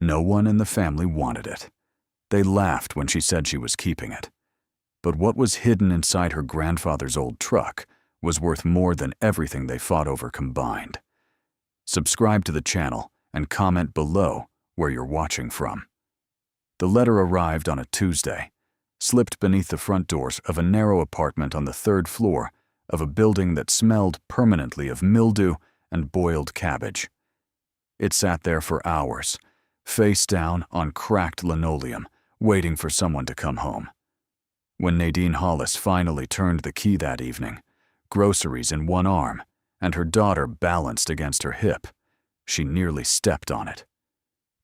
No one in the family wanted it. They laughed when she said she was keeping it. But what was hidden inside her grandfather's old truck was worth more than everything they fought over combined. Subscribe to the channel and comment below where you're watching from. The letter arrived on a Tuesday, slipped beneath the front doors of a narrow apartment on the 3rd floor of a building that smelled permanently of mildew and boiled cabbage. It sat there for hours, face down on cracked linoleum, waiting for someone to come home. When Nadine Hollis finally turned the key that evening, groceries in one arm and her daughter balanced against her hip, she nearly stepped on it.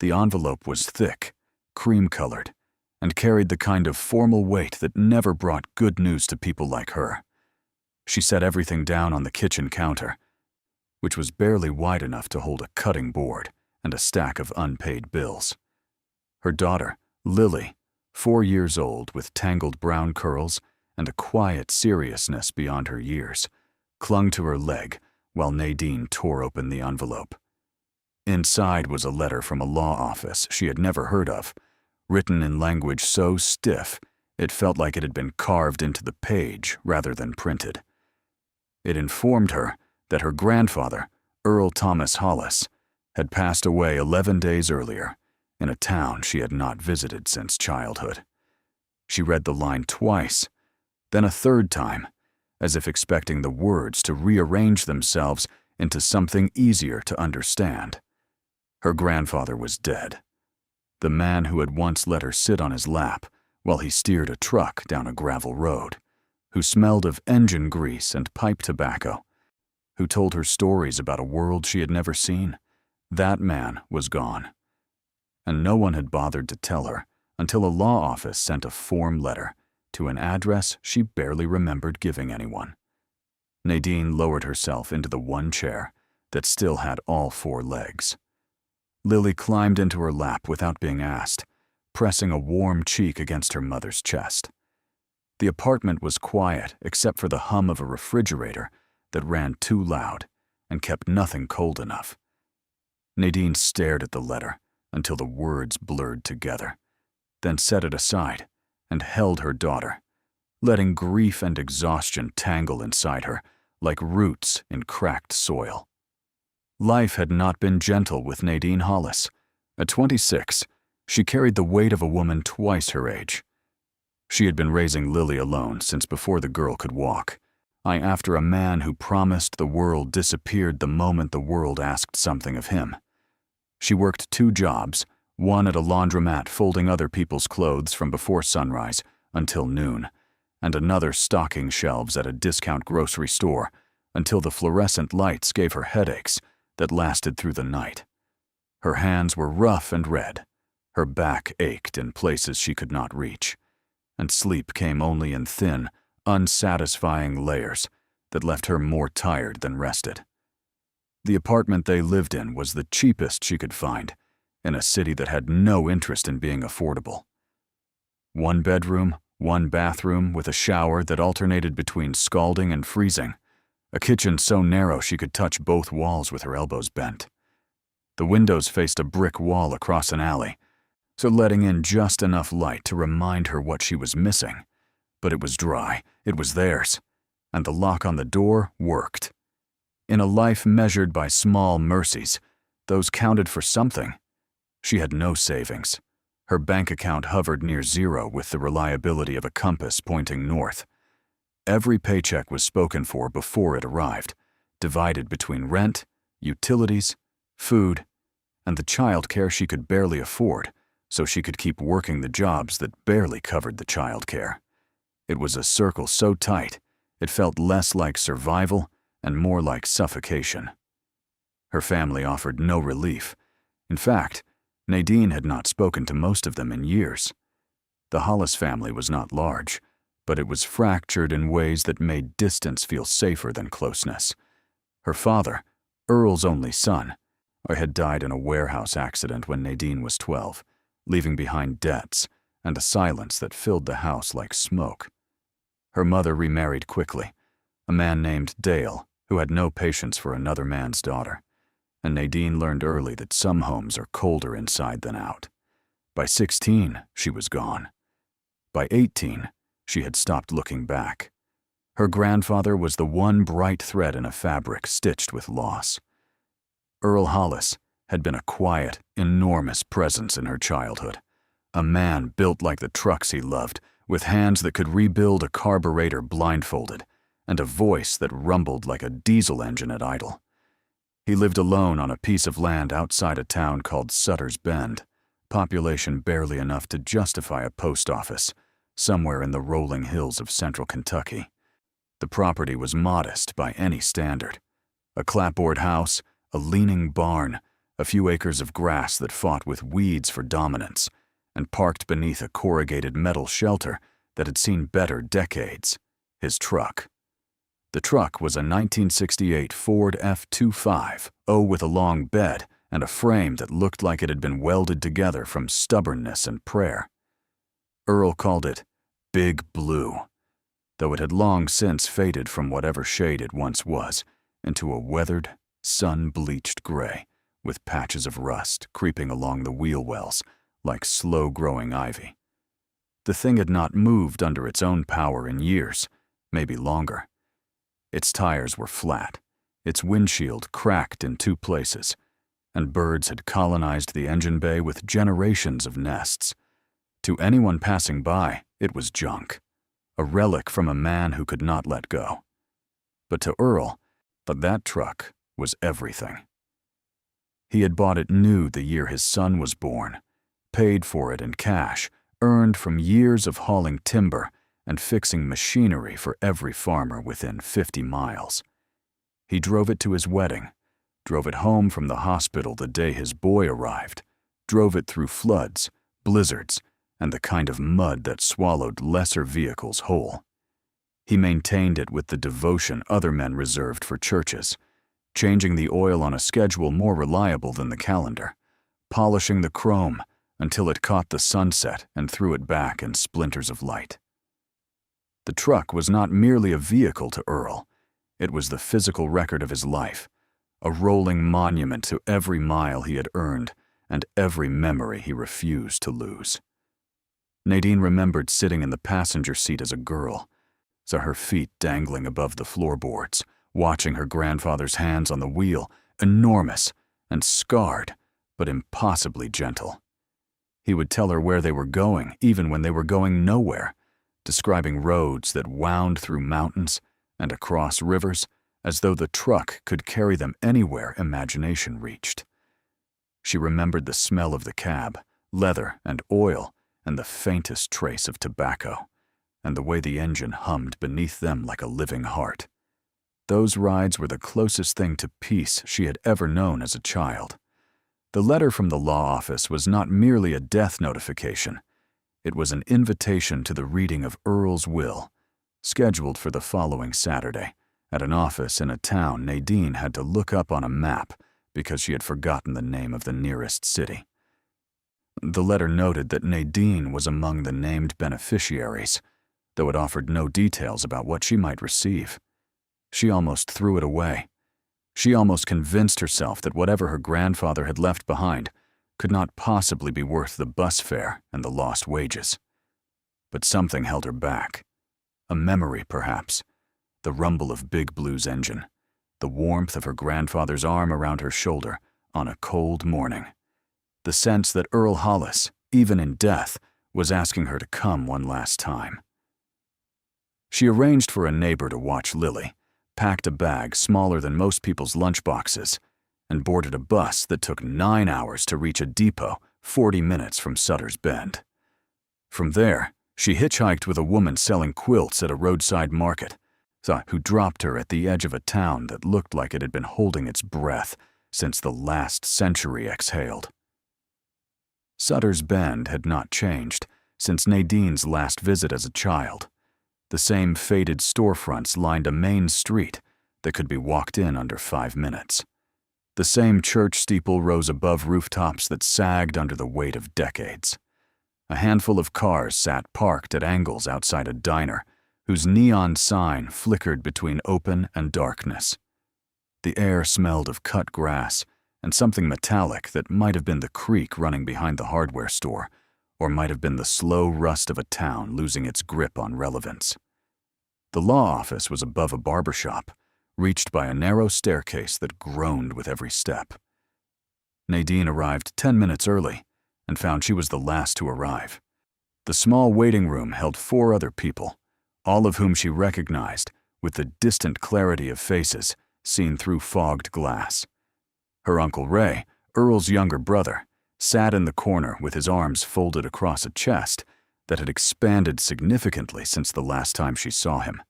The envelope was thick, cream-colored, and carried the kind of formal weight that never brought good news to people like her. She set everything down on the kitchen counter, which was barely wide enough to hold a cutting board and a stack of unpaid bills. Her daughter, Lily, 4 years old with tangled brown curls and a quiet seriousness beyond her years, clung to her leg while Nadine tore open the envelope. Inside was a letter from a law office she had never heard of, written in language so stiff it felt like it had been carved into the page rather than printed. It informed her that her grandfather, Earl Thomas Hollis, had passed away 11 days earlier in a town she had not visited since childhood. She read the line twice, then a third time, as if expecting the words to rearrange themselves into something easier to understand. Her grandfather was dead. The man who had once let her sit on his lap while he steered a truck down a gravel road, who smelled of engine grease and pipe tobacco, who told her stories about a world she had never seen, that man was gone. And no one had bothered to tell her until a law office sent a form letter to an address she barely remembered giving anyone. Nadine lowered herself into the one chair that still had all 4 legs. Lily climbed into her lap without being asked, pressing a warm cheek against her mother's chest. The apartment was quiet except for the hum of a refrigerator that ran too loud and kept nothing cold enough. Nadine stared at the letter until the words blurred together, then set it aside and held her daughter, letting grief and exhaustion tangle inside her like roots in cracked soil. Life had not been gentle with Nadine Hollis. At 26, she carried the weight of a woman twice her age. She had been raising Lily alone since before the girl could walk, after a man who promised the world disappeared the moment the world asked something of him. She worked 2 jobs, one at a laundromat folding other people's clothes from before sunrise until noon, and another stocking shelves at a discount grocery store until the fluorescent lights gave her headaches that lasted through the night. Her hands were rough and red, her back ached in places she could not reach, and sleep came only in thin, unsatisfying layers that left her more tired than rested. The apartment they lived in was the cheapest she could find, in a city that had no interest in being affordable. 1 bedroom, 1 bathroom with a shower that alternated between scalding and freezing, a kitchen so narrow she could touch both walls with her elbows bent. The windows faced a brick wall across an alley, so letting in just enough light to remind her what she was missing. But it was dry, it was theirs, and the lock on the door worked. In a life measured by small mercies, those counted for something. She had no savings. Her bank account hovered near zero with the reliability of a compass pointing north. Every paycheck was spoken for before it arrived, divided between rent, utilities, food, and the child care she could barely afford, so she could keep working the jobs that barely covered the child care. It was a circle so tight, it felt less like survival and more like suffocation. Her family offered no relief. In fact, Nadine had not spoken to most of them in years. The Hollis family was not large, but it was fractured in ways that made distance feel safer than closeness. Her father, Earl's only son, had died in a warehouse accident when Nadine was 12, leaving behind debts and a silence that filled the house like smoke. Her mother remarried quickly, a man named Dale, who had no patience for another man's daughter, and Nadine learned early that some homes are colder inside than out. By 16, she was gone. By 18, she had stopped looking back. Her grandfather was the one bright thread in a fabric stitched with loss. Earl Hollis had been a quiet, enormous presence in her childhood. A man built like the trucks he loved, with hands that could rebuild a carburetor blindfolded, and a voice that rumbled like a diesel engine at idle. He lived alone on a piece of land outside a town called Sutter's Bend, population barely enough to justify a post office, somewhere in the rolling hills of central Kentucky. The property was modest by any standard. A clapboard house, a leaning barn, a few acres of grass that fought with weeds for dominance, and parked beneath a corrugated metal shelter that had seen better decades, his truck. The truck was a 1968 Ford F-25, with a long bed and a frame that looked like it had been welded together from stubbornness and prayer. Earl called it Big Blue, though it had long since faded from whatever shade it once was into a weathered, sun-bleached gray with patches of rust creeping along the wheel wells like slow-growing ivy. The thing had not moved under its own power in years, maybe longer. Its tires were flat, its windshield cracked in 2 places, and birds had colonized the engine bay with generations of nests. To anyone passing by, it was junk, a relic from a man who could not let go. But to Earl, that truck was everything. He had bought it new the year his son was born, paid for it in cash, earned from years of hauling timber and fixing machinery for every farmer within 50 miles. He drove it to his wedding, drove it home from the hospital the day his boy arrived, drove it through floods, blizzards, and the kind of mud that swallowed lesser vehicles whole. He maintained it with the devotion other men reserved for churches, changing the oil on a schedule more reliable than the calendar, polishing the chrome until it caught the sunset and threw it back in splinters of light. The truck was not merely a vehicle to Earl. It was the physical record of his life, a rolling monument to every mile he had earned and every memory he refused to lose. Nadine remembered sitting in the passenger seat as a girl, saw her feet dangling above the floorboards, watching her grandfather's hands on the wheel, enormous and scarred, but impossibly gentle. He would tell her where they were going, even when they were going nowhere, describing roads that wound through mountains and across rivers as though the truck could carry them anywhere imagination reached. She remembered the smell of the cab, leather and oil, and the faintest trace of tobacco, and the way the engine hummed beneath them like a living heart. Those rides were the closest thing to peace she had ever known as a child. The letter from the law office was not merely a death notification. It was an invitation to the reading of Earl's will, scheduled for the following Saturday, at an office in a town Nadine had to look up on a map because she had forgotten the name of the nearest city. The letter noted that Nadine was among the named beneficiaries, though it offered no details about what she might receive. She almost threw it away. She almost convinced herself that whatever her grandfather had left behind could not possibly be worth the bus fare and the lost wages. But something held her back. A memory, perhaps. The rumble of Big Blue's engine. The warmth of her grandfather's arm around her shoulder on a cold morning. The sense that Earl Hollis, even in death, was asking her to come one last time. She arranged for a neighbor to watch Lily, packed a bag smaller than most people's lunchboxes, and boarded a bus that took 9 hours to reach a depot 40 minutes from Sutter's Bend. From there, she hitchhiked with a woman selling quilts at a roadside market, who dropped her at the edge of a town that looked like it had been holding its breath since the last century exhaled. Sutter's Bend had not changed since Nadine's last visit as a child. The same faded storefronts lined a main street that could be walked in under 5 minutes. The same church steeple rose above rooftops that sagged under the weight of decades. A handful of cars sat parked at angles outside a diner, whose neon sign flickered between open and darkness. The air smelled of cut grass and something metallic that might have been the creek running behind the hardware store, or might have been the slow rust of a town losing its grip on relevance. The law office was above a barber shop, reached by a narrow staircase that groaned with every step. Nadine arrived 10 minutes early and found she was the last to arrive. The small waiting room held 4 other people, all of whom she recognized with the distant clarity of faces seen through fogged glass. Her Uncle Ray, Earl's younger brother, sat in the corner with his arms folded across a chest that had expanded significantly since the last time she saw him.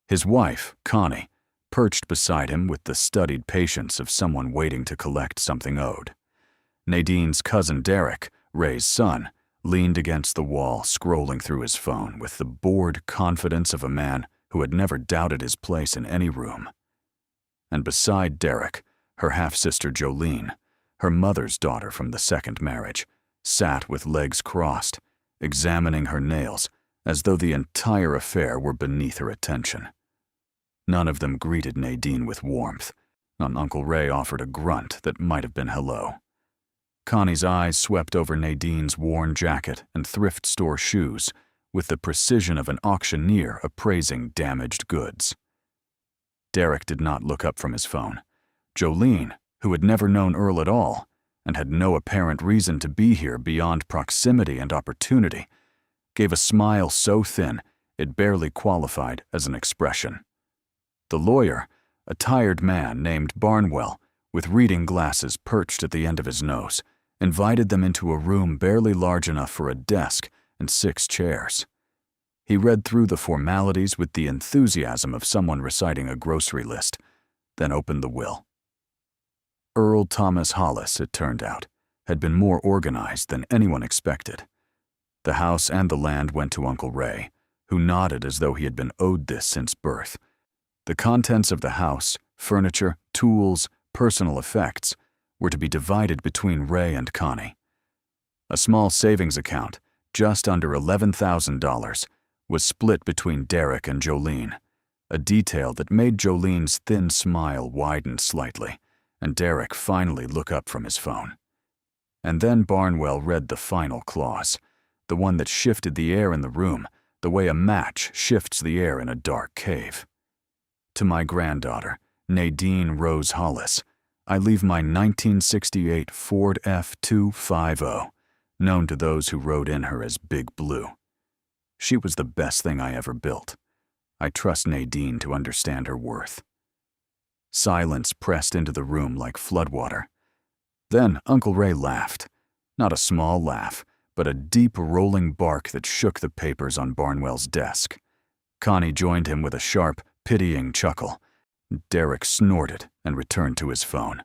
His wife, Connie, perched beside him with the studied patience of someone waiting to collect something owed. Nadine's cousin Derek, Ray's son, leaned against the wall, scrolling through his phone with the bored confidence of a man who had never doubted his place in any room. And beside Derek, her half-sister Jolene, her mother's daughter from the second marriage, sat with legs crossed, examining her nails as though the entire affair were beneath her attention. None of them greeted Nadine with warmth, and Uncle Ray offered a grunt that might have been hello. Connie's eyes swept over Nadine's worn jacket and thrift store shoes with the precision of an auctioneer appraising damaged goods. Derek did not look up from his phone. Jolene, who had never known Earl at all and had no apparent reason to be here beyond proximity and opportunity, gave a smile so thin it barely qualified as an expression. The lawyer, a tired man named Barnwell, with reading glasses perched at the end of his nose, invited them into a room barely large enough for a desk and 6 chairs. He read through the formalities with the enthusiasm of someone reciting a grocery list, then opened the will. Earl Thomas Hollis, it turned out, had been more organized than anyone expected. The house and the land went to Uncle Ray, who nodded as though he had been owed this since birth. The contents of the house, furniture, tools, personal effects, were to be divided between Ray and Connie. A small savings account, just under $11,000, was split between Derek and Jolene, a detail that made Jolene's thin smile widen slightly, and Derek finally look up from his phone. And then Barnwell read the final clause, the one that shifted the air in the room the way a match shifts the air in a dark cave. To my granddaughter, Nadine Rose Hollis, I leave my 1968 Ford F-250, known to those who rode in her as Big Blue. She was the best thing I ever built. I trust Nadine to understand her worth. Silence pressed into the room like floodwater. Then Uncle Ray laughed. Not a small laugh, but a deep rolling bark that shook the papers on Barnwell's desk. Connie joined him with a sharp, pitying chuckle. Derek snorted and returned to his phone.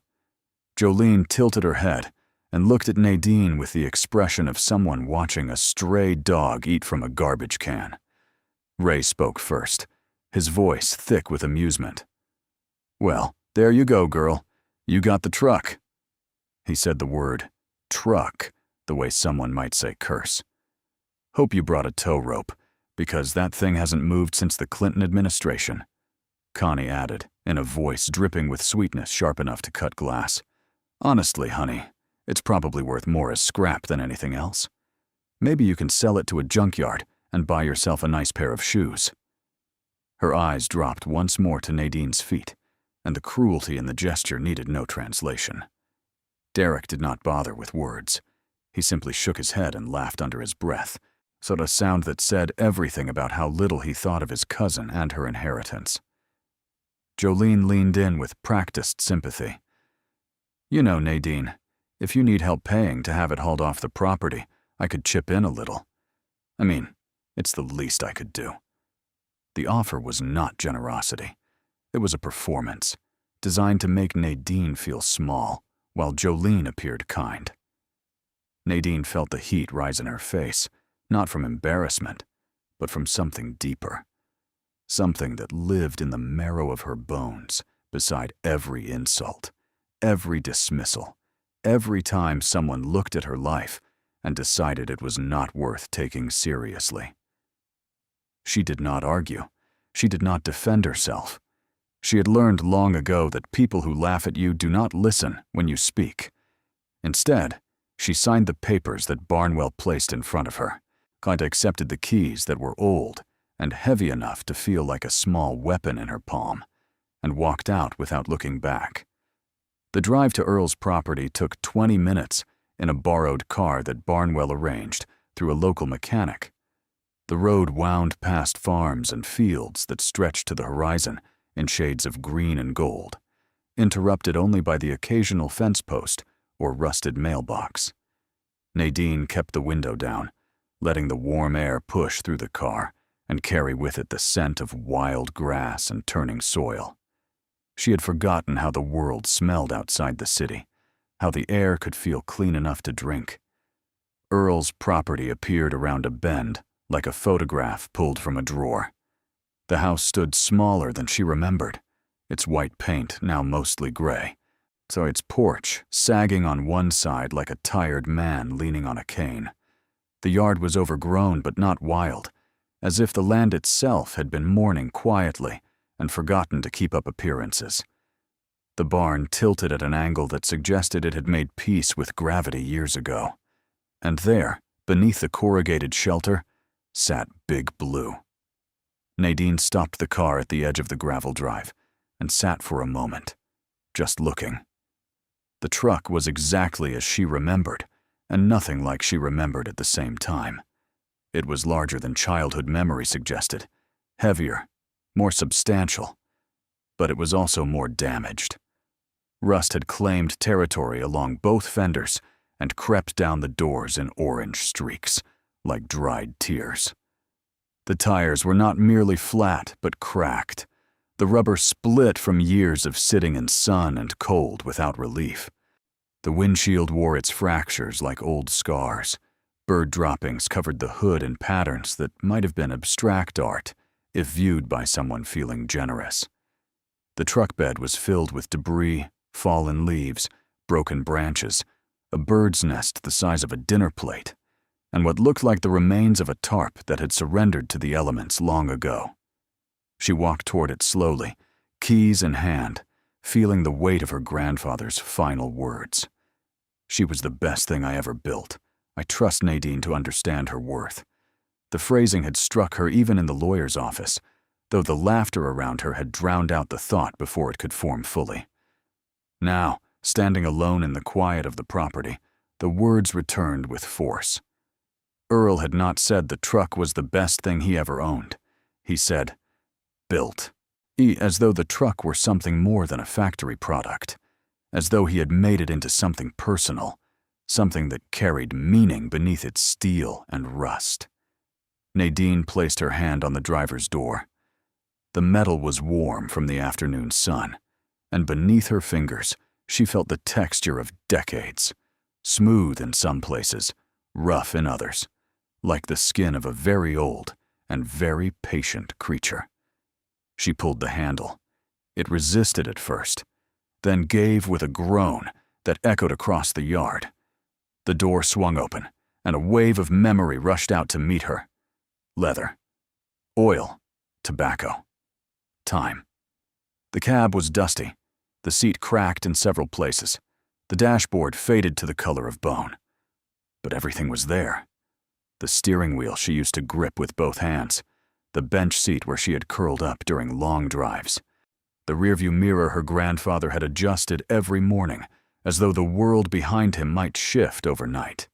Jolene tilted her head and looked at Nadine with the expression of someone watching a stray dog eat from a garbage can. Ray spoke first, his voice thick with amusement. "Well, there you go, girl. You got the truck." He said the word truck the way someone might say curse. "Hope you brought a tow rope, because that thing hasn't moved since the Clinton administration," Connie added, in a voice dripping with sweetness sharp enough to cut glass. "Honestly, honey, it's probably worth more as scrap than anything else. Maybe you can sell it to a junkyard and buy yourself a nice pair of shoes." Her eyes dropped once more to Nadine's feet, and the cruelty in the gesture needed no translation. Derek did not bother with words. He simply shook his head and laughed under his breath, so a sound that said everything about how little he thought of his cousin and her inheritance. Jolene leaned in with practiced sympathy. "You know, Nadine, if you need help paying to have it hauled off the property, I could chip in a little. I mean, it's the least I could do." The offer was not generosity. It was a performance, designed to make Nadine feel small, while Jolene appeared kind. Nadine felt the heat rise in her face, not from embarrassment, but from something deeper. Something that lived in the marrow of her bones, beside every insult, every dismissal, every time someone looked at her life and decided it was not worth taking seriously. She did not argue. She did not defend herself. She had learned long ago that people who laugh at you do not listen when you speak. Instead, she signed the papers that Barnwell placed in front of her, kind of accepted the keys that were old and heavy enough to feel like a small weapon in her palm, and walked out without looking back. The drive to Earl's property took 20 minutes in a borrowed car that Barnwell arranged through a local mechanic. The road wound past farms and fields that stretched to the horizon in shades of green and gold, interrupted only by the occasional fence post or rusted mailbox. Nadine kept the window down, letting the warm air push through the car and carry with it the scent of wild grass and turning soil. She had forgotten how the world smelled outside the city, how the air could feel clean enough to drink. Earl's property appeared around a bend, like a photograph pulled from a drawer. The house stood smaller than she remembered, its white paint now mostly gray, so its porch sagging on one side like a tired man leaning on a cane. The yard was overgrown but not wild, as if the land itself had been mourning quietly and forgotten to keep up appearances. The barn tilted at an angle that suggested it had made peace with gravity years ago. And there, beneath the corrugated shelter, sat Big Blue. Nadine stopped the car at the edge of the gravel drive and sat for a moment, just looking. The truck was exactly as she remembered, and nothing like she remembered at the same time. It was larger than childhood memory suggested, heavier, more substantial, but it was also more damaged. Rust had claimed territory along both fenders and crept down the doors in orange streaks, like dried tears. The tires were not merely flat, but cracked. The rubber split from years of sitting in sun and cold without relief. The windshield wore its fractures like old scars. Bird droppings covered the hood in patterns that might have been abstract art if viewed by someone feeling generous. The truck bed was filled with debris, fallen leaves, broken branches, a bird's nest the size of a dinner plate, and what looked like the remains of a tarp that had surrendered to the elements long ago. She walked toward it slowly, keys in hand, feeling the weight of her grandfather's final words. She was the best thing I ever built. I trust Nadine to understand her worth. The phrasing had struck her even in the lawyer's office, though the laughter around her had drowned out the thought before it could form fully. Now, standing alone in the quiet of the property, the words returned with force. Earl had not said the truck was the best thing he ever owned. He said, built, as though the truck were something more than a factory product, as though he had made it into something personal, something that carried meaning beneath its steel and rust. Nadine placed her hand on the driver's door. The metal was warm from the afternoon sun, and beneath her fingers she felt the texture of decades, smooth in some places, rough in others, like the skin of a very old and very patient creature. She pulled the handle. It resisted at first, then gave with a groan that echoed across the yard. The door swung open, and a wave of memory rushed out to meet her. Leather, oil, tobacco, time. The cab was dusty, the seat cracked in several places, the dashboard faded to the color of bone. But everything was there. The steering wheel she used to grip with both hands, the bench seat where she had curled up during long drives, the rearview mirror her grandfather had adjusted every morning, as though the world behind him might shift overnight.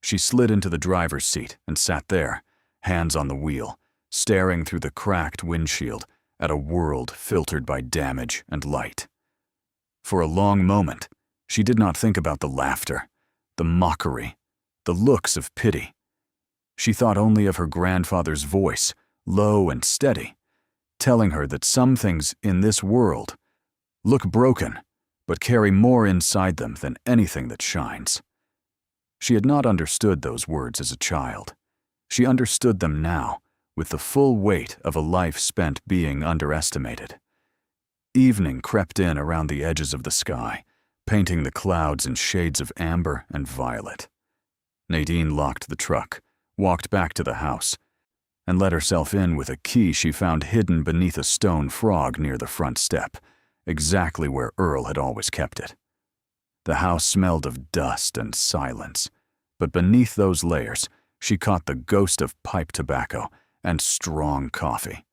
She slid into the driver's seat and sat there, hands on the wheel, staring through the cracked windshield at a world filtered by damage and light. For a long moment, she did not think about the laughter, the mockery, the looks of pity. She thought only of her grandfather's voice, low and steady, telling her that some things in this world look broken, but carry more inside them than anything that shines. She had not understood those words as a child. She understood them now, with the full weight of a life spent being underestimated. Evening crept in around the edges of the sky, painting the clouds in shades of amber and violet. Nadine locked the truck, walked back to the house, and let herself in with a key she found hidden beneath a stone frog near the front step, exactly where Earl had always kept it. The house smelled of dust and silence, but beneath those layers, she caught the ghost of pipe tobacco and strong coffee.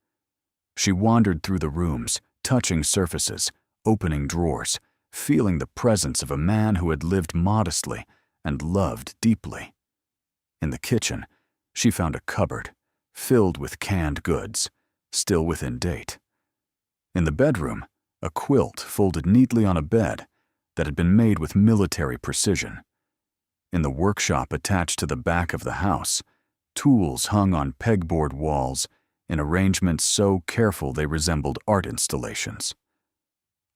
She wandered through the rooms, touching surfaces, opening drawers, feeling the presence of a man who had lived modestly and loved deeply. In the kitchen, she found a cupboard filled with canned goods, still within date. In the bedroom, a quilt folded neatly on a bed that had been made with military precision. In the workshop attached to the back of the house, tools hung on pegboard walls in arrangements so careful they resembled art installations.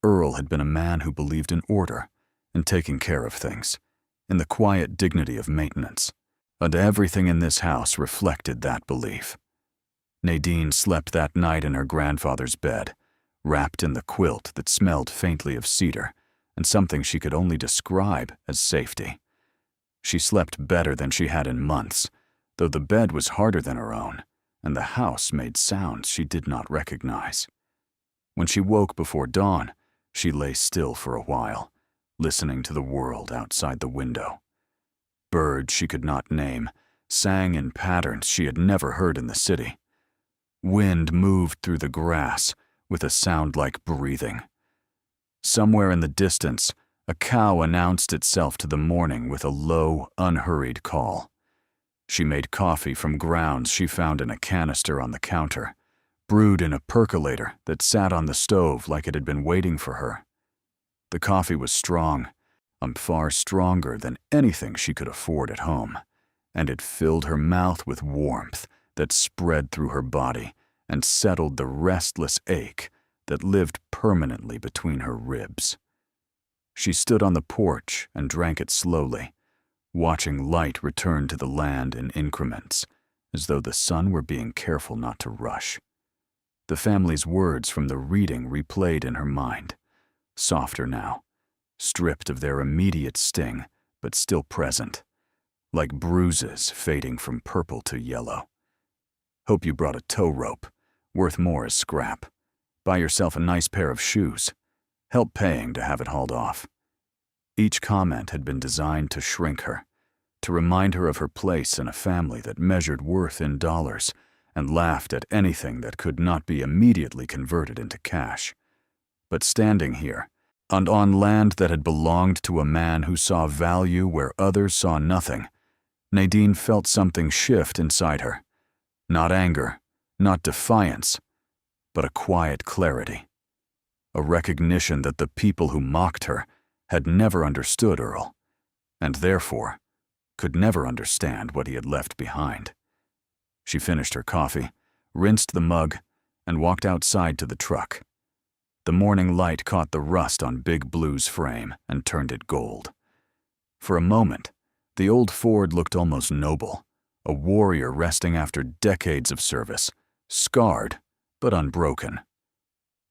Earl had been a man who believed in order and taking care of things, in the quiet dignity of maintenance, and everything in this house reflected that belief. Nadine slept that night in her grandfather's bed, wrapped in the quilt that smelled faintly of cedar and something she could only describe as safety. She slept better than she had in months, though the bed was harder than her own, and the house made sounds she did not recognize. When she woke before dawn, she lay still for a while, listening to the world outside the window. Birds she could not name sang in patterns she had never heard in the city. Wind moved through the grass with a sound like breathing. Somewhere in the distance, a cow announced itself to the morning with a low, unhurried call. She made coffee from grounds she found in a canister on the counter, brewed in a percolator that sat on the stove like it had been waiting for her. The coffee was strong, far stronger than anything she could afford at home, and it filled her mouth with warmth that spread through her body and settled the restless ache that lived permanently between her ribs. She stood on the porch and drank it slowly, watching light return to the land in increments, as though the sun were being careful not to rush. The family's words from the reading replayed in her mind, softer now, stripped of their immediate sting, but still present, like bruises fading from purple to yellow. Hope you brought a tow rope, worth more as scrap. Buy yourself a nice pair of shoes. Help paying to have it hauled off. Each comment had been designed to shrink her, to remind her of her place in a family that measured worth in dollars and laughed at anything that could not be immediately converted into cash. But standing here, and on land that had belonged to a man who saw value where others saw nothing, Nadine felt something shift inside her. Not anger, not defiance, but a quiet clarity. A recognition that the people who mocked her had never understood Earl, and therefore could never understand what he had left behind. She finished her coffee, rinsed the mug, and walked outside to the truck. The morning light caught the rust on Big Blue's frame and turned it gold. For a moment, the old Ford looked almost noble, a warrior resting after decades of service, scarred but unbroken.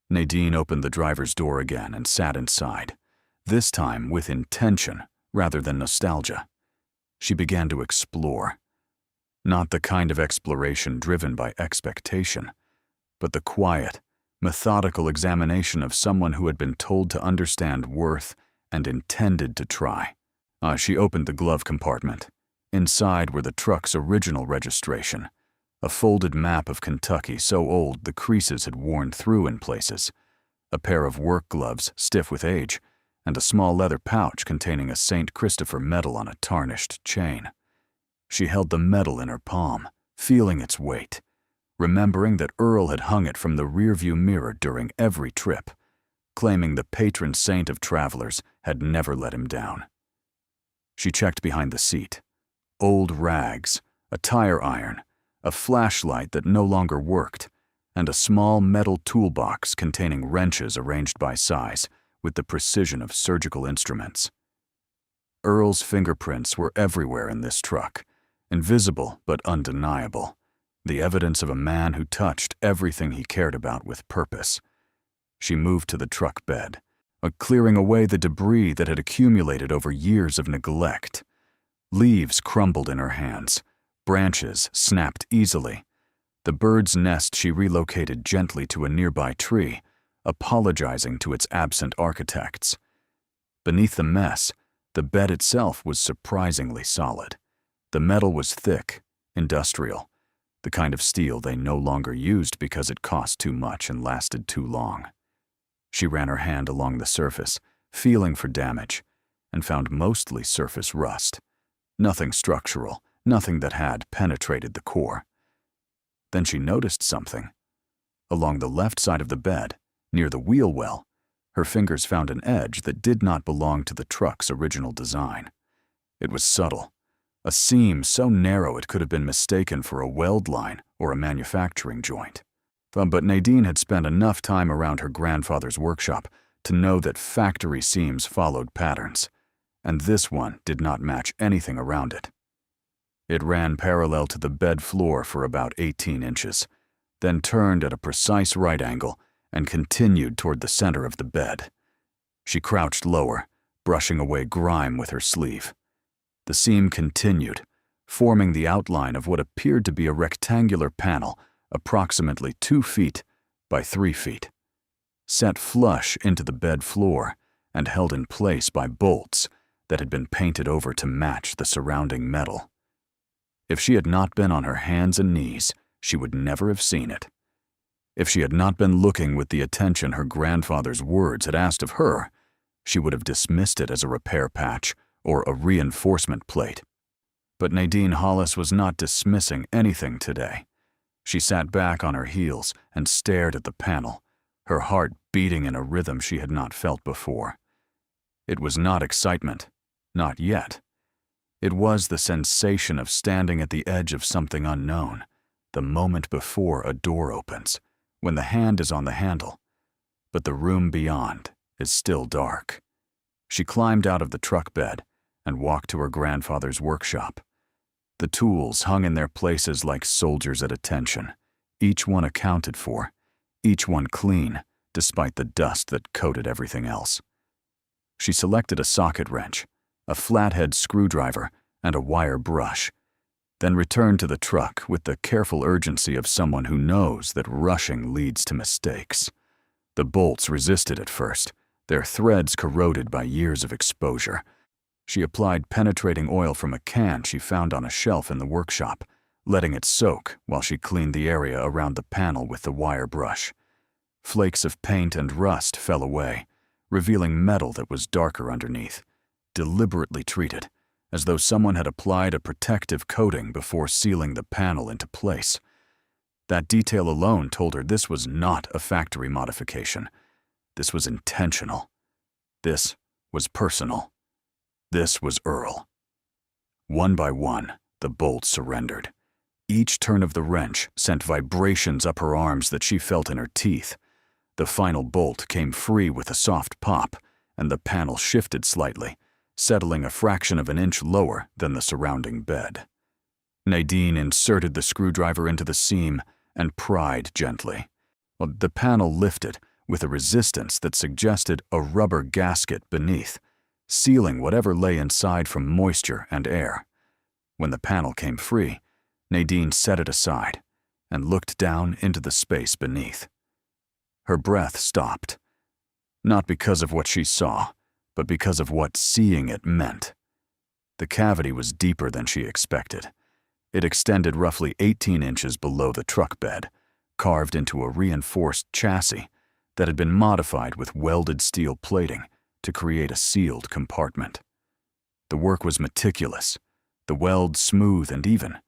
Nadine opened the driver's door again and sat inside, this time with intention rather than nostalgia. She began to explore. Not the kind of exploration driven by expectation, but the quiet, methodical examination of someone who had been told to understand worth and intended to try. She opened the glove compartment. Inside were the truck's original registration, a folded map of Kentucky so old the creases had worn through in places, a pair of work gloves stiff with age, and a small leather pouch containing a St. Christopher medal on a tarnished chain. She held the medal in her palm, feeling its weight, remembering that Earl had hung it from the rearview mirror during every trip, claiming the patron saint of travelers had never let him down. She checked behind the seat. Old rags, a tire iron, a flashlight that no longer worked, and a small metal toolbox containing wrenches arranged by size with the precision of surgical instruments. Earl's fingerprints were everywhere in this truck, invisible but undeniable, the evidence of a man who touched everything he cared about with purpose. She moved to the truck bed, clearing away the debris that had accumulated over years of neglect. Leaves crumbled in her hands, branches snapped easily, The bird's nest she relocated gently to a nearby tree, apologizing to its absent architects. Beneath the mess, the bed itself was surprisingly solid. The metal was thick, industrial, the kind of steel they no longer used because it cost too much and lasted too long. She ran her hand along the surface, feeling for damage, and found mostly surface rust. Nothing structural, nothing that had penetrated the core. Then she noticed something. Along the left side of the bed, near the wheel well, her fingers found an edge that did not belong to the truck's original design. It was subtle, a seam so narrow it could have been mistaken for a weld line or a manufacturing joint. But Nadine had spent enough time around her grandfather's workshop to know that factory seams followed patterns, and this one did not match anything around it. It ran parallel to the bed floor for about 18 inches, then turned at a precise right angle and continued toward the center of the bed. She crouched lower, brushing away grime with her sleeve. The seam continued, forming the outline of what appeared to be a rectangular panel approximately 2 feet by 3 feet, set flush into the bed floor and held in place by bolts that had been painted over to match the surrounding metal. If she had not been on her hands and knees, she would never have seen it. If she had not been looking with the attention her grandfather's words had asked of her, she would have dismissed it as a repair patch or a reinforcement plate. But Nadine Hollis was not dismissing anything today. She sat back on her heels and stared at the panel, her heart beating in a rhythm she had not felt before. It was not excitement, not yet. It was the sensation of standing at the edge of something unknown, the moment before a door opens, when the hand is on the handle, but the room beyond is still dark. She climbed out of the truck bed and walked to her grandfather's workshop. The tools hung in their places like soldiers at attention, each one accounted for, each one clean, despite the dust that coated everything else. She selected a socket wrench, a flathead screwdriver, and a wire brush, then returned to the truck with the careful urgency of someone who knows that rushing leads to mistakes. The bolts resisted at first, their threads corroded by years of exposure. She applied penetrating oil from a can she found on a shelf in the workshop, letting it soak while she cleaned the area around the panel with the wire brush. Flakes of paint and rust fell away, revealing metal that was darker underneath, deliberately treated, as though someone had applied a protective coating before sealing the panel into place. That detail alone told her this was not a factory modification. This was intentional. This was personal. This was Earl. One by one, the bolts surrendered. Each turn of the wrench sent vibrations up her arms that she felt in her teeth. The final bolt came free with a soft pop, and the panel shifted slightly, settling a fraction of an inch lower than the surrounding bed. Nadine inserted the screwdriver into the seam and pried gently. The panel lifted with a resistance that suggested a rubber gasket beneath, sealing whatever lay inside from moisture and air. When the panel came free, Nadine set it aside and looked down into the space beneath. Her breath stopped, not because of what she saw, but because of what seeing it meant. The cavity was deeper than she expected. It extended roughly 18 inches below the truck bed, carved into a reinforced chassis that had been modified with welded steel plating to create a sealed compartment. The work was meticulous, the weld smooth and even,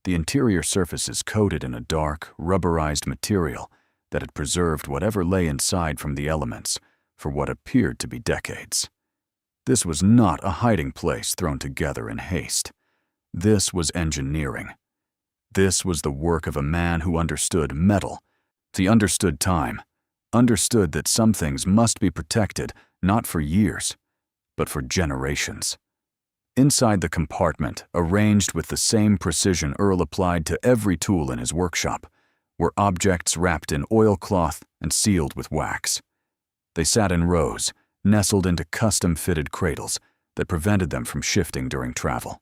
the interior surfaces coated in a dark, rubberized material that had preserved whatever lay inside from the elements for what appeared to be decades. This was not a hiding place thrown together in haste. This was engineering. This was the work of a man who understood metal. He understood time, understood that some things must be protected not for years, but for generations. Inside the compartment, arranged with the same precision Earl applied to every tool in his workshop, were objects wrapped in oilcloth and sealed with wax. They sat in rows, nestled into custom-fitted cradles that prevented them from shifting during travel.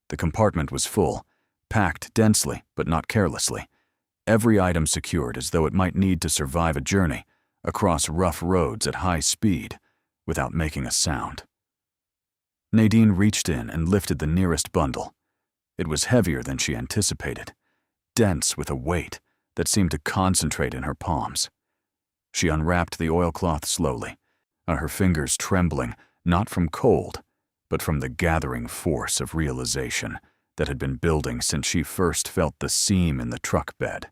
The compartment was full, packed densely but not carelessly. every item secured as though it might need to survive a journey across rough roads at high speed without making a sound. Nadine reached in and lifted the nearest bundle. It was heavier than she anticipated, dense with a weight that seemed to concentrate in her palms. She unwrapped the oilcloth slowly, her fingers trembling not from cold, but from the gathering force of realization that had been building since she first felt the seam in the truck bed.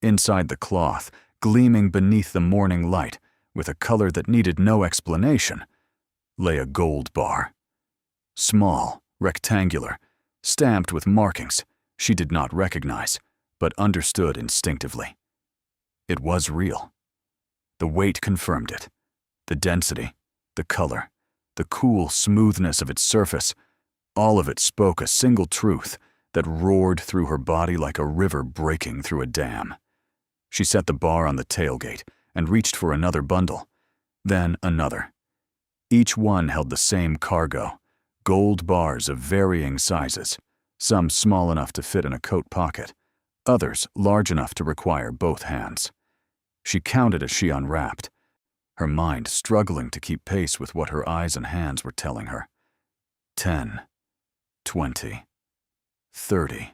Inside the cloth, gleaming beneath the morning light with a color that needed no explanation, lay a gold bar. Small, rectangular, stamped with markings she did not recognize, but understood instinctively. It was real. The weight confirmed it. The density, the color, the cool smoothness of its surface, all of it spoke a single truth that roared through her body like a river breaking through a dam. She set the bar on the tailgate and reached for another bundle, then another. Each one held the same cargo, gold bars of varying sizes, some small enough to fit in a coat pocket, others large enough to require both hands. She counted as she unwrapped, her mind struggling to keep pace with what her eyes and hands were telling her. 10, 20, 30.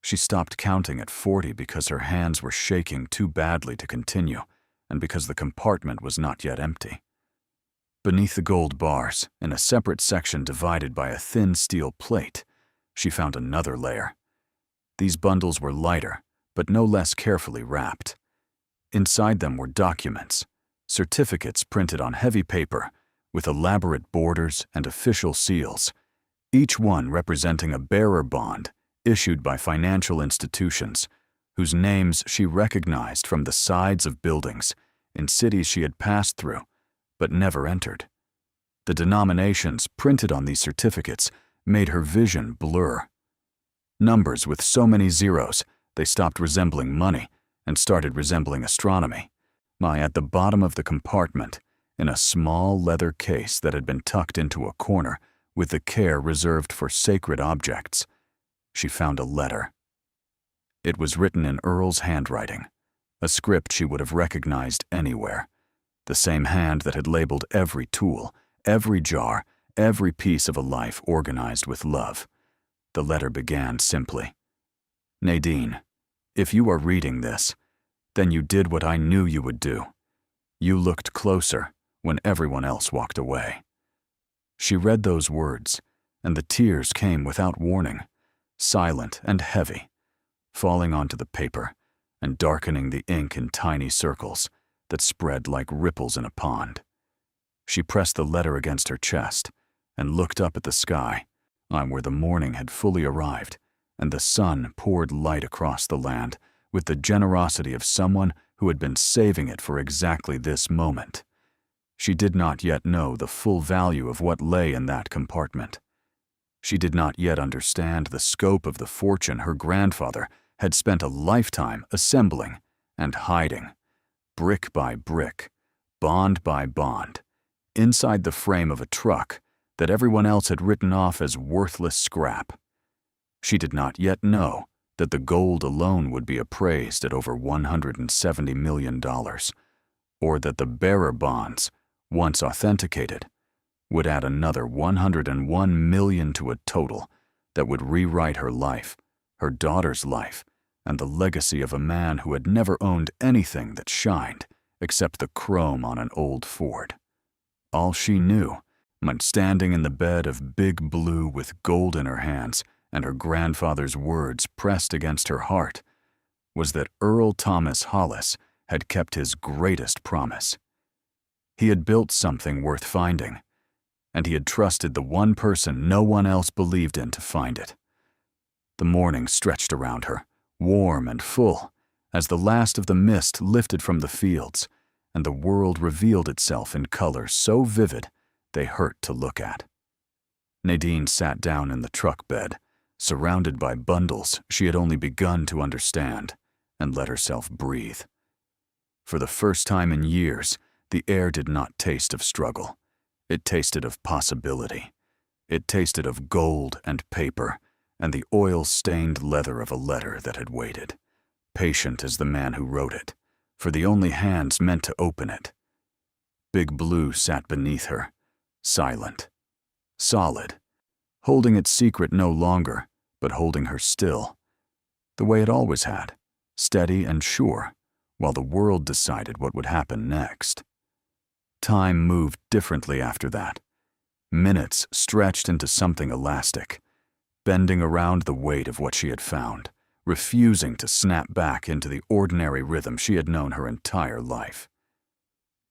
She stopped counting at 40 because her hands were shaking too badly to continue, and because the compartment was not yet empty. Beneath the gold bars, in a separate section divided by a thin steel plate, she found another layer. These bundles were lighter, but no less carefully wrapped. Inside them were documents, certificates printed on heavy paper, with elaborate borders and official seals, each one representing a bearer bond issued by financial institutions, whose names she recognized from the sides of buildings in cities she had passed through, but never entered. The denominations printed on these certificates made her vision blur. Numbers with so many zeros, they stopped resembling money and started resembling astronomy. At the bottom of the compartment, in a small leather case that had been tucked into a corner with the care reserved for sacred objects, she found a letter. It was written in Earl's handwriting, a script she would have recognized anywhere, the same hand that had labeled every tool, every jar, every piece of a life organized with love. The letter began simply, "Nadine, if you are reading this, then you did what I knew you would do. You looked closer when everyone else walked away." She read those words, and the tears came without warning, silent and heavy, falling onto the paper and darkening the ink in tiny circles that spread like ripples in a pond. She pressed the letter against her chest and looked up at the sky, where the morning had fully arrived, and the sun poured light across the land with the generosity of someone who had been saving it for exactly this moment. She did not yet know the full value of what lay in that compartment. She did not yet understand the scope of the fortune her grandfather had spent a lifetime assembling and hiding, brick by brick, bond by bond, inside the frame of a truck that everyone else had written off as worthless scrap. She did not yet know that the gold alone would be appraised at over $170 million, or that the bearer bonds, once authenticated, would add another $101 million to a total that would rewrite her life, her daughter's life, and the legacy of a man who had never owned anything that shined except the chrome on an old Ford. All she knew, when standing in the bed of big blue with gold in her hands and her grandfather's words pressed against her heart, was that Earl Thomas Hollis had kept his greatest promise. He had built something worth finding, and he had trusted the one person no one else believed in to find it. The morning stretched around her, warm and full, as the last of the mist lifted from the fields, and the world revealed itself in colors so vivid they hurt to look at. Nadine sat down in the truck bed, surrounded by bundles she had only begun to understand, and let herself breathe. For the first time in years, the air did not taste of struggle. It tasted of possibility. It tasted of gold and paper and the oil-stained leather of a letter that had waited, patient as the man who wrote it, for the only hands meant to open it. Big Blue sat beneath her, silent, solid, holding its secret no longer, but holding her still, the way it always had, steady and sure, while the world decided what would happen next. Time moved differently after that. Minutes stretched into something elastic, bending around the weight of what she had found, refusing to snap back into the ordinary rhythm she had known her entire life.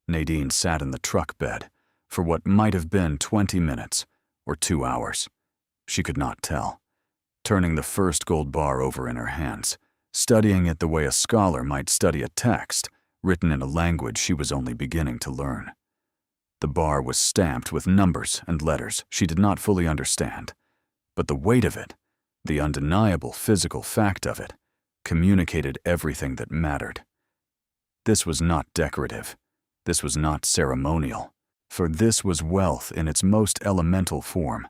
Nadine sat in the truck bed for what might have been 20 minutes or 2 hours. She could not tell, turning the first gold bar over in her hands, studying it the way a scholar might study a text written in a language she was only beginning to learn. The bar was stamped with numbers and letters she did not fully understand, but the weight of it, the undeniable physical fact of it, communicated everything that mattered. This was not decorative. This was not ceremonial, for this was wealth in its most elemental form,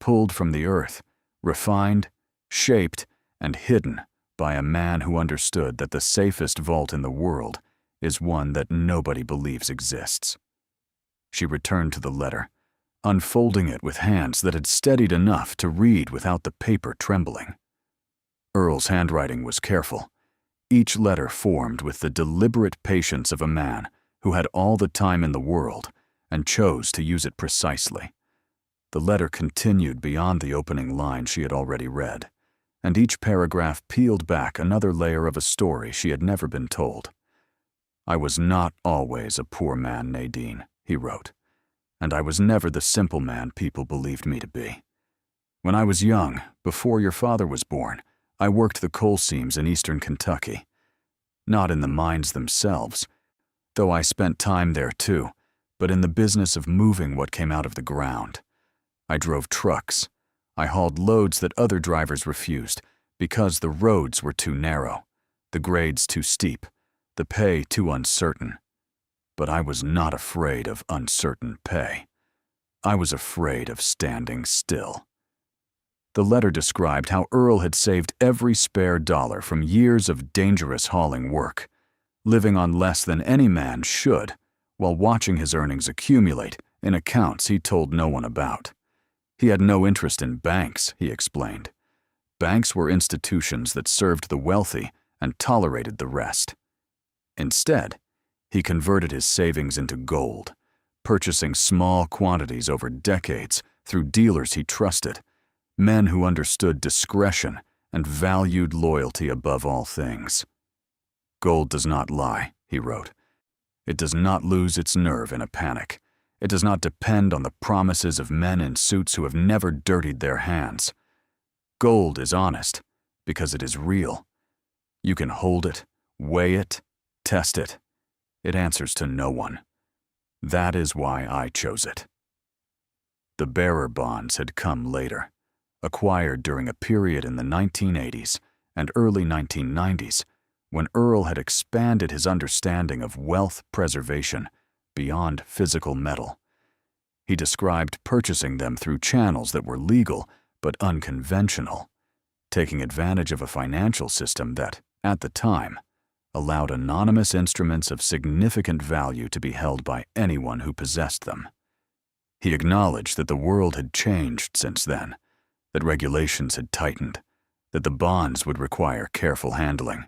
pulled from the earth, refined, shaped, and hidden by a man who understood that the safest vault in the world is one that nobody believes exists. She returned to the letter, unfolding it with hands that had steadied enough to read without the paper trembling. Earl's handwriting was careful, each letter formed with the deliberate patience of a man who had all the time in the world and chose to use it precisely. The letter continued beyond the opening line she had already read, and each paragraph peeled back another layer of a story she had never been told. "I was not always a poor man, Nadine," he wrote, "and I was never the simple man people believed me to be. When I was young, before your father was born, I worked the coal seams in eastern Kentucky. Not in the mines themselves, though I spent time there too, but in the business of moving what came out of the ground. I drove trucks. I hauled loads that other drivers refused because the roads were too narrow, the grades too steep, the pay too uncertain. But I was not afraid of uncertain pay. I was afraid of standing still." The letter described how Earl had saved every spare dollar from years of dangerous hauling work, living on less than any man should, while watching his earnings accumulate in accounts he told no one about. He had no interest in banks, he explained. Banks were institutions that served the wealthy and tolerated the rest. Instead, he converted his savings into gold, purchasing small quantities over decades through dealers he trusted, men who understood discretion and valued loyalty above all things. "Gold does not lie," he wrote. "It does not lose its nerve in a panic. It does not depend on the promises of men in suits who have never dirtied their hands. Gold is honest because it is real. You can hold it, weigh it, test it. It answers to no one. That is why I chose it." The bearer bonds had come later, acquired during a period in the 1980s and early 1990s when Earl had expanded his understanding of wealth preservation beyond physical metal. He described purchasing them through channels that were legal but unconventional, taking advantage of a financial system that, at the time, allowed anonymous instruments of significant value to be held by anyone who possessed them. He acknowledged that the world had changed since then, that regulations had tightened, that the bonds would require careful handling.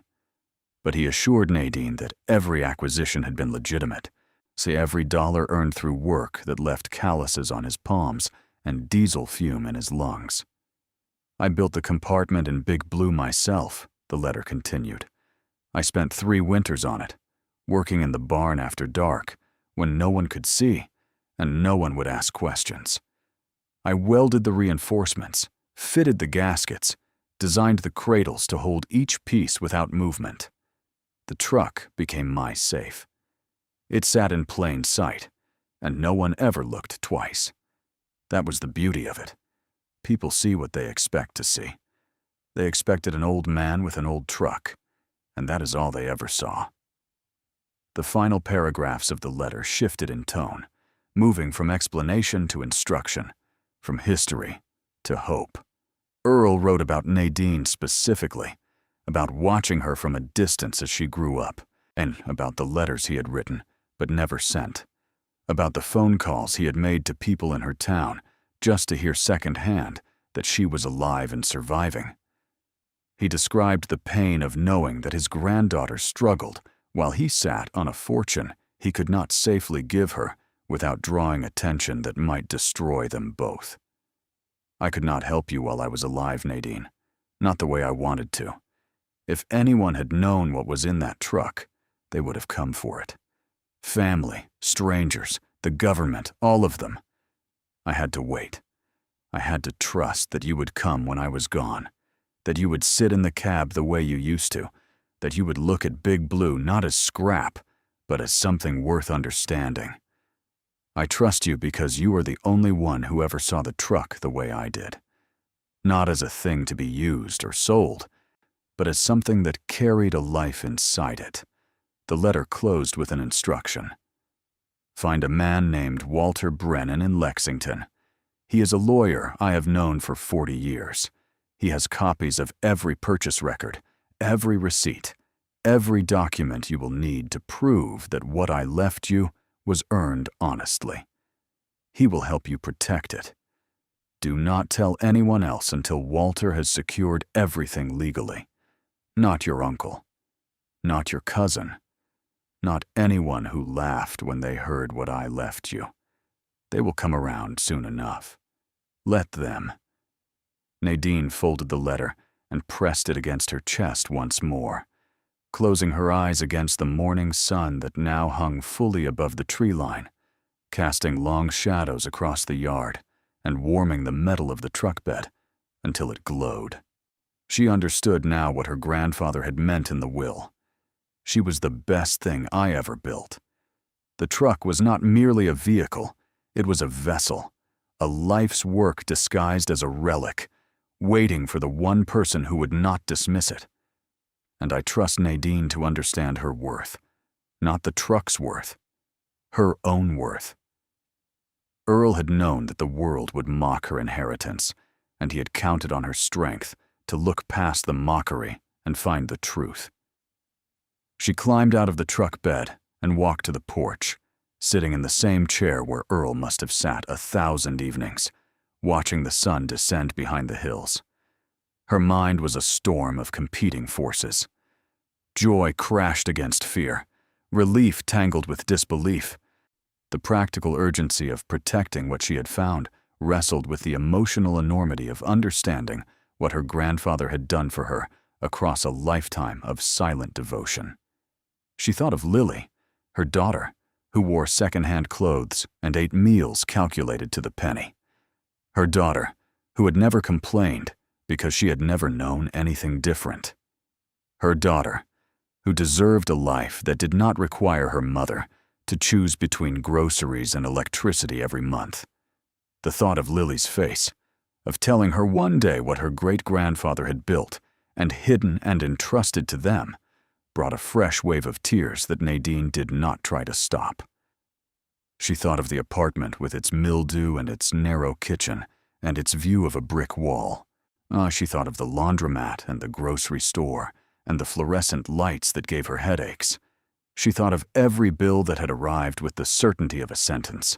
But he assured Nadine that every acquisition had been legitimate, say every dollar earned through work that left calluses on his palms and diesel fume in his lungs. "I built the compartment in Big Blue myself," the letter continued. "I spent 3 winters on it, working in the barn after dark, when no one could see, and no one would ask questions. I welded the reinforcements, fitted the gaskets, designed the cradles to hold each piece without movement. The truck became my safe. It sat in plain sight, and no one ever looked twice. That was the beauty of it. People see what they expect to see. They expected an old man with an old truck, and that is all they ever saw." The final paragraphs of the letter shifted in tone, moving from explanation to instruction, from history to hope. Earl wrote about Nadine specifically, about watching her from a distance as she grew up, and about the letters he had written but never sent, about the phone calls he had made to people in her town just to hear secondhand that she was alive and surviving. He described the pain of knowing that his granddaughter struggled while he sat on a fortune he could not safely give her without drawing attention that might destroy them both. I could not help you while I was alive, Nadine. Not the way I wanted to. If anyone had known what was in that truck, they would have come for it. Family, strangers, the government, all of them. I had to wait. I had to trust that you would come when I was gone, that you would sit in the cab the way you used to, that you would look at Big Blue not as scrap, but as something worth understanding. I trust you because you are the only one who ever saw the truck the way I did. Not as a thing to be used or sold, but as something that carried a life inside it. The letter closed with an instruction. Find a man named Walter Brennan in Lexington. He is a lawyer I have known for 40 years. He has copies of every purchase record, every receipt, every document you will need to prove that what I left you was earned honestly. He will help you protect it. Do not tell anyone else until Walter has secured everything legally. Not your uncle. Not your cousin. Not anyone who laughed when they heard what I left you. They will come around soon enough. Let them. Nadine folded the letter and pressed it against her chest once more, closing her eyes against the morning sun that now hung fully above the tree line, casting long shadows across the yard and warming the metal of the truck bed until it glowed. She understood now what her grandfather had meant in the will. She was the best thing I ever built. The truck was not merely a vehicle, it was a vessel, a life's work disguised as a relic, waiting for the one person who would not dismiss it. And I trust Nadine to understand her worth, not the truck's worth, her own worth. Earl had known that the world would mock her inheritance, and he had counted on her strength to look past the mockery and find the truth. She climbed out of the truck bed and walked to the porch, sitting in the same chair where Earl must have sat 1,000 evenings, watching the sun descend behind the hills. Her mind was a storm of competing forces. Joy crashed against fear, relief tangled with disbelief. The practical urgency of protecting what she had found wrestled with the emotional enormity of understanding what her grandfather had done for her across a lifetime of silent devotion. She thought of Lily, her daughter, who wore second-hand clothes and ate meals calculated to the penny. Her daughter, who had never complained because she had never known anything different. Her daughter, who deserved a life that did not require her mother to choose between groceries and electricity every month. The thought of Lily's face, of telling her one day what her great-grandfather had built and hidden and entrusted to them, brought a fresh wave of tears that Nadine did not try to stop. She thought of the apartment with its mildew and its narrow kitchen and its view of a brick wall. She thought of the laundromat and the grocery store and the fluorescent lights that gave her headaches. She thought of every bill that had arrived with the certainty of a sentence,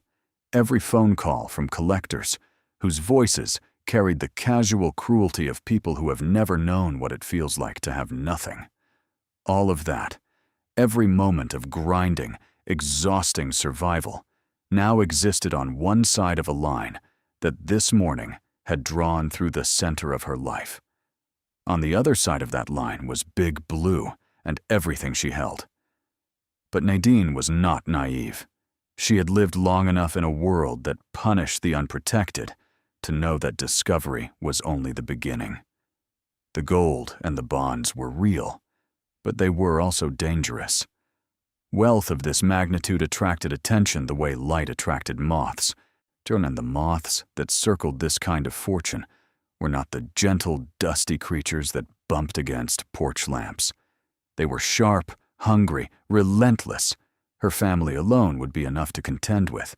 every phone call from collectors whose voices carried the casual cruelty of people who have never known what it feels like to have nothing. All of that, every moment of grinding, exhausting survival, now existed on one side of a line that this morning had drawn through the center of her life. On the other side of that line was Big Blue and everything she held. But Nadine was not naive. She had lived long enough in a world that punished the unprotected to know that discovery was only the beginning. The gold and the bonds were real, but they were also dangerous. Wealth of this magnitude attracted attention the way light attracted moths, and the moths that circled this kind of fortune were not the gentle, dusty creatures that bumped against porch lamps. They were sharp, hungry, relentless. Her family alone would be enough to contend with.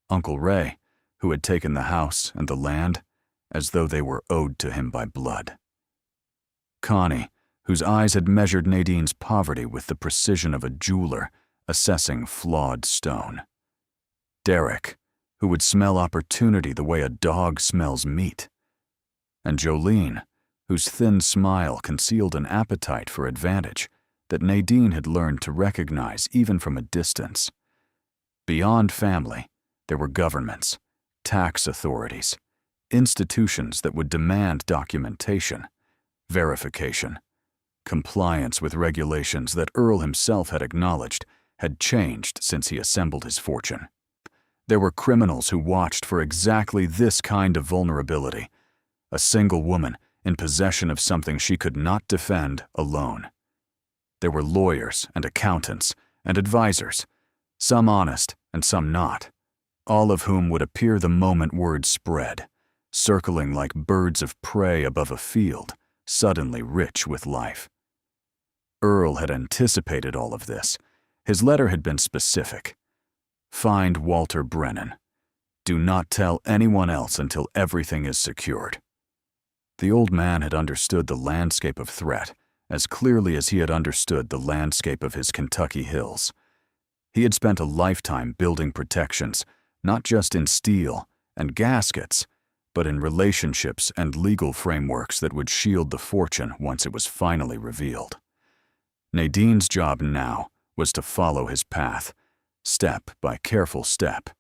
Uncle Ray, who had taken the house and the land as though they were owed to him by blood. Connie, whose eyes had measured Nadine's poverty with the precision of a jeweler assessing flawed stone. Derek, who would smell opportunity the way a dog smells meat. And Jolene, whose thin smile concealed an appetite for advantage that Nadine had learned to recognize even from a distance. Beyond family, there were governments, tax authorities, institutions that would demand documentation, verification, compliance with regulations that Earl himself had acknowledged had changed since he assembled his fortune. There were criminals who watched for exactly this kind of vulnerability, a single woman in possession of something she could not defend alone. There were lawyers and accountants and advisors, some honest and some not, all of whom would appear the moment word spread, circling like birds of prey above a field, suddenly rich with life. Earl had anticipated all of this. His letter had been specific. Find Walter Brennan. Do not tell anyone else until everything is secured. The old man had understood the landscape of threat as clearly as he had understood the landscape of his Kentucky hills. He had spent a lifetime building protections, not just in steel and gaskets, but in relationships and legal frameworks that would shield the fortune once it was finally revealed. Nadine's job now was to follow his path, step by careful step,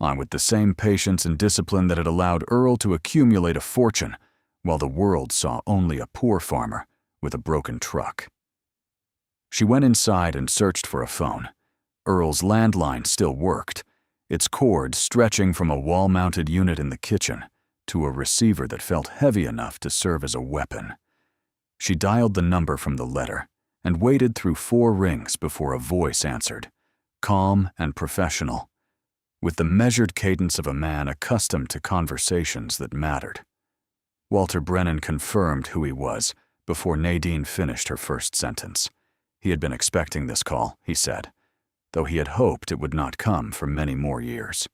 on with the same patience and discipline that had allowed Earl to accumulate a fortune, while the world saw only a poor farmer with a broken truck. She went inside and searched for a phone. Earl's landline still worked, its cord stretching from a wall-mounted unit in the kitchen to a receiver that felt heavy enough to serve as a weapon. She dialed the number from the letter and waited through 4 rings before a voice answered, calm and professional, with the measured cadence of a man accustomed to conversations that mattered. Walter Brennan confirmed who he was before Nadine finished her first sentence. He had been expecting this call, he said, though he had hoped it would not come for many more years.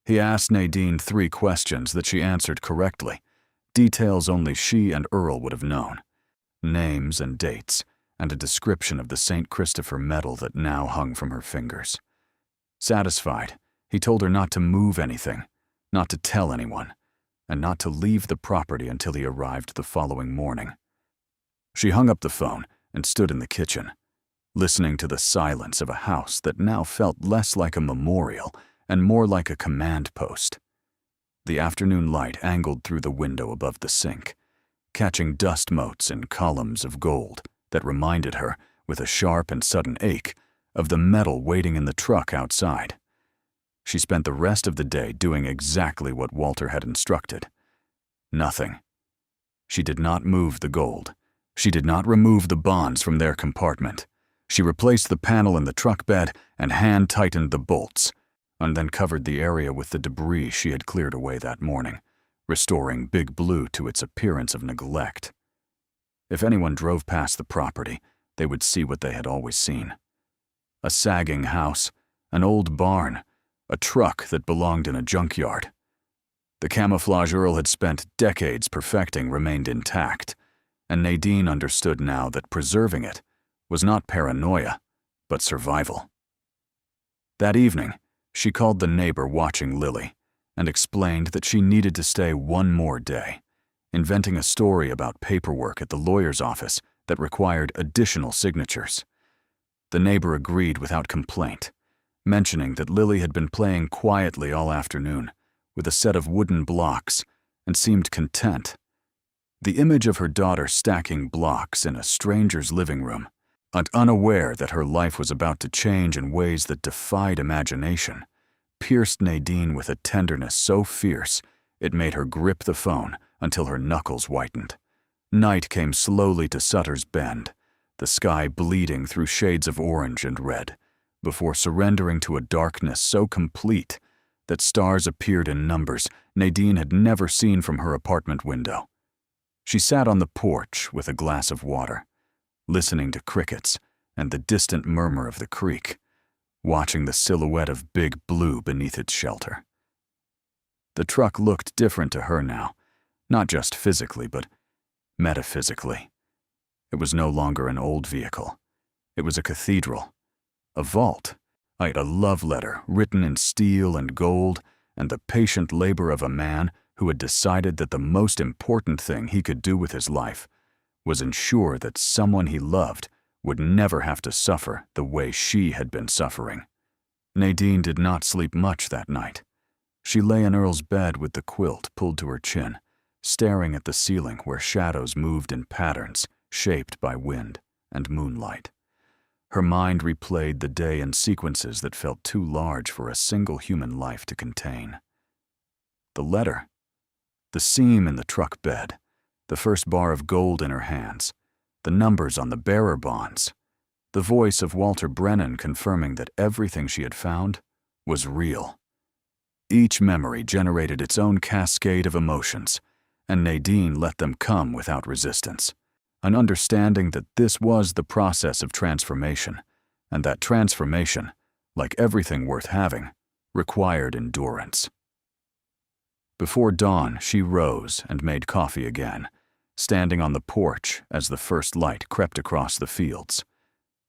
He asked Nadine 3 questions that she answered correctly, details only she and Earl would have known, names and dates, and a description of the St. Christopher medal that now hung from her fingers. Satisfied, he told her not to move anything, not to tell anyone, and not to leave the property until he arrived the following morning. She hung up the phone and stood in the kitchen, listening to the silence of a house that now felt less like a memorial and more like a command post. The afternoon light angled through the window above the sink, catching dust motes in columns of gold that reminded her, with a sharp and sudden ache, of the metal waiting in the truck outside. She spent the rest of the day doing exactly what Walter had instructed. Nothing. She did not move the gold. She did not remove the bonds from their compartment. She replaced the panel in the truck bed and hand-tightened the bolts, and then covered the area with the debris she had cleared away that morning, restoring Big Blue to its appearance of neglect. If anyone drove past the property, they would see what they had always seen. A sagging house, an old barn, a truck that belonged in a junkyard. The camouflage Earl had spent decades perfecting remained intact, and Nadine understood now that preserving it was not paranoia, but survival. That evening, she called the neighbor watching Lily and explained that she needed to stay one more day, inventing a story about paperwork at the lawyer's office that required additional signatures. The neighbor agreed without complaint, mentioning that Lily had been playing quietly all afternoon with a set of wooden blocks and seemed content. The image of her daughter stacking blocks in a stranger's living room, and unaware that her life was about to change in ways that defied imagination, pierced Nadine with a tenderness so fierce it made her grip the phone until her knuckles whitened. Night came slowly to Sutter's Bend, the sky bleeding through shades of orange and red, before surrendering to a darkness so complete that stars appeared in numbers Nadine had never seen from her apartment window. She sat on the porch with a glass of water, listening to crickets and the distant murmur of the creek, watching the silhouette of Big Blue beneath its shelter. The truck looked different to her now, not just physically, but metaphysically. It was no longer an old vehicle. It was a cathedral, a vault, a love letter written in steel and gold, and the patient labor of a man who had decided that the most important thing he could do with his life was ensure that someone he loved would never have to suffer the way she had been suffering. Nadine did not sleep much that night. She lay in Earl's bed with the quilt pulled to her chin, staring at the ceiling where shadows moved in patterns shaped by wind and moonlight. Her mind replayed the day in sequences that felt too large for a single human life to contain. The letter, the seam in the truck bed, the first bar of gold in her hands, the numbers on the bearer bonds, the voice of Walter Brennan confirming that everything she had found was real. Each memory generated its own cascade of emotions, and Nadine let them come without resistance, an understanding that this was the process of transformation, and that transformation, like everything worth having, required endurance. Before dawn, she rose and made coffee again, standing on the porch as the first light crept across the fields.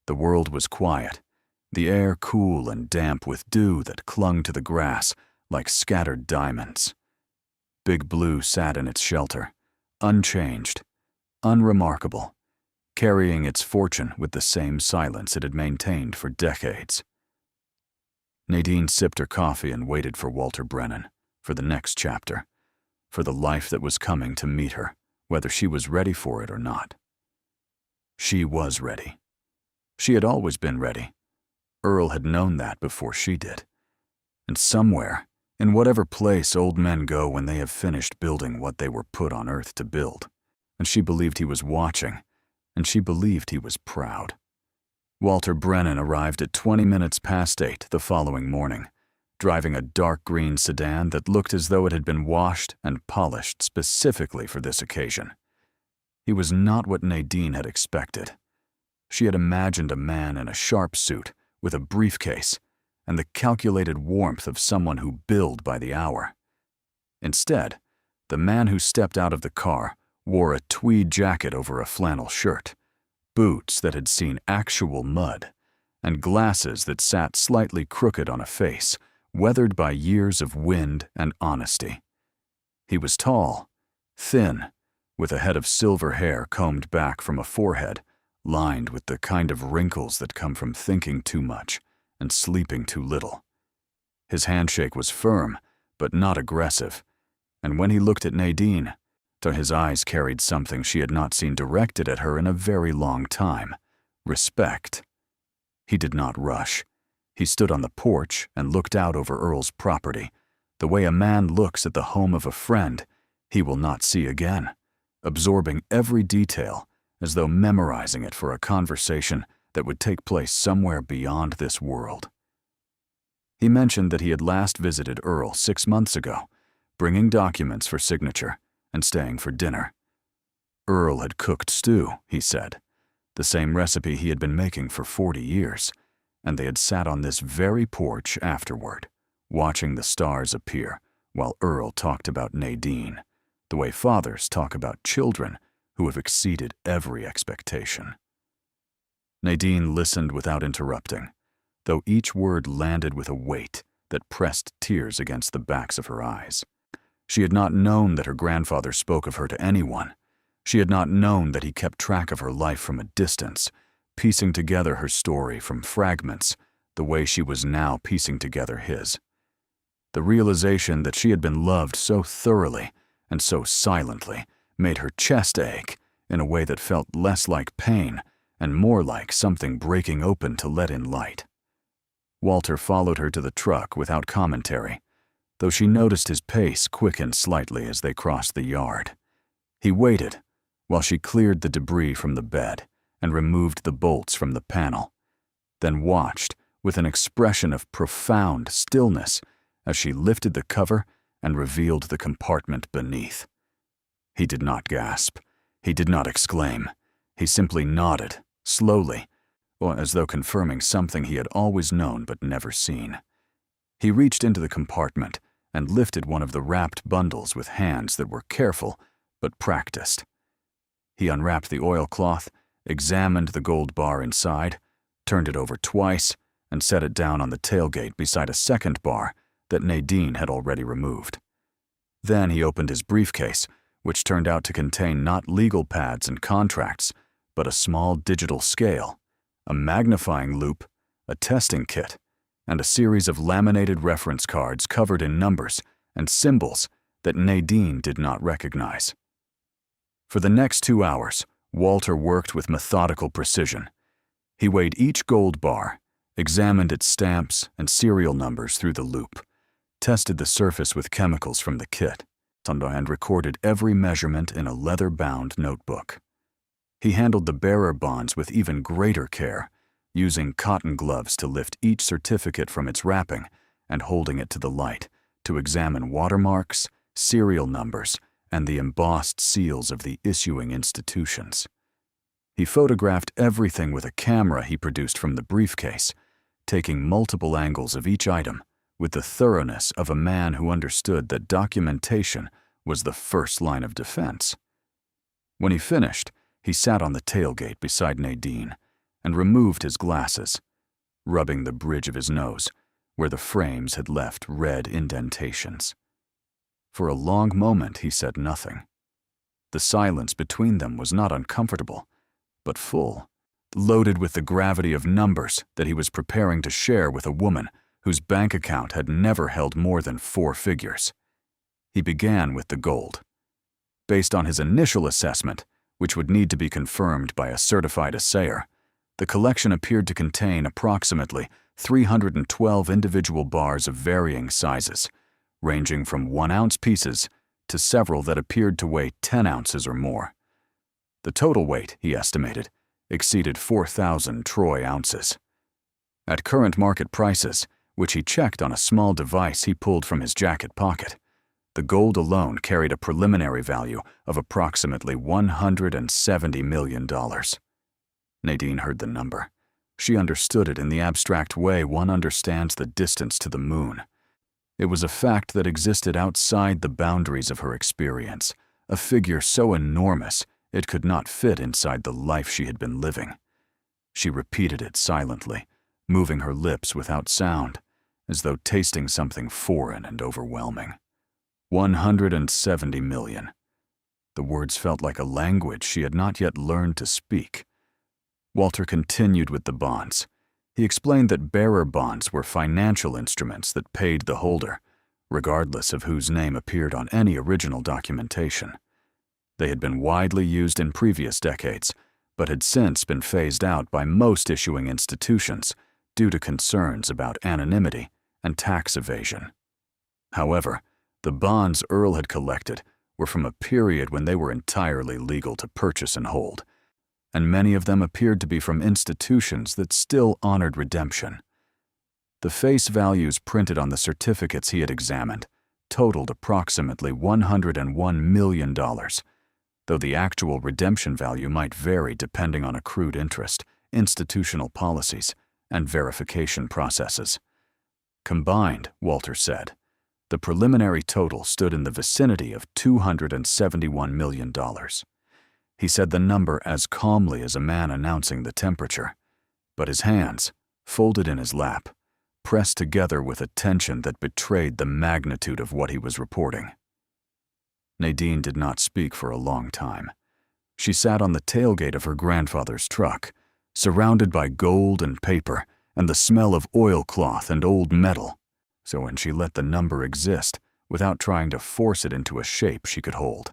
The world was quiet, the air cool and damp with dew that clung to the grass like scattered diamonds. Big Blue sat in its shelter, unchanged, unremarkable, carrying its fortune with the same silence it had maintained for decades. Nadine sipped her coffee and waited for Walter Brennan, for the next chapter, for the life that was coming to meet her, whether she was ready for it or not. She was ready. She had always been ready. Earl had known that before she did. And somewhere, in whatever place old men go when they have finished building what they were put on earth to build, and she believed he was watching, and she believed he was proud. Walter Brennan arrived at 20 minutes past 8 the following morning, driving a dark green sedan that looked as though it had been washed and polished specifically for this occasion. He was not what Nadine had expected. She had imagined a man in a sharp suit with a briefcase and the calculated warmth of someone who billed by the hour. Instead, the man who stepped out of the car wore a tweed jacket over a flannel shirt, boots that had seen actual mud, and glasses that sat slightly crooked on a face, weathered by years of wind and honesty. He was tall, thin, with a head of silver hair combed back from a forehead lined with the kind of wrinkles that come from thinking too much and sleeping too little. His handshake was firm, but not aggressive, and when he looked at Nadine, his eyes carried something she had not seen directed at her in a very long time: respect. He did not rush. He stood on the porch and looked out over Earl's property, the way a man looks at the home of a friend he will not see again, absorbing every detail as though memorizing it for a conversation that would take place somewhere beyond this world. He mentioned that he had last visited Earl 6 months ago, bringing documents for signature and staying for dinner. Earl had cooked stew, he said, the same recipe he had been making for 40 years, and they had sat on this very porch afterward, watching the stars appear while Earl talked about Nadine, the way fathers talk about children who have exceeded every expectation. Nadine listened without interrupting, though each word landed with a weight that pressed tears against the backs of her eyes. She had not known that her grandfather spoke of her to anyone. She had not known that he kept track of her life from a distance, piecing together her story from fragments, the way she was now piecing together his. The realization that she had been loved so thoroughly and so silently made her chest ache in a way that felt less like pain and more like something breaking open to let in light. Walter followed her to the truck without commentary, though she noticed his pace quicken slightly as they crossed the yard. He waited while she cleared the debris from the bed and removed the bolts from the panel, then watched with an expression of profound stillness as she lifted the cover and revealed the compartment beneath. He did not gasp. He did not exclaim. He simply nodded, slowly, or as though confirming something he had always known but never seen. He reached into the compartment and lifted one of the wrapped bundles with hands that were careful but practiced. He unwrapped the oilcloth examined the gold bar inside, turned it over twice, and set it down on the tailgate beside a second bar that Nadine had already removed. Then he opened his briefcase, which turned out to contain not legal pads and contracts, but a small digital scale, a magnifying loupe, a testing kit, and a series of laminated reference cards covered in numbers and symbols that Nadine did not recognize. For the next 2 hours, Walter worked with methodical precision. He weighed each gold bar, examined its stamps and serial numbers through the loupe, tested the surface with chemicals from the kit, and recorded every measurement in a leather-bound notebook. He handled the bearer bonds with even greater care, using cotton gloves to lift each certificate from its wrapping and holding it to the light to examine watermarks, serial numbers, and the embossed seals of the issuing institutions. He photographed everything with a camera he produced from the briefcase, taking multiple angles of each item with the thoroughness of a man who understood that documentation was the first line of defense. When he finished, he sat on the tailgate beside Nadine and removed his glasses, rubbing the bridge of his nose where the frames had left red indentations. For a long moment he said nothing. The silence between them was not uncomfortable, but full, loaded with the gravity of numbers that he was preparing to share with a woman whose bank account had never held more than 4 figures. He began with the gold. Based on his initial assessment, which would need to be confirmed by a certified assayer, the collection appeared to contain approximately 312 individual bars of varying sizes, ranging from 1-ounce pieces to several that appeared to weigh 10 ounces or more. The total weight, he estimated, exceeded 4,000 troy ounces. At current market prices, which he checked on a small device he pulled from his jacket pocket, the gold alone carried a preliminary value of approximately $170 million. Nadine heard the number. She understood it in the abstract way one understands the distance to the moon. It was a fact that existed outside the boundaries of her experience, a figure so enormous it could not fit inside the life she had been living. She repeated it silently, moving her lips without sound, as though tasting something foreign and overwhelming. 170 million. The words felt like a language she had not yet learned to speak. Walter continued with the bonds. He explained that bearer bonds were financial instruments that paid the holder, regardless of whose name appeared on any original documentation. They had been widely used in previous decades, but had since been phased out by most issuing institutions due to concerns about anonymity and tax evasion. However, the bonds Earl had collected were from a period when they were entirely legal to purchase and hold, and many of them appeared to be from institutions that still honored redemption. The face values printed on the certificates he had examined totaled approximately $101 million, though the actual redemption value might vary depending on accrued interest, institutional policies, and verification processes. Combined, Walter said, the preliminary total stood in the vicinity of $271 million. He said the number as calmly as a man announcing the temperature, but his hands, folded in his lap, pressed together with a tension that betrayed the magnitude of what he was reporting. Nadine did not speak for a long time. She sat on the tailgate of her grandfather's truck, surrounded by gold and paper and the smell of oilcloth and old metal, so when she let the number exist without trying to force it into a shape she could hold.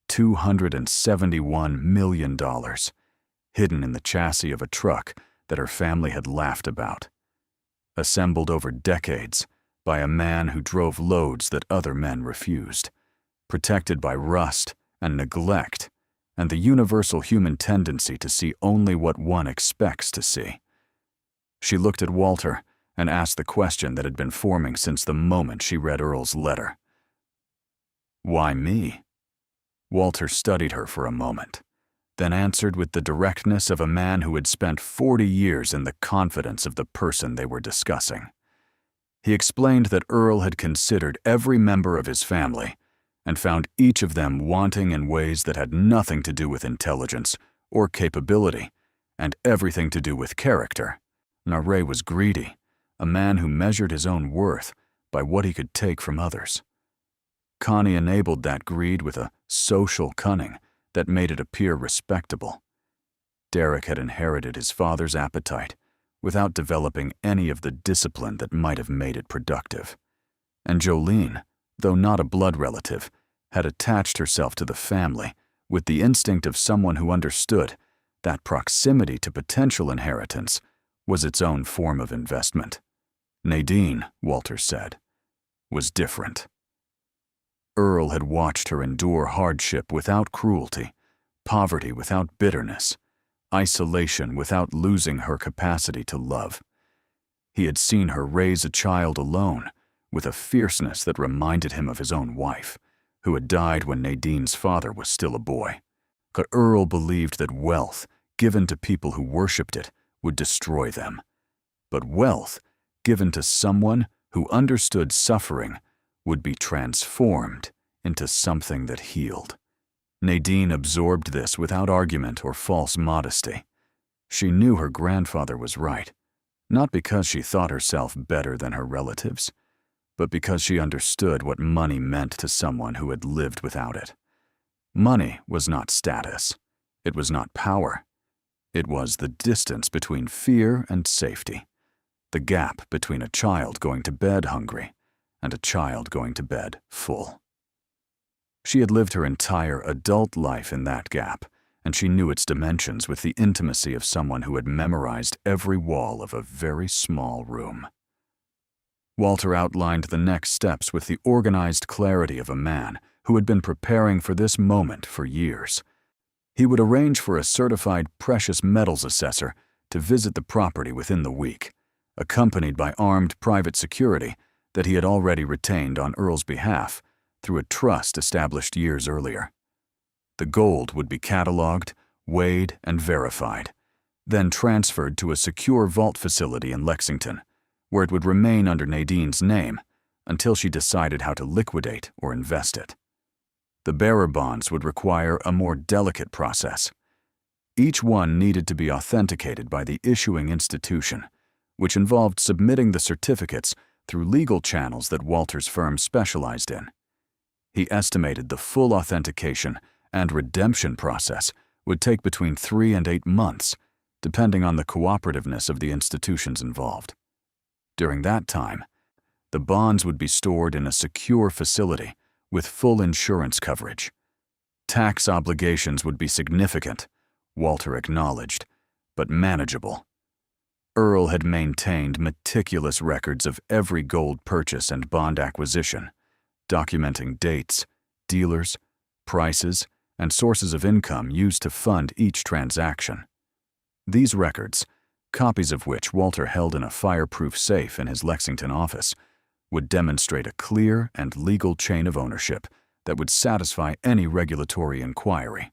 $271 million, hidden in the chassis of a truck that her family had laughed about. Assembled over decades by a man who drove loads that other men refused, protected by rust and neglect and the universal human tendency to see only what one expects to see. She looked at Walter and asked the question that had been forming since the moment she read Earl's letter. Why me? Walter studied her for a moment, then answered with the directness of a man who had spent 40 years in the confidence of the person they were discussing. He explained that Earl had considered every member of his family and found each of them wanting in ways that had nothing to do with intelligence or capability, and everything to do with character. Nare was greedy, a man who measured his own worth by what he could take from others. Connie enabled that greed with a social cunning that made it appear respectable. Derek had inherited his father's appetite without developing any of the discipline that might have made it productive. And Jolene, though not a blood relative, had attached herself to the family with the instinct of someone who understood that proximity to potential inheritance was its own form of investment. Nadine, Walter said, was different. Earl had watched her endure hardship without cruelty, poverty without bitterness, isolation without losing her capacity to love. He had seen her raise a child alone with a fierceness that reminded him of his own wife, who had died when Nadine's father was still a boy. But Earl believed that wealth, given to people who worshipped it, would destroy them. But wealth, given to someone who understood suffering, would be transformed into something that healed. Nadine absorbed this without argument or false modesty. She knew her grandfather was right, not because she thought herself better than her relatives, but because she understood what money meant to someone who had lived without it. Money was not status. It was not power. It was the distance between fear and safety, the gap between a child going to bed hungry and a child going to bed full. She had lived her entire adult life in that gap, and she knew its dimensions with the intimacy of someone who had memorized every wall of a very small room. Walter outlined the next steps with the organized clarity of a man who had been preparing for this moment for years. He would arrange for a certified precious metals assessor to visit the property within the week, accompanied by armed private security that he had already retained on Earl's behalf through a trust established years earlier. The gold would be cataloged, weighed, and verified, then transferred to a secure vault facility in Lexington, where it would remain under Nadine's name until she decided how to liquidate or invest it. The bearer bonds would require a more delicate process. Each one needed to be authenticated by the issuing institution, which involved submitting the certificates through legal channels that Walter's firm specialized in. He estimated the full authentication and redemption process would take between 3 and 8 months, depending on the cooperativeness of the institutions involved. During that time, the bonds would be stored in a secure facility with full insurance coverage. Tax obligations would be significant, Walter acknowledged, but manageable. Earl had maintained meticulous records of every gold purchase and bond acquisition, documenting dates, dealers, prices, and sources of income used to fund each transaction. These records, copies of which Walter held in a fireproof safe in his Lexington office, would demonstrate a clear and legal chain of ownership that would satisfy any regulatory inquiry.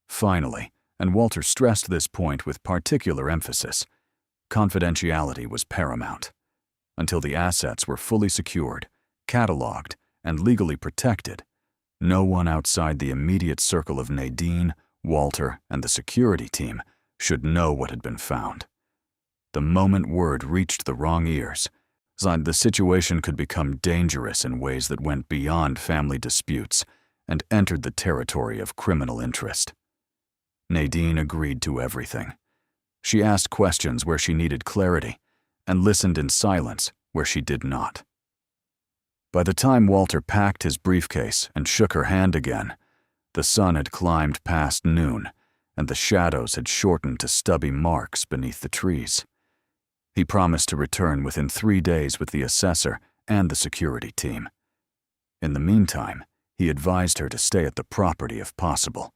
Finally, and Walter stressed this point with particular emphasis, confidentiality was paramount. Until the assets were fully secured, cataloged, and legally protected, no one outside the immediate circle of Nadine, Walter, and the security team should know what had been found. The moment word reached the wrong ears, the situation could become dangerous in ways that went beyond family disputes and entered the territory of criminal interest. Nadine agreed to everything. She asked questions where she needed clarity and listened in silence where she did not. By the time Walter packed his briefcase and shook her hand again, the sun had climbed past noon and the shadows had shortened to stubby marks beneath the trees. He promised to return within 3 days with the assessor and the security team. In the meantime, he advised her to stay at the property if possible,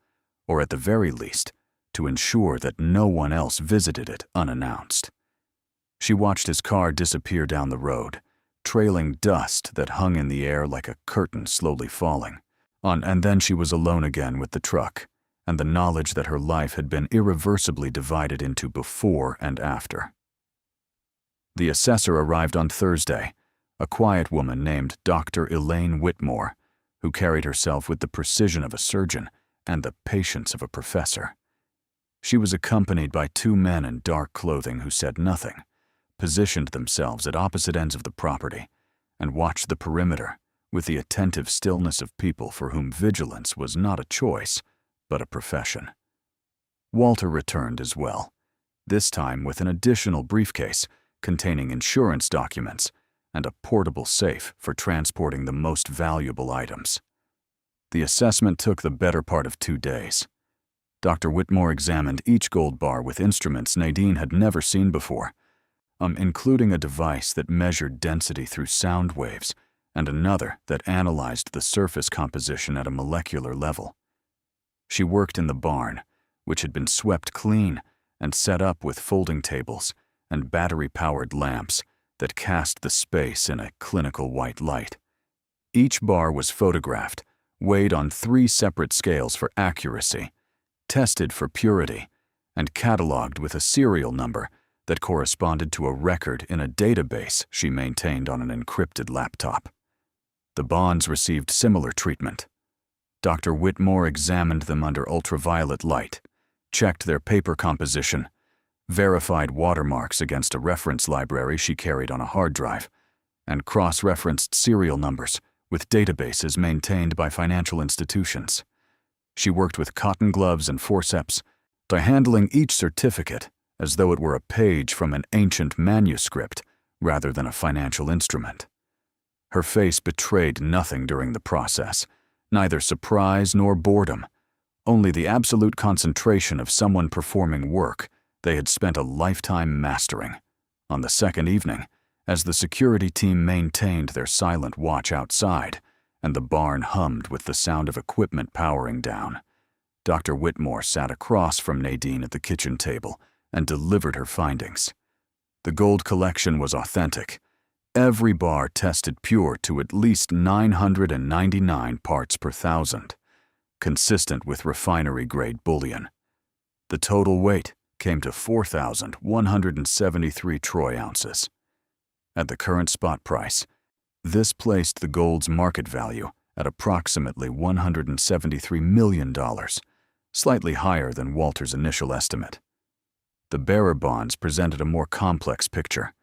or at the very least, to ensure that no one else visited it unannounced. She watched his car disappear down the road, trailing dust that hung in the air like a curtain slowly falling. And then she was alone again with the truck, and the knowledge that her life had been irreversibly divided into before and after. The assessor arrived on Thursday, a quiet woman named Dr. Elaine Whitmore, who carried herself with the precision of a surgeon and the patience of a professor. She was accompanied by two men in dark clothing who said nothing, positioned themselves at opposite ends of the property, and watched the perimeter with the attentive stillness of people for whom vigilance was not a choice, but a profession. Walter returned as well, this time with an additional briefcase containing insurance documents and a portable safe for transporting the most valuable items. The assessment took the better part of 2 days. Dr. Whitmore examined each gold bar with instruments Nadine had never seen before, including a device that measured density through sound waves and another that analyzed the surface composition at a molecular level. She worked in the barn, which had been swept clean and set up with folding tables and battery-powered lamps that cast the space in a clinical white light. Each bar was photographed, weighed on 3 separate scales for accuracy, tested for purity, and cataloged with a serial number that corresponded to a record in a database she maintained on an encrypted laptop. The bonds received similar treatment. Dr. Whitmore examined them under ultraviolet light, checked their paper composition, verified watermarks against a reference library she carried on a hard drive, and cross-referenced serial numbers with databases maintained by financial institutions. She worked with cotton gloves and forceps, handling each certificate as though it were a page from an ancient manuscript rather than a financial instrument. Her face betrayed nothing during the process, neither surprise nor boredom, only the absolute concentration of someone performing work they had spent a lifetime mastering. On the second evening, as the security team maintained their silent watch outside and the barn hummed with the sound of equipment powering down, Dr. Whitmore sat across from Nadine at the kitchen table and delivered her findings. The gold collection was authentic. Every bar tested pure to at least 999 parts per thousand, consistent with refinery-grade bullion. The total weight came to 4,173 troy ounces. At the current spot price, this placed the gold's market value at approximately $173 million, slightly higher than Walter's initial estimate. The bearer bonds presented a more complex picture.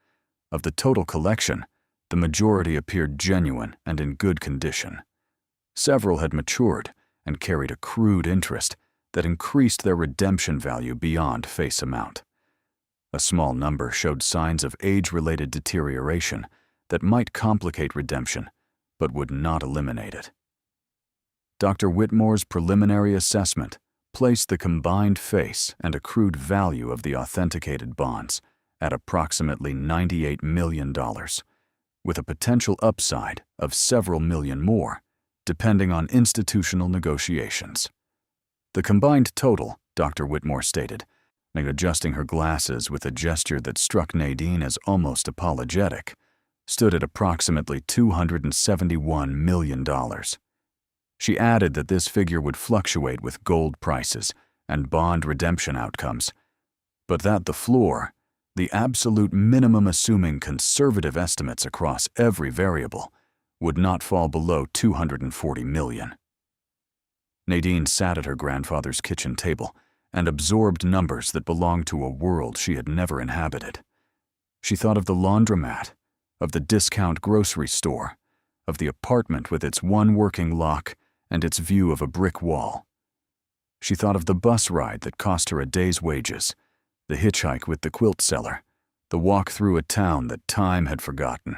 Of the total collection, the majority appeared genuine and in good condition. Several had matured and carried accrued interest that increased their redemption value beyond face amount. A small number showed signs of age-related deterioration that might complicate redemption, but would not eliminate it. Dr. Whitmore's preliminary assessment placed the combined face and accrued value of the authenticated bonds at approximately $98 million, with a potential upside of several million more, depending on institutional negotiations. The combined total, Dr. Whitmore stated, adjusting her glasses with a gesture that struck Nadine as almost apologetic, stood at approximately $271 million. She added that this figure would fluctuate with gold prices and bond redemption outcomes, but that the floor, the absolute minimum assuming conservative estimates across every variable, would not fall below $240 million. Nadine sat at her grandfather's kitchen table and absorbed numbers that belonged to a world she had never inhabited. She thought of the laundromat, of the discount grocery store, of the apartment with its one working lock and its view of a brick wall. She thought of the bus ride that cost her a day's wages, the hitchhike with the quilt seller, the walk through a town that time had forgotten.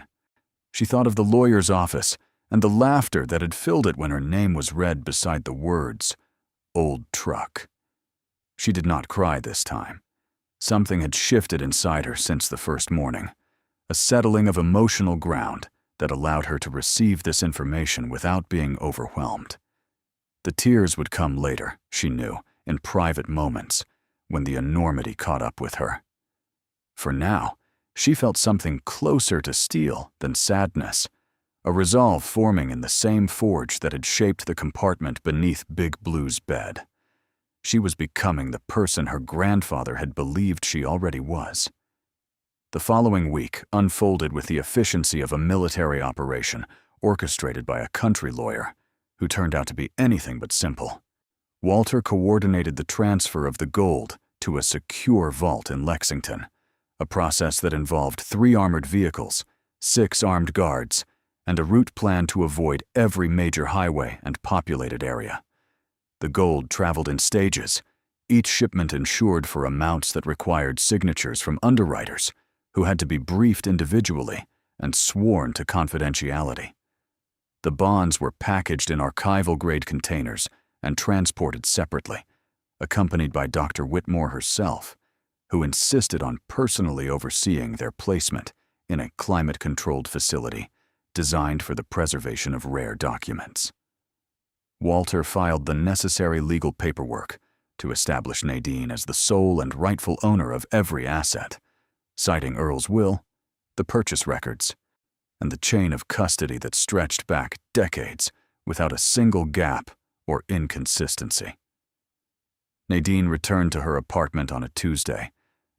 She thought of the lawyer's office and the laughter that had filled it when her name was read beside the words, "Old Truck." She did not cry this time. Something had shifted inside her since the first morning, a settling of emotional ground that allowed her to receive this information without being overwhelmed. The tears would come later, she knew, in private moments, when the enormity caught up with her. For now, she felt something closer to steel than sadness, a resolve forming in the same forge that had shaped the compartment beneath Big Blue's bed. She was becoming the person her grandfather had believed she already was. The following week unfolded with the efficiency of a military operation orchestrated by a country lawyer who turned out to be anything but simple. Walter coordinated the transfer of the gold to a secure vault in Lexington, a process that involved 3 armored vehicles, 6 armed guards, and a route plan to avoid every major highway and populated area. The gold traveled in stages, each shipment insured for amounts that required signatures from underwriters who had to be briefed individually and sworn to confidentiality. The bonds were packaged in archival-grade containers and transported separately, accompanied by Dr. Whitmore herself, who insisted on personally overseeing their placement in a climate-controlled facility designed for the preservation of rare documents. Walter filed the necessary legal paperwork to establish Nadine as the sole and rightful owner of every asset, citing Earl's will, the purchase records, and the chain of custody that stretched back decades without a single gap or inconsistency. Nadine returned to her apartment on a Tuesday,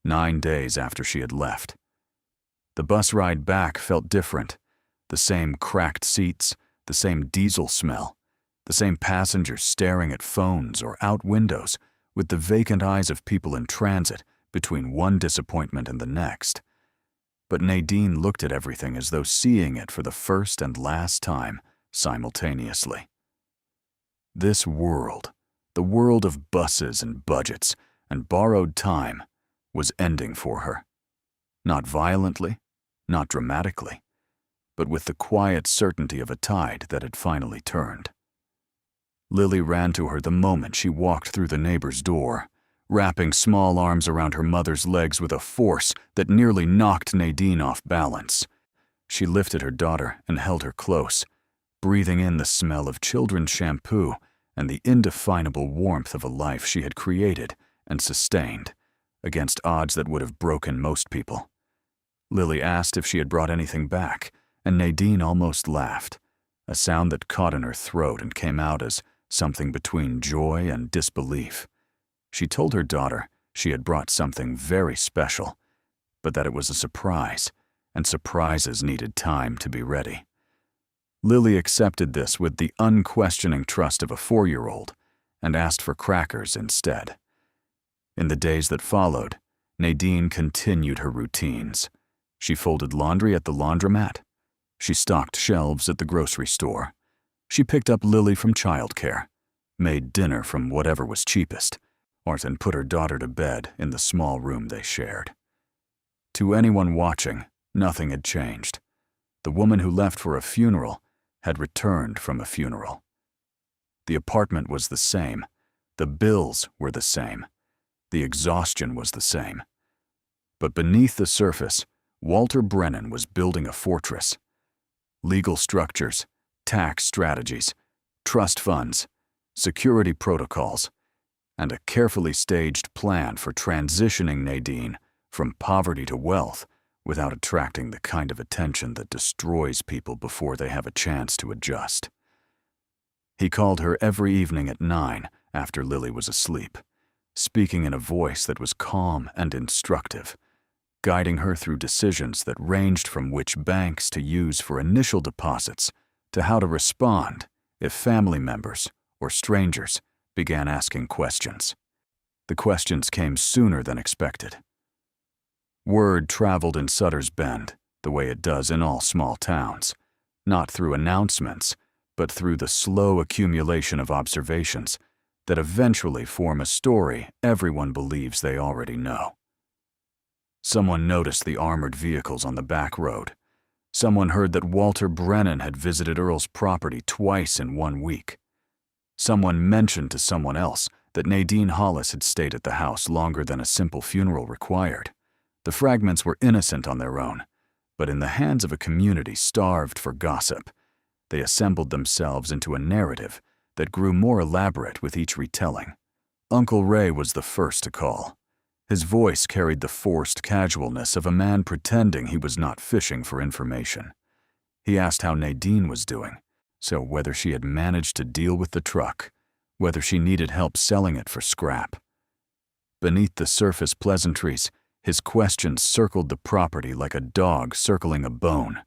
9 days after she had left. The bus ride back felt different. The same cracked seats, the same diesel smell, the same passengers staring at phones or out windows with the vacant eyes of people in transit between one disappointment and the next. But Nadine looked at everything as though seeing it for the first and last time simultaneously. This world, the world of buses and budgets and borrowed time, was ending for her. Not violently, not dramatically, but with the quiet certainty of a tide that had finally turned. Lily ran to her the moment she walked through the neighbor's door, wrapping small arms around her mother's legs with a force that nearly knocked Nadine off balance. She lifted her daughter and held her close, breathing in the smell of children's shampoo and the indefinable warmth of a life she had created and sustained, against odds that would have broken most people. Lily asked if she had brought anything back, and Nadine almost laughed, a sound that caught in her throat and came out as something between joy and disbelief. She told her daughter she had brought something very special, but that it was a surprise, and surprises needed time to be ready. Lily accepted this with the unquestioning trust of a 4-year-old and asked for crackers instead. In the days that followed, Nadine continued her routines. She folded laundry at the laundromat. She stocked shelves at the grocery store. She picked up Lily from childcare, made dinner from whatever was cheapest, and put her daughter to bed in the small room they shared. To anyone watching, nothing had changed. The woman who left for a funeral had returned from a funeral. The apartment was the same. The bills were the same. The exhaustion was the same. But beneath the surface, Walter Brennan was building a fortress. Legal structures, tax strategies, trust funds, security protocols, and a carefully staged plan for transitioning Nadine from poverty to wealth without attracting the kind of attention that destroys people before they have a chance to adjust. He called her every evening at 9 after Lily was asleep, speaking in a voice that was calm and instructive, guiding her through decisions that ranged from which banks to use for initial deposits to how to respond if family members or strangers began asking questions. The questions came sooner than expected. Word traveled in Sutter's Bend the way it does in all small towns, not through announcements, but through the slow accumulation of observations that eventually form a story everyone believes they already know. Someone noticed the armored vehicles on the back road. Someone heard that Walter Brennan had visited Earl's property twice in 1 week. Someone mentioned to someone else that Nadine Hollis had stayed at the house longer than a simple funeral required. The fragments were innocent on their own, but in the hands of a community starved for gossip, they assembled themselves into a narrative that grew more elaborate with each retelling. Uncle Ray was the first to call. His voice carried the forced casualness of a man pretending he was not fishing for information. He asked how Nadine was doing, so whether she had managed to deal with the truck, whether she needed help selling it for scrap. Beneath the surface pleasantries, his questions circled the property like a dog circling a bone,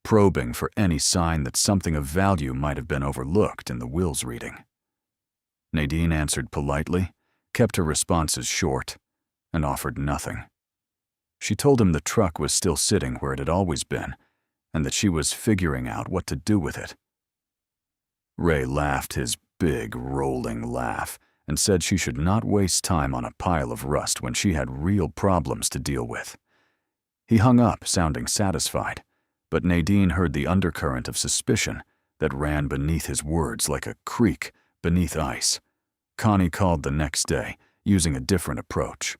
probing for any sign that something of value might have been overlooked in the wills reading. Nadine answered politely, kept her responses short, and offered nothing. She told him the truck was still sitting where it had always been, and that she was figuring out what to do with it. Ray laughed his big, rolling laugh and said she should not waste time on a pile of rust when she had real problems to deal with. He hung up, sounding satisfied, but Nadine heard the undercurrent of suspicion that ran beneath his words like a creek beneath ice. Connie called the next day, using a different approach.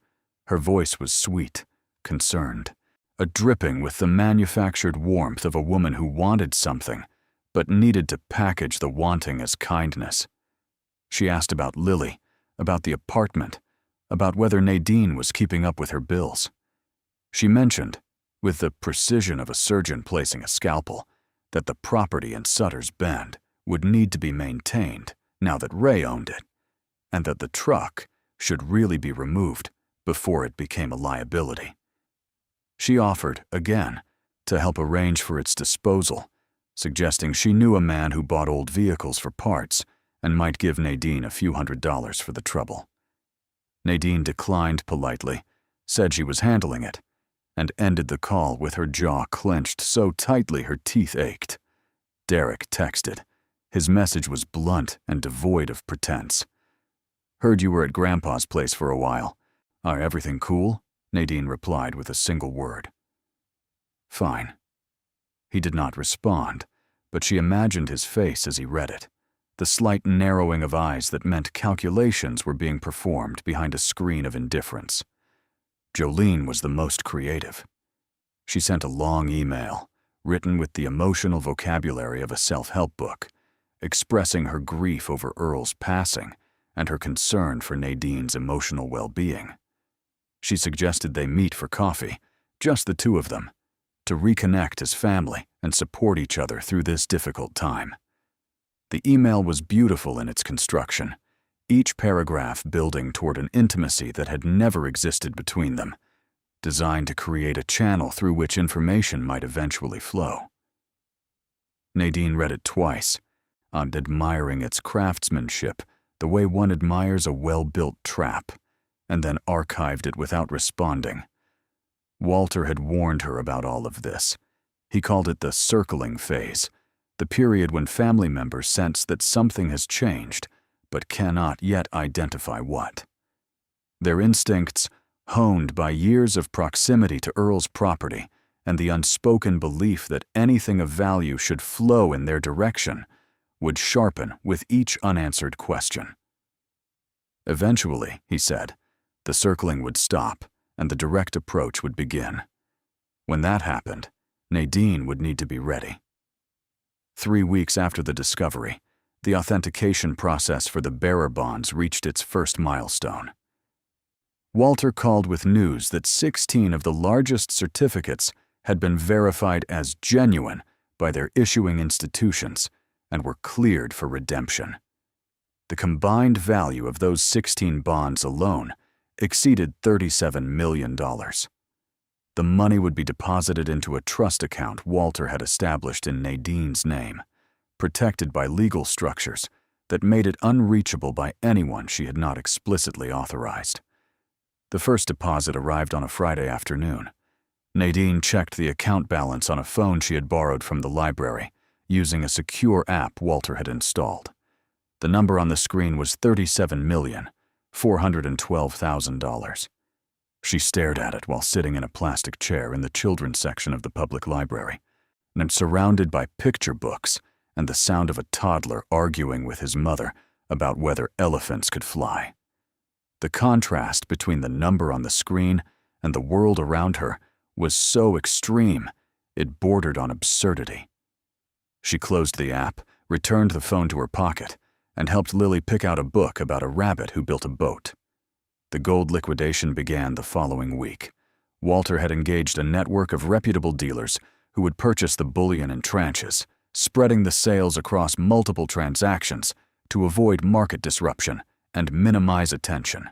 Her voice was sweet, concerned, a dripping with the manufactured warmth of a woman who wanted something, but needed to package the wanting as kindness. She asked about Lily, about the apartment, about whether Nadine was keeping up with her bills. She mentioned, with the precision of a surgeon placing a scalpel, that the property in Sutter's Bend would need to be maintained now that Ray owned it, and that the truck should really be removed before it became a liability. She offered, again, to help arrange for its disposal, suggesting she knew a man who bought old vehicles for parts and might give Nadine a few $100s for the trouble. Nadine declined politely, said she was handling it, and ended the call with her jaw clenched so tightly her teeth ached. Derek texted. His message was blunt and devoid of pretense. "Heard you were at Grandpa's place for a while. Are everything cool?" Nadine replied with a single word. "Fine." He did not respond, but she imagined his face as he read it, the slight narrowing of eyes that meant calculations were being performed behind a screen of indifference. Jolene was the most creative. She sent a long email, written with the emotional vocabulary of a self-help book, expressing her grief over Earl's passing and her concern for Nadine's emotional well-being. She suggested they meet for coffee, just the two of them, to reconnect as family and support each other through this difficult time. The email was beautiful in its construction, each paragraph building toward an intimacy that had never existed between them, designed to create a channel through which information might eventually flow. Nadine read it twice, admiring its craftsmanship the way one admires a well-built trap, and then archived it without responding. Walter had warned her about all of this. He called it the circling phase, the period when family members sense that something has changed, but cannot yet identify what. Their instincts, honed by years of proximity to Earl's property and the unspoken belief that anything of value should flow in their direction, would sharpen with each unanswered question. Eventually, he said, the circling would stop and the direct approach would begin. When that happened, Nadine would need to be ready. 3 weeks after the discovery, the authentication process for the bearer bonds reached its first milestone. Walter called with news that 16 of the largest certificates had been verified as genuine by their issuing institutions and were cleared for redemption. The combined value of those 16 bonds alone exceeded $37 million. The money would be deposited into a trust account Walter had established in Nadine's name, protected by legal structures that made it unreachable by anyone she had not explicitly authorized. The first deposit arrived on a Friday afternoon. Nadine checked the account balance on a phone she had borrowed from the library, using a secure app Walter had installed. The number on the screen was $37,412,000. She stared at it while sitting in a plastic chair in the children's section of the public library, and surrounded by picture books and the sound of a toddler arguing with his mother about whether elephants could fly. The contrast between the number on the screen and the world around her was so extreme, it bordered on absurdity. She closed the app, returned the phone to her pocket, and helped Lily pick out a book about a rabbit who built a boat. The gold liquidation began the following week. Walter had engaged a network of reputable dealers who would purchase the bullion in tranches, spreading the sales across multiple transactions to avoid market disruption and minimize attention.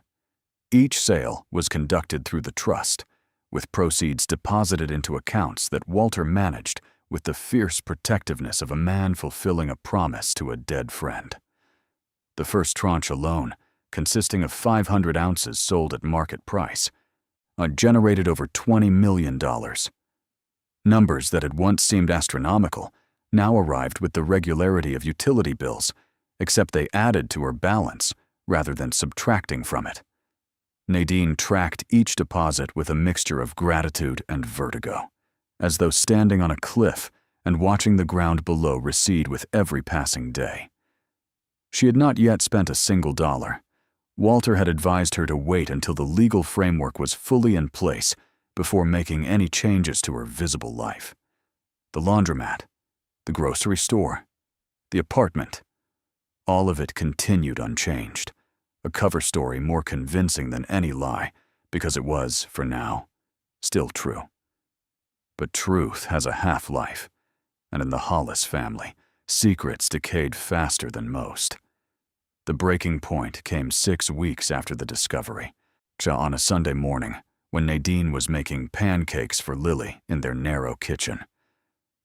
Each sale was conducted through the trust, with proceeds deposited into accounts that Walter managed with the fierce protectiveness of a man fulfilling a promise to a dead friend. The first tranche alone, consisting of 500 ounces sold at market price, generated over $20 million. Numbers that had once seemed astronomical now arrived with the regularity of utility bills, except they added to her balance rather than subtracting from it. Nadine tracked each deposit with a mixture of gratitude and vertigo, as though standing on a cliff and watching the ground below recede with every passing day. She had not yet spent a single dollar. Walter had advised her to wait until the legal framework was fully in place before making any changes to her visible life. The laundromat, the grocery store, the apartment, all of it continued unchanged, a cover story more convincing than any lie because it was, for now, still true. But truth has a half-life, and in the Hollis family, secrets decayed faster than most. The breaking point came 6 weeks after the discovery, on a Sunday morning when Nadine was making pancakes for Lily in their narrow kitchen.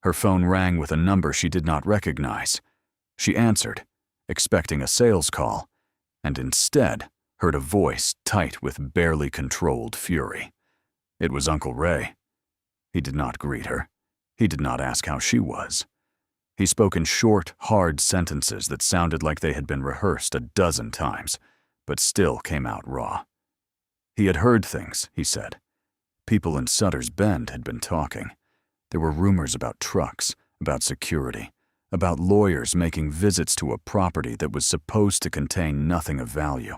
Her phone rang with a number she did not recognize. She answered, expecting a sales call, and instead heard a voice tight with barely controlled fury. It was Uncle Ray. He did not greet her. He did not ask how she was. He spoke in short, hard sentences that sounded like they had been rehearsed a dozen times, but still came out raw. He had heard things, he said. People in Sutter's Bend had been talking. There were rumors about trucks, about security, about lawyers making visits to a property that was supposed to contain nothing of value.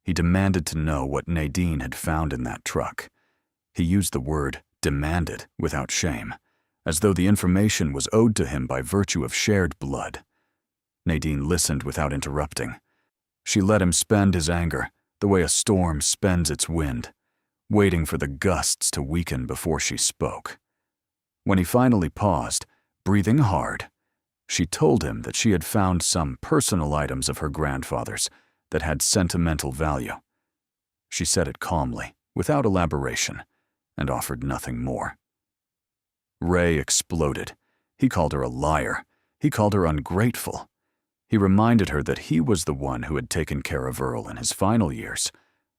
He demanded to know what Nadine had found in that truck. He used the word demanded without shame, as though the information was owed to him by virtue of shared blood. Nadine listened without interrupting. She let him spend his anger the way a storm spends its wind, waiting for the gusts to weaken before she spoke. When he finally paused, breathing hard, she told him that she had found some personal items of her grandfather's that had sentimental value. She said it calmly, without elaboration, and offered nothing more. Ray exploded. He called her a liar. He called her ungrateful. He reminded her that he was the one who had taken care of Earl in his final years,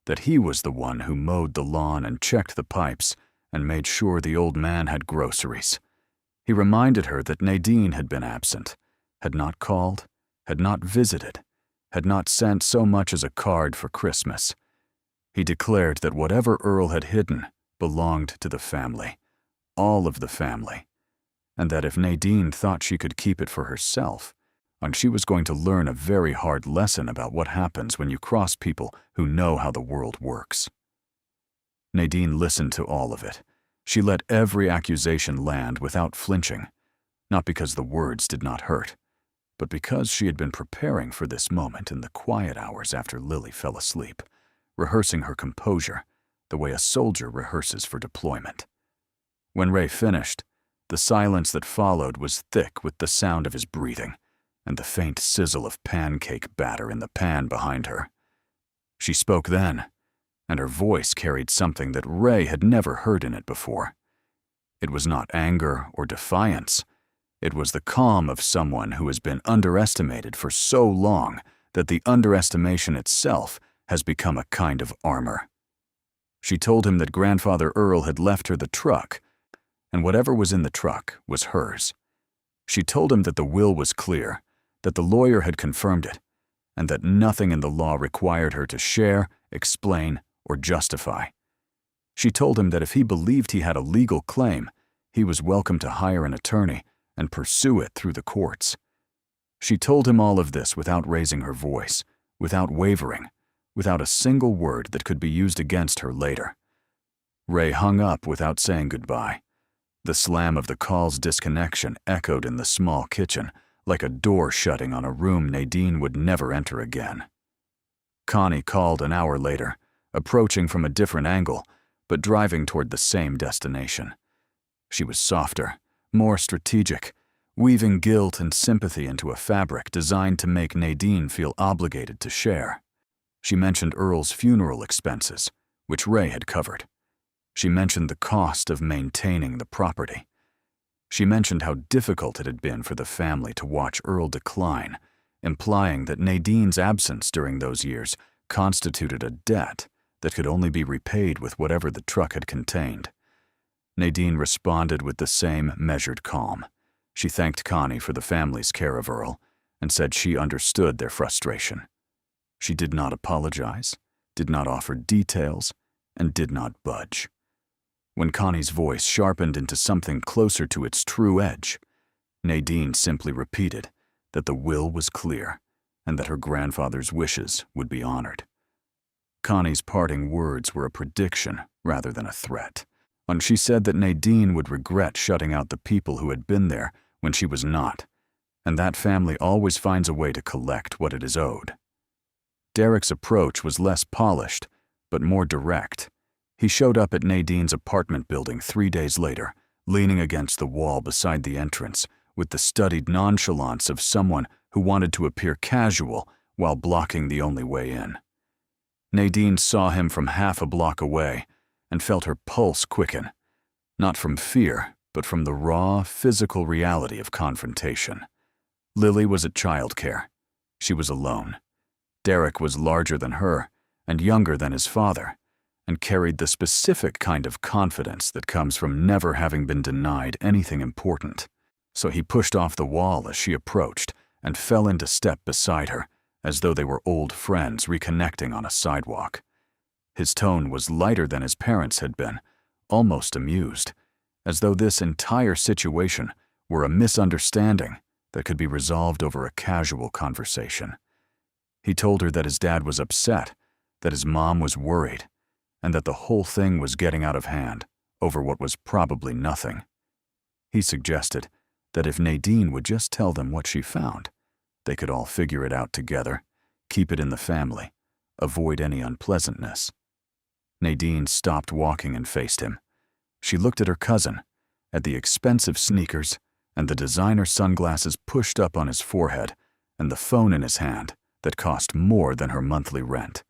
that he was the one who mowed the lawn and checked the pipes and made sure the old man had groceries. He reminded her that Nadine had been absent, had not called, had not visited, had not sent so much as a card for Christmas. He declared that whatever Earl had hidden belonged to the family, all of the family, and that if Nadine thought she could keep it for herself, and she was going to learn a very hard lesson about what happens when you cross people who know how the world works. Nadine listened to all of it. She let every accusation land without flinching, not because the words did not hurt, but because she had been preparing for this moment in the quiet hours after Lily fell asleep, rehearsing her composure the way a soldier rehearses for deployment. When Ray finished, the silence that followed was thick with the sound of his breathing and the faint sizzle of pancake batter in the pan behind her. She spoke then, and her voice carried something that Ray had never heard in it before. It was not anger or defiance. It was the calm of someone who has been underestimated for so long that the underestimation itself has become a kind of armor. She told him that Grandfather Earl had left her the truck, and whatever was in the truck was hers. She told him that the will was clear, that the lawyer had confirmed it, and that nothing in the law required her to share, explain, or justify. She told him that if he believed he had a legal claim, he was welcome to hire an attorney and pursue it through the courts. She told him all of this without raising her voice, without wavering, without a single word that could be used against her later. Ray hung up without saying goodbye. The slam of the call's disconnection echoed in the small kitchen, like a door shutting on a room Nadine would never enter again. Connie called an hour later, approaching from a different angle, but driving toward the same destination. She was softer, more strategic, weaving guilt and sympathy into a fabric designed to make Nadine feel obligated to share. She mentioned Earl's funeral expenses, which Ray had covered. She mentioned the cost of maintaining the property. She mentioned how difficult it had been for the family to watch Earl decline, implying that Nadine's absence during those years constituted a debt that could only be repaid with whatever the truck had contained. Nadine responded with the same measured calm. She thanked Connie for the family's care of Earl and said she understood their frustration. She did not apologize, did not offer details, and did not budge. When Connie's voice sharpened into something closer to its true edge, Nadine simply repeated that the will was clear and that her grandfather's wishes would be honored. Connie's parting words were a prediction rather than a threat, and she said that Nadine would regret shutting out the people who had been there when she was not, and that family always finds a way to collect what it is owed. Derek's approach was less polished, but more direct. He showed up at Nadine's apartment building 3 days later, leaning against the wall beside the entrance, with the studied nonchalance of someone who wanted to appear casual while blocking the only way in. Nadine saw him from half a block away and felt her pulse quicken, not from fear, but from the raw, physical reality of confrontation. Lily was at childcare. She was alone. Derek was larger than her and younger than his father, and carried the specific kind of confidence that comes from never having been denied anything important. So he pushed off the wall as she approached and fell into step beside her, as though they were old friends reconnecting on a sidewalk. His tone was lighter than his parents' had been, almost amused, as though this entire situation were a misunderstanding that could be resolved over a casual conversation. He told her that his dad was upset, that his mom was worried, and that the whole thing was getting out of hand over what was probably nothing. He suggested that if Nadine would just tell them what she found, they could all figure it out together, keep it in the family, avoid any unpleasantness. Nadine stopped walking and faced him. She looked at her cousin, at the expensive sneakers and the designer sunglasses pushed up on his forehead and the phone in his hand that cost more than her monthly rent.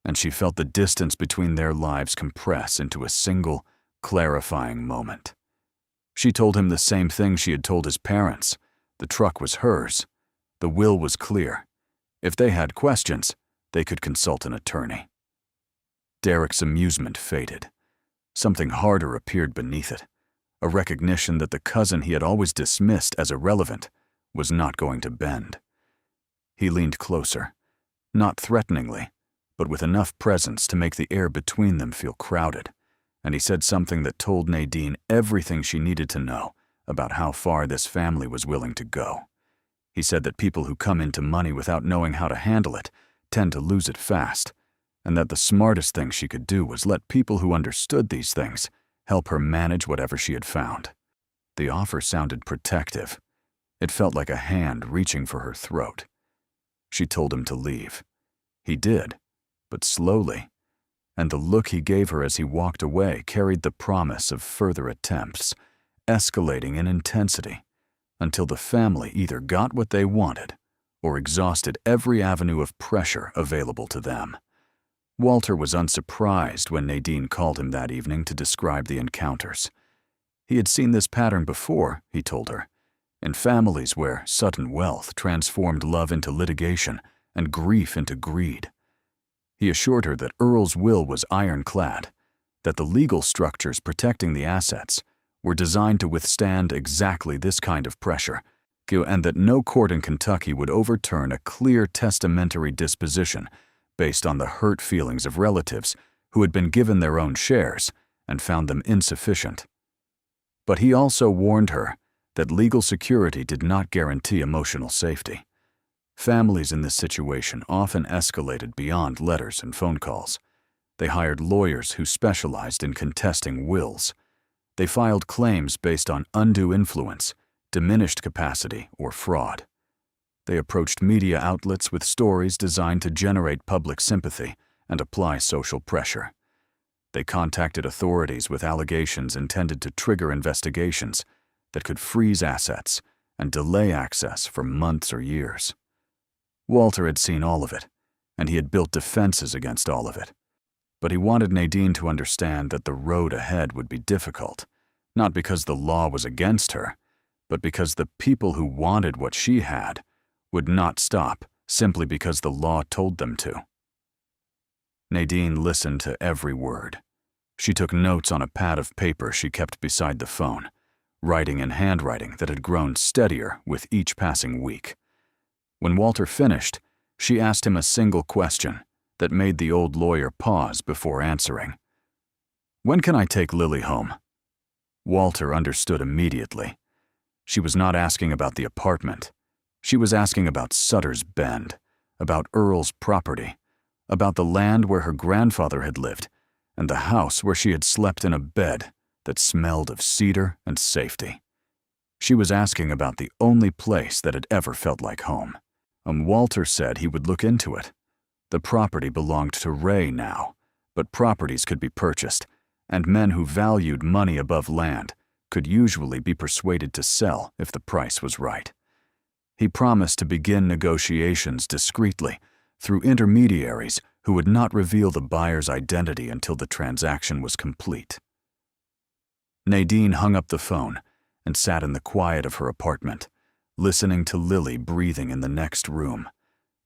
And she felt the distance between their lives compress into a single, clarifying moment. She told him the same thing she had told his parents. The truck was hers. The will was clear. If they had questions, they could consult an attorney. Derek's amusement faded. Something harder appeared beneath it, a recognition that the cousin he had always dismissed as irrelevant was not going to bend. He leaned closer, not threateningly, but with enough presence to make the air between them feel crowded, and he said something that told Nadine everything she needed to know about how far this family was willing to go. He said that people who come into money without knowing how to handle it tend to lose it fast, and that the smartest thing she could do was let people who understood these things help her manage whatever she had found. The offer sounded protective. It felt like a hand reaching for her throat. She told him to leave. He did, but slowly, and the look he gave her as he walked away carried the promise of further attempts, escalating in intensity, until the family either got what they wanted or exhausted every avenue of pressure available to them. Walter was unsurprised when Nadine called him that evening to describe the encounters. He had seen this pattern before, he told her, in families where sudden wealth transformed love into litigation and grief into greed. He assured her that Earl's will was ironclad, that the legal structures protecting the assets were designed to withstand exactly this kind of pressure, and that no court in Kentucky would overturn a clear testamentary disposition based on the hurt feelings of relatives who had been given their own shares and found them insufficient. But he also warned her that legal security did not guarantee emotional safety. Families in this situation often escalated beyond letters and phone calls. They hired lawyers who specialized in contesting wills. They filed claims based on undue influence, diminished capacity, or fraud. They approached media outlets with stories designed to generate public sympathy and apply social pressure. They contacted authorities with allegations intended to trigger investigations that could freeze assets and delay access for months or years. Walter had seen all of it, and he had built defenses against all of it. But he wanted Nadine to understand that the road ahead would be difficult, not because the law was against her, but because the people who wanted what she had would not stop simply because the law told them to. Nadine listened to every word. She took notes on a pad of paper she kept beside the phone, writing in handwriting that had grown steadier with each passing week. When Walter finished, she asked him a single question that made the old lawyer pause before answering. "When can I take Lily home?" Walter understood immediately. She was not asking about the apartment. She was asking about Sutter's Bend, about Earl's property, about the land where her grandfather had lived, and the house where she had slept in a bed that smelled of cedar and safety. She was asking about the only place that had ever felt like home. Walter said he would look into it. The property belonged to Ray now, but properties could be purchased, and men who valued money above land could usually be persuaded to sell if the price was right. He promised to begin negotiations discreetly through intermediaries who would not reveal the buyer's identity until the transaction was complete. Nadine hung up the phone and sat in the quiet of her apartment, listening to Lily breathing in the next room,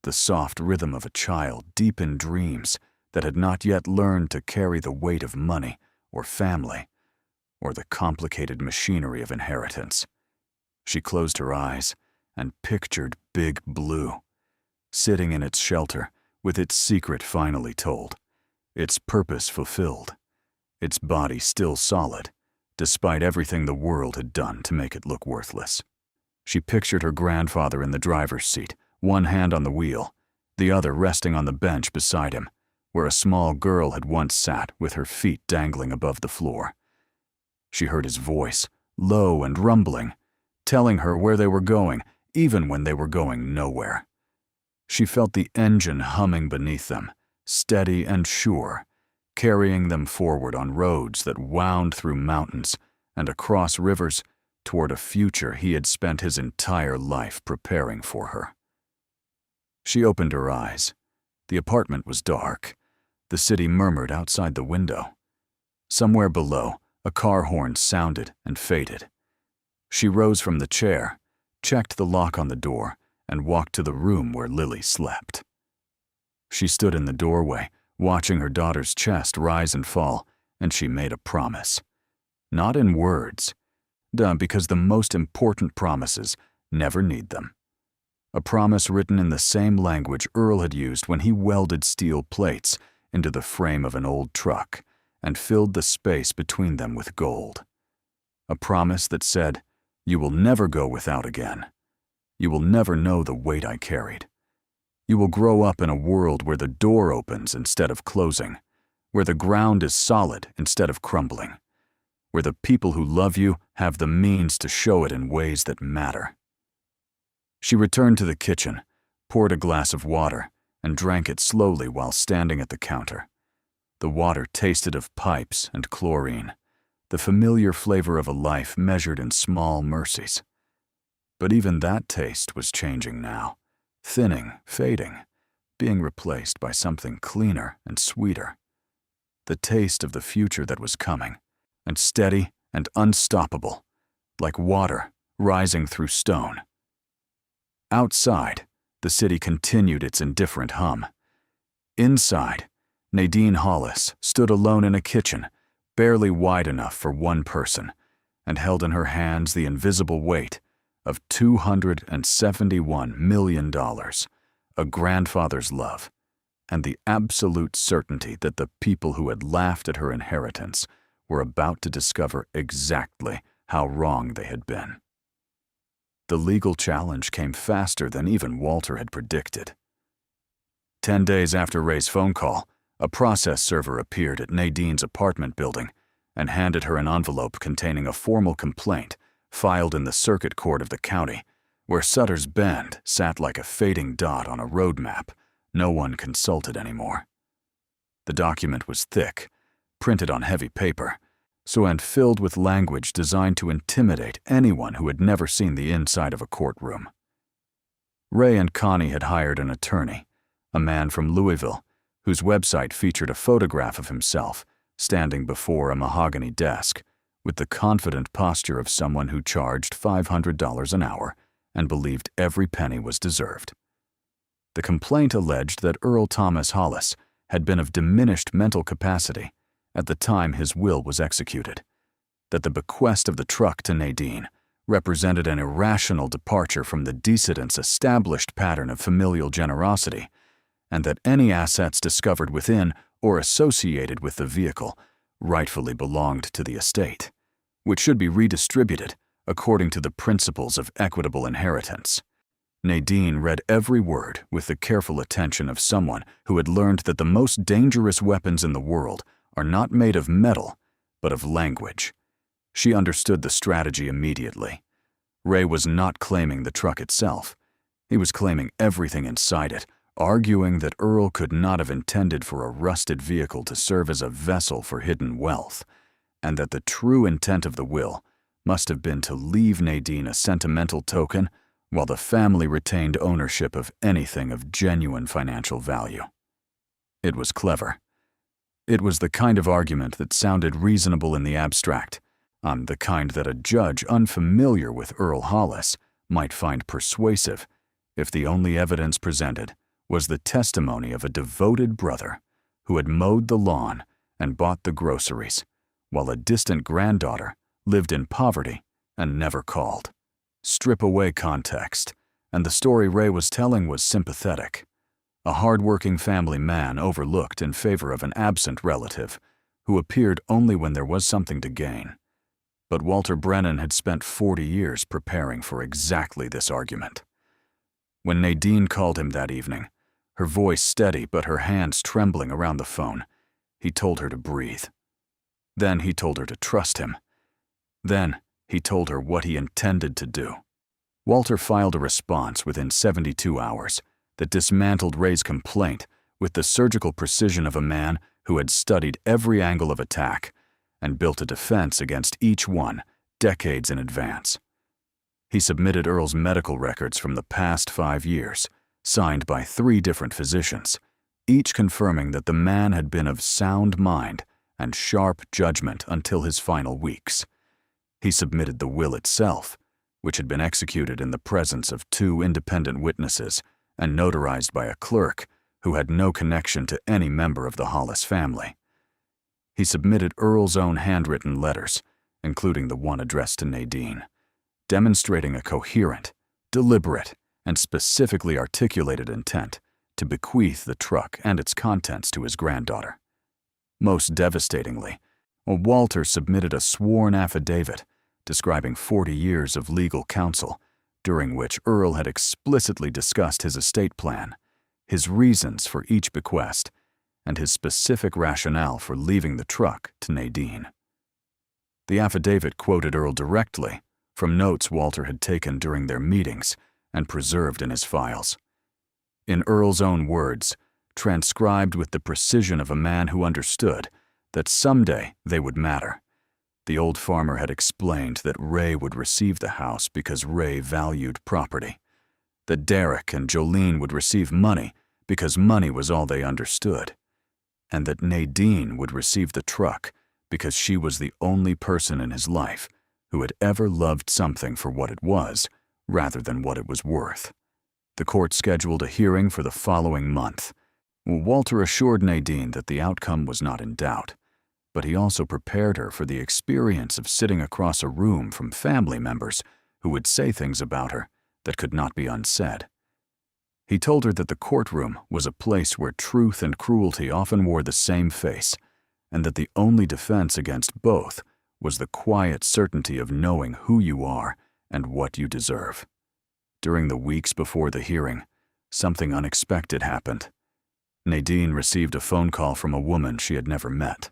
the soft rhythm of a child deep in dreams that had not yet learned to carry the weight of money or family or the complicated machinery of inheritance. She closed her eyes and pictured Big Blue, sitting in its shelter with its secret finally told, its purpose fulfilled, its body still solid, despite everything the world had done to make it look worthless. She pictured her grandfather in the driver's seat, one hand on the wheel, the other resting on the bench beside him, where a small girl had once sat with her feet dangling above the floor. She heard his voice, low and rumbling, telling her where they were going, even when they were going nowhere. She felt the engine humming beneath them, steady and sure, carrying them forward on roads that wound through mountains and across rivers toward a future he had spent his entire life preparing for her. She opened her eyes. The apartment was dark. The city murmured outside the window. Somewhere below, a car horn sounded and faded. She rose from the chair, checked the lock on the door, and walked to the room where Lily slept. She stood in the doorway, watching her daughter's chest rise and fall, and she made a promise. Not in words, because the most important promises never need them. A promise written in the same language Earl had used when he welded steel plates into the frame of an old truck and filled the space between them with gold. A promise that said, "You will never go without again. You will never know the weight I carried. You will grow up in a world where the door opens instead of closing, where the ground is solid instead of crumbling, where the people who love you have the means to show it in ways that matter." She returned to the kitchen, poured a glass of water, and drank it slowly while standing at the counter. The water tasted of pipes and chlorine, the familiar flavor of a life measured in small mercies. But even that taste was changing now, thinning, fading, being replaced by something cleaner and sweeter. The taste of the future that was coming, and steady and unstoppable, like water rising through stone. Outside, the city continued its indifferent hum. Inside, Nadine Hollis stood alone in a kitchen, barely wide enough for one person, and held in her hands the invisible weight of $271 million, a grandfather's love, and the absolute certainty that the people who had laughed at her inheritance were about to discover exactly how wrong they had been. The legal challenge came faster than even Walter had predicted. 10 days after Ray's phone call, a process server appeared at Nadine's apartment building and handed her an envelope containing a formal complaint filed in the circuit court of the county, where Sutter's Bend sat like a fading dot on a road map no one consulted anymore. The document was thick, printed on heavy paper, and filled with language designed to intimidate anyone who had never seen the inside of a courtroom. Ray and Connie had hired an attorney, a man from Louisville, whose website featured a photograph of himself standing before a mahogany desk with the confident posture of someone who charged $500 an hour and believed every penny was deserved. The complaint alleged that Earl Thomas Hollis had been of diminished mental capacity at the time his will was executed, that the bequest of the truck to Nadine represented an irrational departure from the decedent's established pattern of familial generosity, and that any assets discovered within or associated with the vehicle rightfully belonged to the estate, which should be redistributed according to the principles of equitable inheritance. Nadine read every word with the careful attention of someone who had learned that the most dangerous weapons in the world are not made of metal, but of language. She understood the strategy immediately. Ray was not claiming the truck itself. He was claiming everything inside it, arguing that Earl could not have intended for a rusted vehicle to serve as a vessel for hidden wealth, and that the true intent of the will must have been to leave Nadine a sentimental token while the family retained ownership of anything of genuine financial value. It was clever. It was the kind of argument that sounded reasonable in the abstract, the kind that a judge unfamiliar with Earl Hollis might find persuasive if the only evidence presented was the testimony of a devoted brother who had mowed the lawn and bought the groceries, while a distant granddaughter lived in poverty and never called. Strip away context, and the story Ray was telling was sympathetic. A hard-working family man overlooked in favor of an absent relative who appeared only when there was something to gain. But Walter Brennan had spent 40 years preparing for exactly this argument. When Nadine called him that evening, her voice steady but her hands trembling around the phone, he told her to breathe. Then he told her to trust him. Then he told her what he intended to do. Walter filed a response within 72 hours that dismantled Ray's complaint with the surgical precision of a man who had studied every angle of attack and built a defense against each one decades in advance. He submitted Earl's medical records from the past 5 years, signed by 3 different physicians, each confirming that the man had been of sound mind and sharp judgment until his final weeks. He submitted the will itself, which had been executed in the presence of 2 independent witnesses and notarized by a clerk who had no connection to any member of the Hollis family. He submitted Earl's own handwritten letters, including the one addressed to Nadine, demonstrating a coherent, deliberate, and specifically articulated intent to bequeath the truck and its contents to his granddaughter. Most devastatingly, Walter submitted a sworn affidavit describing 40 years of legal counsel, during which Earl had explicitly discussed his estate plan, his reasons for each bequest, and his specific rationale for leaving the truck to Nadine. The affidavit quoted Earl directly from notes Walter had taken during their meetings and preserved in his files. In Earl's own words, transcribed with the precision of a man who understood that someday they would matter, the old farmer had explained that Ray would receive the house because Ray valued property, that Derek and Jolene would receive money because money was all they understood, and that Nadine would receive the truck because she was the only person in his life who had ever loved something for what it was rather than what it was worth. The court scheduled a hearing for the following month. Walter assured Nadine that the outcome was not in doubt, but he also prepared her for the experience of sitting across a room from family members who would say things about her that could not be unsaid. He told her that the courtroom was a place where truth and cruelty often wore the same face, and that the only defense against both was the quiet certainty of knowing who you are and what you deserve. During the weeks before the hearing, something unexpected happened. Nadine received a phone call from a woman she had never met,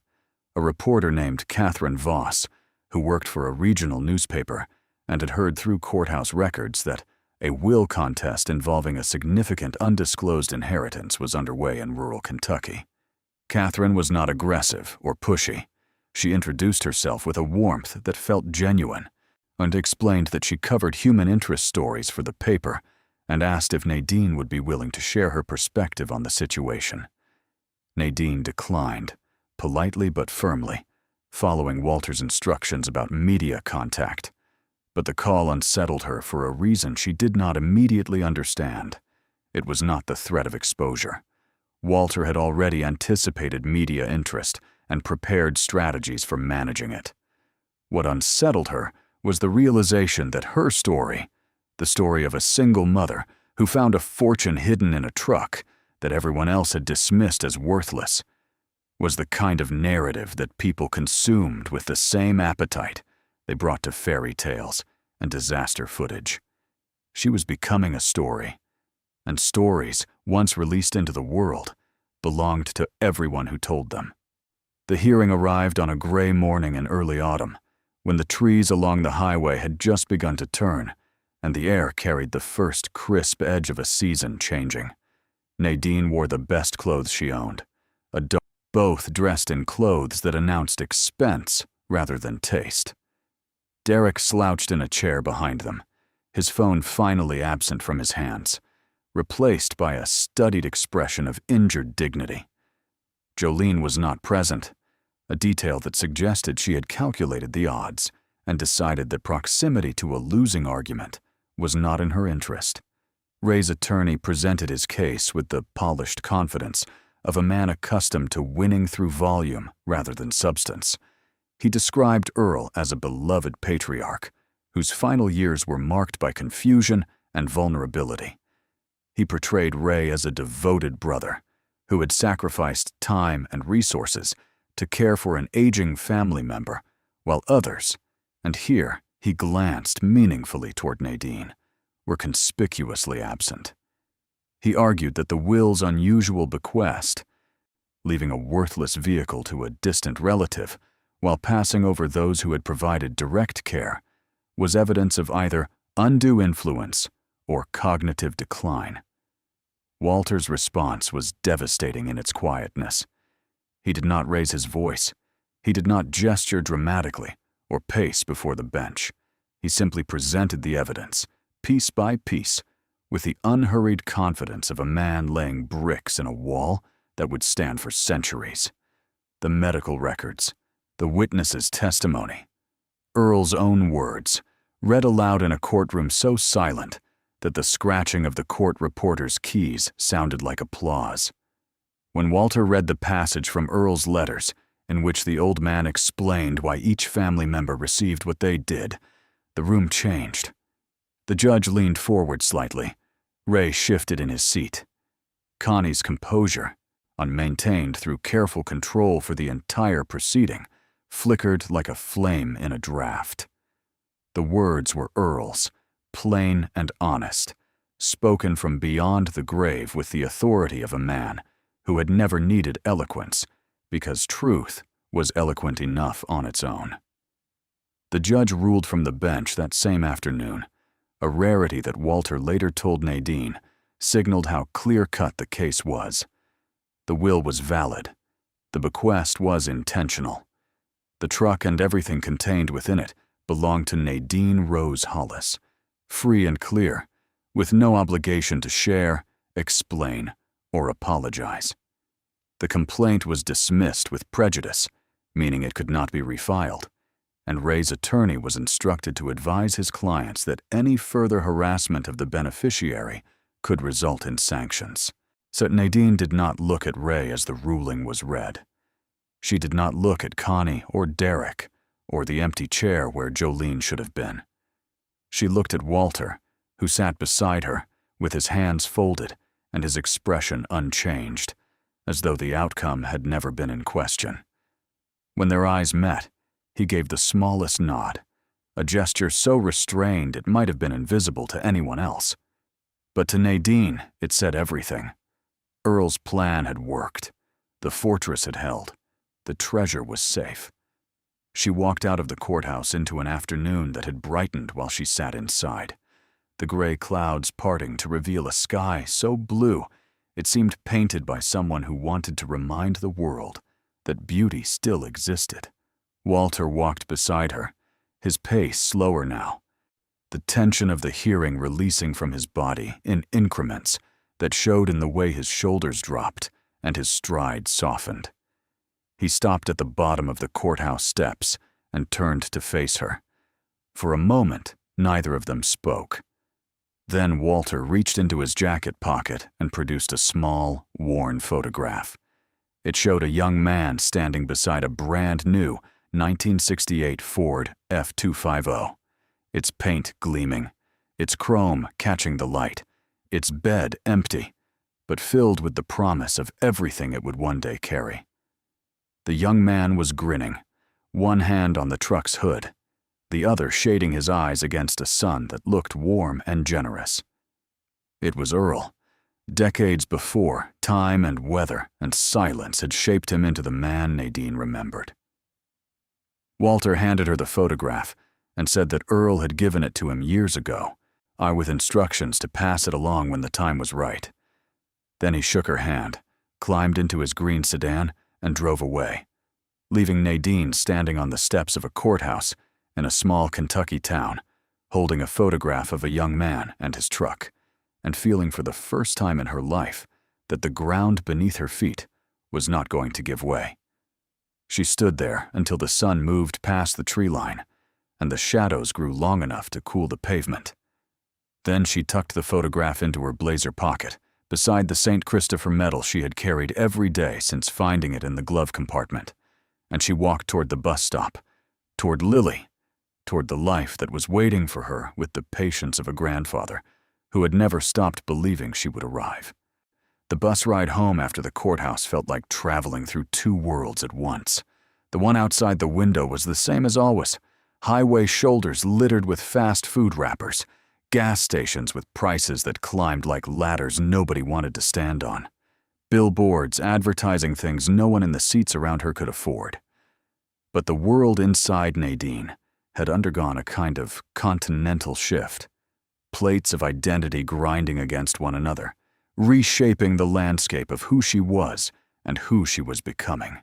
a reporter named Catherine Voss, who worked for a regional newspaper and had heard through courthouse records that a will contest involving a significant undisclosed inheritance was underway in rural Kentucky. Catherine was not aggressive or pushy. She introduced herself with a warmth that felt genuine and explained that she covered human interest stories for the paper and asked if Nadine would be willing to share her perspective on the situation. Nadine declined, politely but firmly, following Walter's instructions about media contact. But the call unsettled her for a reason she did not immediately understand. It was not the threat of exposure. Walter had already anticipated media interest and prepared strategies for managing it. What unsettled her was the realization that her story, the story of a single mother who found a fortune hidden in a truck that everyone else had dismissed as worthless, was the kind of narrative that people consumed with the same appetite they brought to fairy tales and disaster footage. She was becoming a story, and stories, once released into the world, belonged to everyone who told them. The hearing arrived on a gray morning in early autumn, when the trees along the highway had just begun to turn, and the air carried the first crisp edge of a season changing. Nadine wore the best clothes she owned, both dressed in clothes that announced expense rather than taste. Derek slouched in a chair behind them, his phone finally absent from his hands, replaced by a studied expression of injured dignity. Jolene was not present, a detail that suggested she had calculated the odds and decided that proximity to a losing argument was not in her interest. Ray's attorney presented his case with the polished confidence of a man accustomed to winning through volume rather than substance. He described Earl as a beloved patriarch, whose final years were marked by confusion and vulnerability. He portrayed Ray as a devoted brother, who had sacrificed time and resources to care for an aging family member, while others, and here he glanced meaningfully toward Nadine, were conspicuously absent. He argued that the will's unusual bequest, leaving a worthless vehicle to a distant relative while passing over those who had provided direct care, was evidence of either undue influence or cognitive decline. Walter's response was devastating in its quietness. He did not raise his voice. He did not gesture dramatically or pace before the bench. He simply presented the evidence, piece by piece, with the unhurried confidence of a man laying bricks in a wall that would stand for centuries. The medical records, the witness's testimony, Earl's own words, read aloud in a courtroom so silent that the scratching of the court reporter's keys sounded like applause. When Walter read the passage from Earl's letters, in which the old man explained why each family member received what they did, the room changed. The judge leaned forward slightly. Ray shifted in his seat. Connie's composure, unmaintained through careful control for the entire proceeding, flickered like a flame in a draft. The words were Earl's, plain and honest, spoken from beyond the grave with the authority of a man who had never needed eloquence, because truth was eloquent enough on its own. The judge ruled from the bench that same afternoon, a rarity that Walter later told Nadine signaled how clear-cut the case was. The will was valid. The bequest was intentional. The truck and everything contained within it belonged to Nadine Rose Hollis, free and clear, with no obligation to share, explain, or apologize. The complaint was dismissed with prejudice, meaning it could not be refiled, and Ray's attorney was instructed to advise his clients that any further harassment of the beneficiary could result in sanctions. So Nadine did not look at Ray as the ruling was read. She did not look at Connie or Derek or the empty chair where Jolene should have been. She looked at Walter, who sat beside her, with his hands folded and his expression unchanged, as though the outcome had never been in question. When their eyes met, he gave the smallest nod, a gesture so restrained it might have been invisible to anyone else. But to Nadine, it said everything. Earl's plan had worked. The fortress had held. The treasure was safe. She walked out of the courthouse into an afternoon that had brightened while she sat inside, the gray clouds parting to reveal a sky so blue it seemed painted by someone who wanted to remind the world that beauty still existed. Walter walked beside her, his pace slower now, the tension of the hearing releasing from his body in increments that showed in the way his shoulders dropped and his stride softened. He stopped at the bottom of the courthouse steps and turned to face her. For a moment, neither of them spoke. Then Walter reached into his jacket pocket and produced a small, worn photograph. It showed a young man standing beside a brand-new 1968 Ford F-250, its paint gleaming, its chrome catching the light, its bed empty, but filled with the promise of everything it would one day carry. The young man was grinning, one hand on the truck's hood, the other shading his eyes against a sun that looked warm and generous. It was Earl. Decades before, time and weather and silence had shaped him into the man Nadine remembered. Walter handed her the photograph and said that Earl had given it to him years ago, with instructions to pass it along when the time was right. Then he shook her hand, climbed into his green sedan, and drove away, leaving Nadine standing on the steps of a courthouse in a small Kentucky town, holding a photograph of a young man and his truck, and feeling for the first time in her life that the ground beneath her feet was not going to give way. She stood there until the sun moved past the tree line, and the shadows grew long enough to cool the pavement. Then she tucked the photograph into her blazer pocket, beside the St. Christopher medal she had carried every day since finding it in the glove compartment, and she walked toward the bus stop, toward Lily, toward the life that was waiting for her with the patience of a grandfather who had never stopped believing she would arrive. The bus ride home after the courthouse felt like traveling through two worlds at once. The one outside the window was the same as always: highway shoulders littered with fast food wrappers, gas stations with prices that climbed like ladders nobody wanted to stand on, billboards advertising things no one in the seats around her could afford. But the world inside Nadine had undergone a kind of continental shift. Plates of identity grinding against one another, reshaping the landscape of who she was and who she was becoming.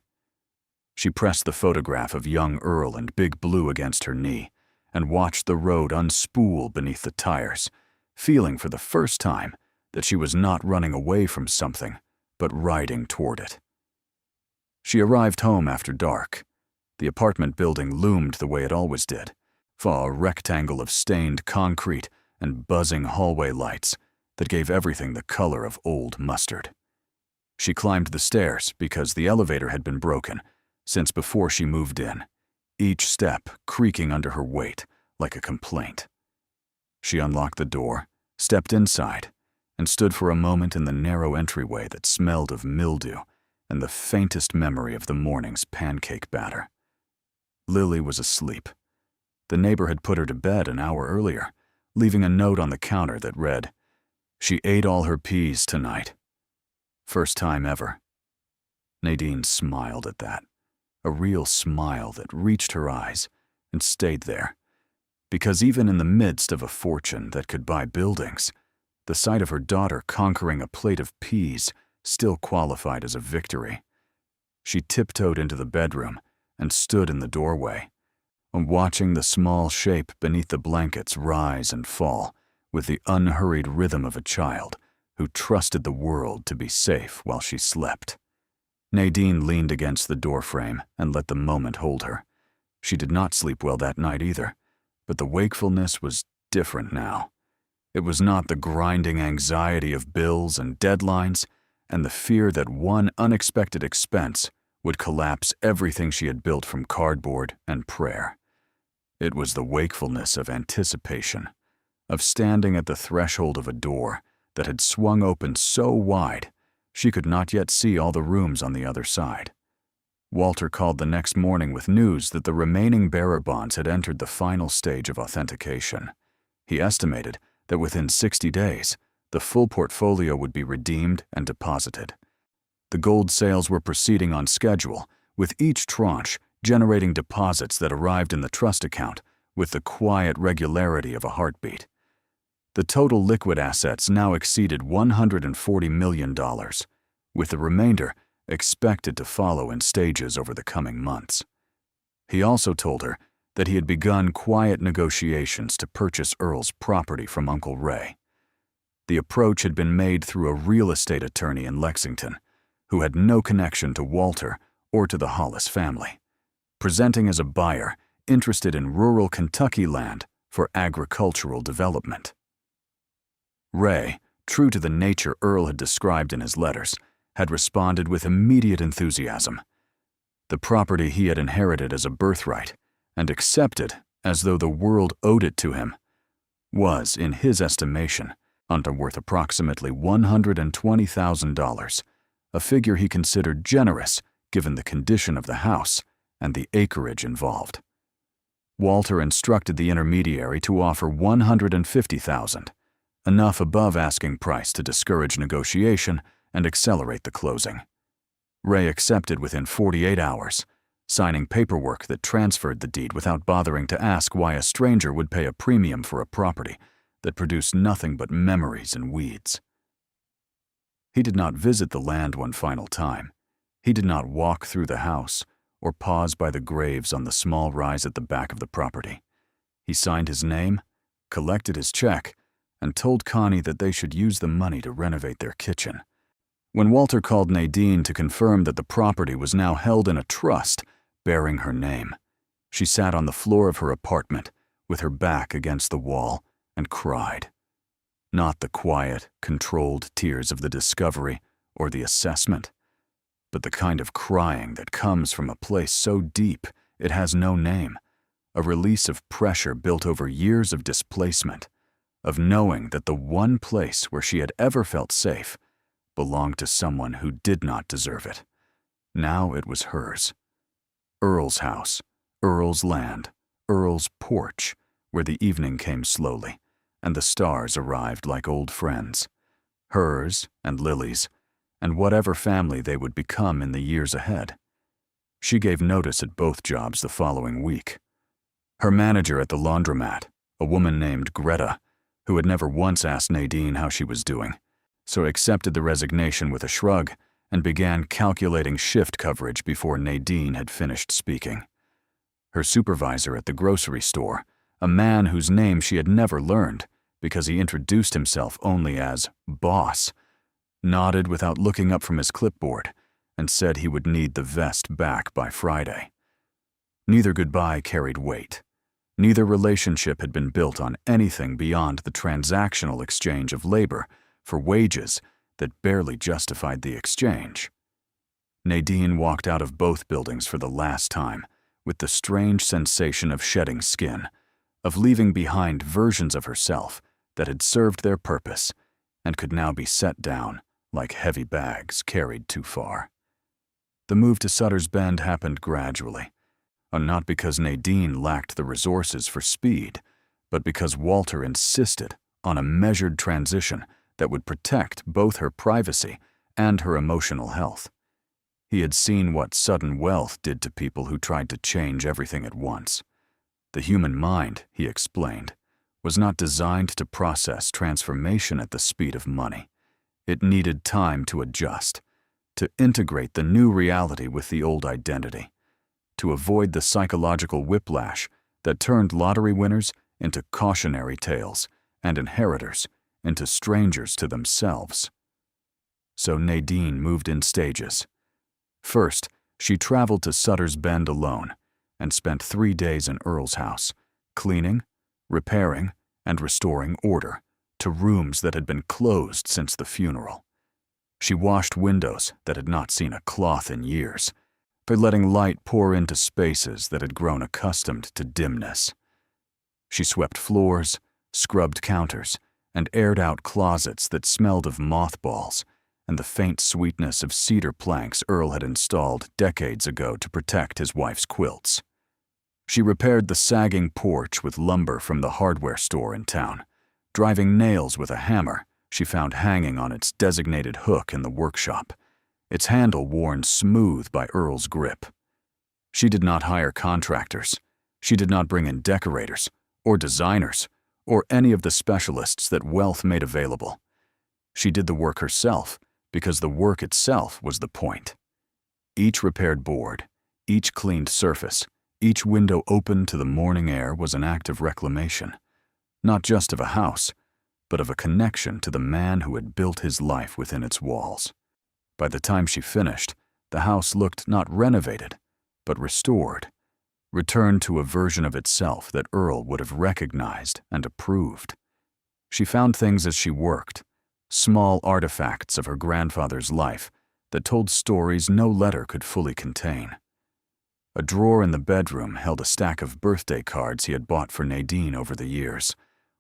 She pressed the photograph of young Earl and Big Blue against her knee and watched the road unspool beneath the tires, feeling for the first time that she was not running away from something, but riding toward it. She arrived home after dark. The apartment building loomed the way it always did, a rectangle of stained concrete and buzzing hallway lights that gave everything the color of old mustard. She climbed the stairs because the elevator had been broken since before she moved in, each step creaking under her weight like a complaint. She unlocked the door, stepped inside, and stood for a moment in the narrow entryway that smelled of mildew and the faintest memory of the morning's pancake batter. Lily was asleep. The neighbor had put her to bed an hour earlier, leaving a note on the counter that read, "She ate all her peas tonight. First time ever." Nadine smiled at that, a real smile that reached her eyes and stayed there, because even in the midst of a fortune that could buy buildings, the sight of her daughter conquering a plate of peas still qualified as a victory. She tiptoed into the bedroom and stood in the doorway, watching the small shape beneath the blankets rise and fall with the unhurried rhythm of a child who trusted the world to be safe while she slept. Nadine leaned against the doorframe and let the moment hold her. She did not sleep well that night either, but the wakefulness was different now. It was not the grinding anxiety of bills and deadlines and the fear that one unexpected expense would collapse everything she had built from cardboard and prayer. It was the wakefulness of anticipation, of standing at the threshold of a door that had swung open so wide she could not yet see all the rooms on the other side. Walter called the next morning with news that the remaining bearer bonds had entered the final stage of authentication. He estimated that within 60 days, the full portfolio would be redeemed and deposited. The gold sales were proceeding on schedule, with each tranche generating deposits that arrived in the trust account with the quiet regularity of a heartbeat. The total liquid assets now exceeded $140 million, with the remainder expected to follow in stages over the coming months. He also told her that he had begun quiet negotiations to purchase Earl's property from Uncle Ray. The approach had been made through a real estate attorney in Lexington, who had no connection to Walter or to the Hollis family, presenting as a buyer interested in rural Kentucky land for agricultural development. Ray, true to the nature Earl had described in his letters, had responded with immediate enthusiasm. The property he had inherited as a birthright, and accepted as though the world owed it to him, was, in his estimation, worth approximately $120,000, a figure he considered generous given the condition of the house and the acreage involved. Walter instructed the intermediary to offer $150,000, enough above asking price to discourage negotiation and accelerate the closing. Ray accepted within 48 hours, signing paperwork that transferred the deed without bothering to ask why a stranger would pay a premium for a property that produced nothing but memories and weeds. He did not visit the land one final time. He did not walk through the house or pause by the graves on the small rise at the back of the property. He signed his name, collected his check, and told Connie that they should use the money to renovate their kitchen. When Walter called Nadine to confirm that the property was now held in a trust bearing her name, she sat on the floor of her apartment with her back against the wall and cried. Not the quiet, controlled tears of the discovery or the assessment, but the kind of crying that comes from a place so deep it has no name, a release of pressure built over years of displacement, of knowing that the one place where she had ever felt safe belonged to someone who did not deserve it. Now it was hers. Earl's house, Earl's land, Earl's porch, where the evening came slowly, and the stars arrived like old friends. Hers and Lily's, and whatever family they would become in the years ahead. She gave notice at both jobs the following week. Her manager at the laundromat, a woman named Greta, who had never once asked Nadine how she was doing, so accepted the resignation with a shrug and began calculating shift coverage before Nadine had finished speaking. Her supervisor at the grocery store, a man whose name she had never learned because he introduced himself only as boss, nodded without looking up from his clipboard and said he would need the vest back by Friday. Neither goodbye carried weight. Neither relationship had been built on anything beyond the transactional exchange of labor for wages that barely justified the exchange. Nadine walked out of both buildings for the last time with the strange sensation of shedding skin, of leaving behind versions of herself that had served their purpose and could now be set down like heavy bags carried too far. The move to Sutter's Bend happened gradually, not because Nadine lacked the resources for speed, but because Walter insisted on a measured transition that would protect both her privacy and her emotional health. He had seen what sudden wealth did to people who tried to change everything at once. The human mind, he explained, was not designed to process transformation at the speed of money. It needed time to adjust, to integrate the new reality with the old identity, to avoid the psychological whiplash that turned lottery winners into cautionary tales and inheritors into strangers to themselves. So Nadine moved in stages. First, she traveled to Sutter's Bend alone and spent 3 days in Earl's house, cleaning, repairing, and restoring order to rooms that had been closed since the funeral. She washed windows that had not seen a cloth in years, by letting light pour into spaces that had grown accustomed to dimness. She swept floors, scrubbed counters, and aired out closets that smelled of mothballs and the faint sweetness of cedar planks Earl had installed decades ago to protect his wife's quilts. She repaired the sagging porch with lumber from the hardware store in town, driving nails with a hammer she found hanging on its designated hook in the workshop, its handle worn smooth by Earl's grip. She did not hire contractors. She did not bring in decorators or designers or any of the specialists that wealth made available. She did the work herself because the work itself was the point. Each repaired board, each cleaned surface, each window open to the morning air was an act of reclamation, not just of a house, but of a connection to the man who had built his life within its walls. By the time she finished, the house looked not renovated, but restored, returned to a version of itself that Earl would have recognized and approved. She found things as she worked, small artifacts of her grandfather's life that told stories no letter could fully contain. A drawer in the bedroom held a stack of birthday cards he had bought for Nadine over the years,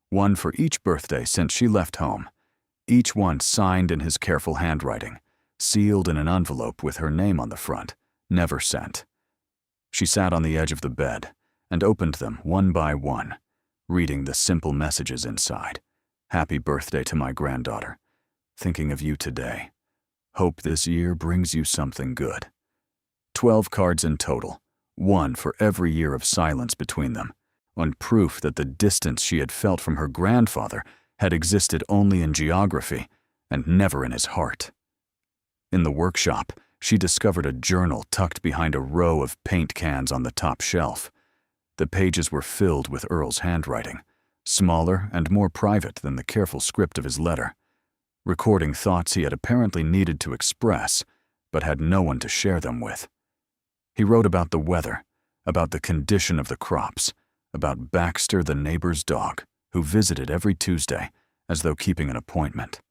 one for each birthday since she left home, each one signed in his careful handwriting, sealed in an envelope with her name on the front, never sent. She sat on the edge of the bed and opened them one by one, reading the simple messages inside. Happy birthday to my granddaughter. Thinking of you today. Hope this year brings you something good. 12 cards in total, one for every year of silence between them, on proof that the distance she had felt from her grandfather had existed only in geography and never in his heart. In the workshop, she discovered a journal tucked behind a row of paint cans on the top shelf. The pages were filled with Earl's handwriting, smaller and more private than the careful script of his letter, recording thoughts he had apparently needed to express, but had no one to share them with. He wrote about the weather, about the condition of the crops, about Baxter the neighbor's dog, who visited every Tuesday, as though keeping an appointment.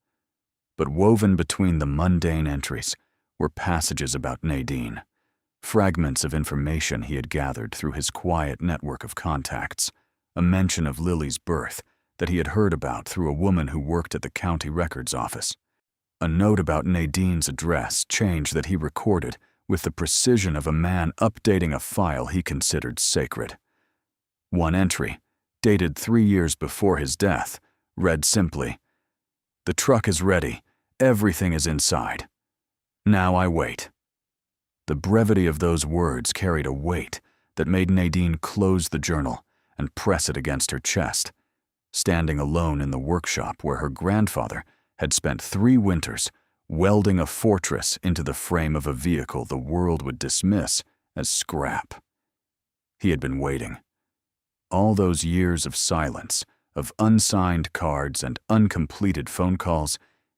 But woven between the mundane entries were passages about Nadine, fragments of information he had gathered through his quiet network of contacts, a mention of Lily's birth that he had heard about through a woman who worked at the county records office, a note about Nadine's address change that he recorded with the precision of a man updating a file he considered sacred. One entry, dated 3 years before his death, read simply, "The truck is ready. Everything is inside. Now I wait." The brevity of those words carried a weight that made Nadine close the journal and press it against her chest, standing alone in the workshop where her grandfather had spent 3 winters welding a fortress into the frame of a vehicle the world would dismiss as scrap. He had been waiting. All those years of silence, of unsigned cards and uncompleted phone calls,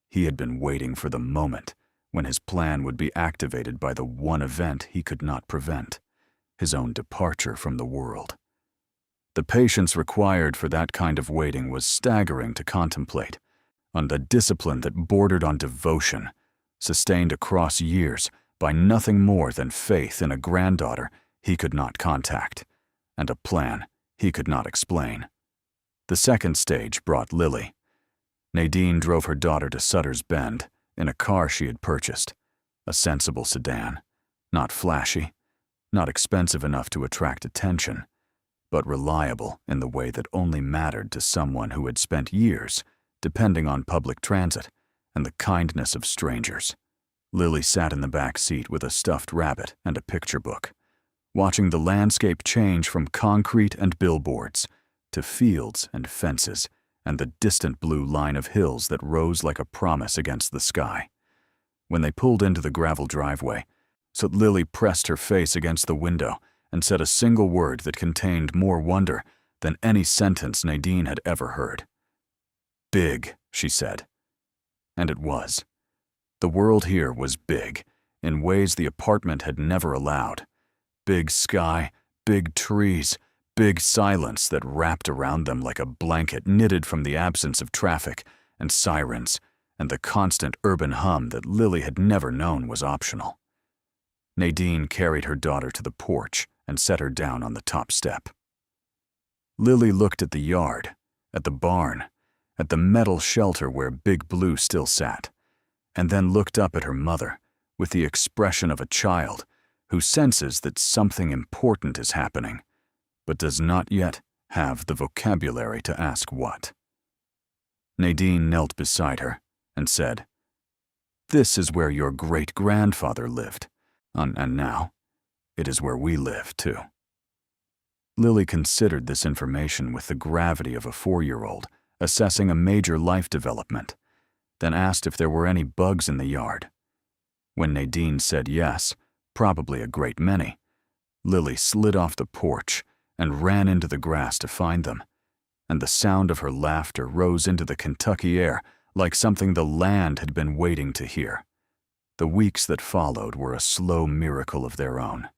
he had been waiting for the moment when his plan would be activated by the one event he could not prevent, his own departure from the world. The patience required for that kind of waiting was staggering to contemplate, on the discipline that bordered on devotion, sustained across years by nothing more than faith in a granddaughter he could not contact, and a plan he could not explain. The second stage brought Lily. Nadine drove her daughter to Sutter's Bend in a car she had purchased, a sensible sedan, not flashy, not expensive enough to attract attention, but reliable in the way that only mattered to someone who had spent years depending on public transit and the kindness of strangers. Lily sat in the back seat with a stuffed rabbit and a picture book, watching the landscape change from concrete and billboards to fields and fences and the distant blue line of hills that rose like a promise against the sky. When they pulled into the gravel driveway, so Lily pressed her face against the window and said a single word that contained more wonder than any sentence Nadine had ever heard. "Big," she said. And it was. The world here was big, in ways the apartment had never allowed. Big sky, big trees, big silence that wrapped around them like a blanket knitted from the absence of traffic and sirens and the constant urban hum that Lily had never known was optional. Nadine carried her daughter to the porch and set her down on the top step. Lily looked at the yard, at the barn, at the metal shelter where Big Blue still sat, and then looked up at her mother with the expression of a child who senses that something important is happening, but does not yet have the vocabulary to ask what. Nadine knelt beside her and said, "This is where your great-grandfather lived, and now it is where we live, too." Lily considered this information with the gravity of a 4-year-old assessing a major life development, then asked if there were any bugs in the yard. When Nadine said yes, probably a great many, Lily slid off the porch and ran into the grass to find them, and the sound of her laughter rose into the Kentucky air like something the land had been waiting to hear. The weeks that followed were a slow miracle of their own.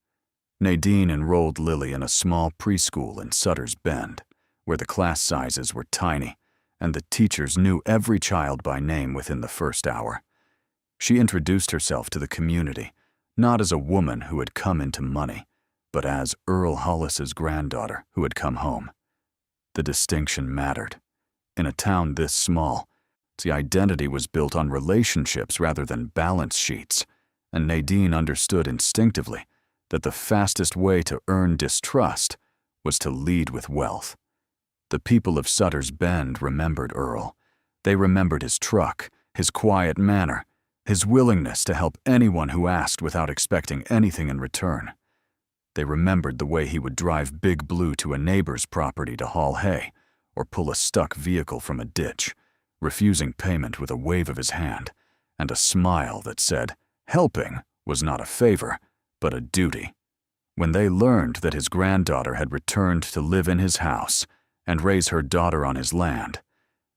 Nadine enrolled Lily in a small preschool in Sutter's Bend, where the class sizes were tiny and the teachers knew every child by name within the first hour. She introduced herself to the community, not as a woman who had come into money, but as Earl Hollis's granddaughter who had come home. The distinction mattered. In a town this small, the identity was built on relationships rather than balance sheets, and Nadine understood instinctively that the fastest way to earn distrust was to lead with wealth. The people of Sutter's Bend remembered Earl. They remembered his truck, his quiet manner, his willingness to help anyone who asked without expecting anything in return. They remembered the way he would drive Big Blue to a neighbor's property to haul hay or pull a stuck vehicle from a ditch, refusing payment with a wave of his hand and a smile that said helping was not a favor, but a duty. When they learned that his granddaughter had returned to live in his house and raise her daughter on his land,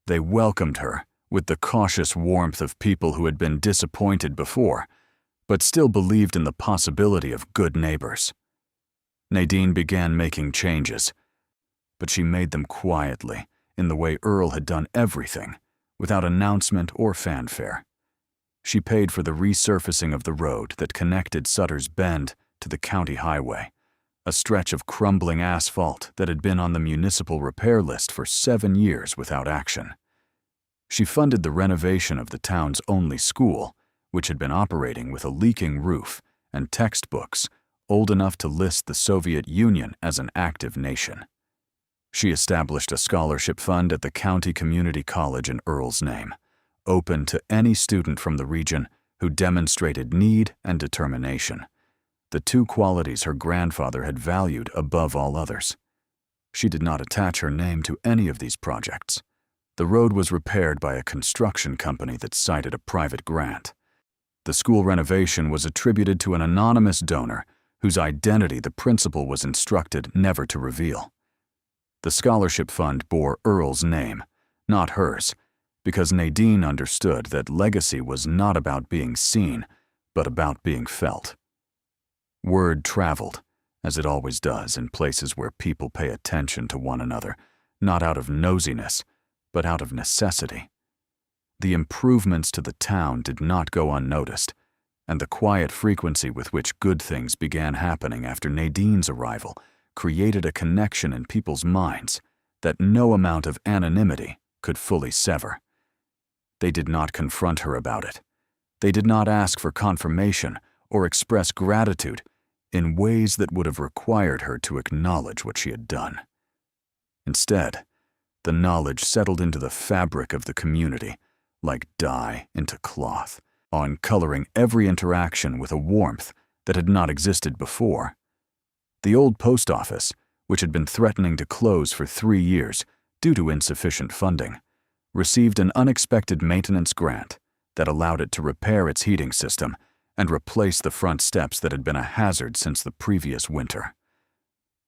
they welcomed her with the cautious warmth of people who had been disappointed before, but still believed in the possibility of good neighbors. Nadine began making changes, but she made them quietly, in the way Earl had done everything, without announcement or fanfare. She paid for the resurfacing of the road that connected Sutter's Bend to the county highway, a stretch of crumbling asphalt that had been on the municipal repair list for 7 years without action. She funded the renovation of the town's only school, which had been operating with a leaking roof and textbooks old enough to list the Soviet Union as an active nation. She established a scholarship fund at the county community college in Earl's name, open to any student from the region who demonstrated need and determination, the two qualities her grandfather had valued above all others. She did not attach her name to any of these projects. The road was repaired by a construction company that cited a private grant. The school renovation was attributed to an anonymous donor whose identity the principal was instructed never to reveal. The scholarship fund bore Earl's name, not hers, because Nadine understood that legacy was not about being seen, but about being felt. Word traveled, as it always does in places where people pay attention to one another, not out of nosiness, but out of necessity. The improvements to the town did not go unnoticed, and the quiet frequency with which good things began happening after Nadine's arrival created a connection in people's minds that no amount of anonymity could fully sever. They did not confront her about it. They did not ask for confirmation or express gratitude in ways that would have required her to acknowledge what she had done. Instead, the knowledge settled into the fabric of the community, like dye into cloth, coloring every interaction with a warmth that had not existed before. The old post office, which had been threatening to close for 3 years due to insufficient funding, received an unexpected maintenance grant that allowed it to repair its heating system and replace the front steps that had been a hazard since the previous winter.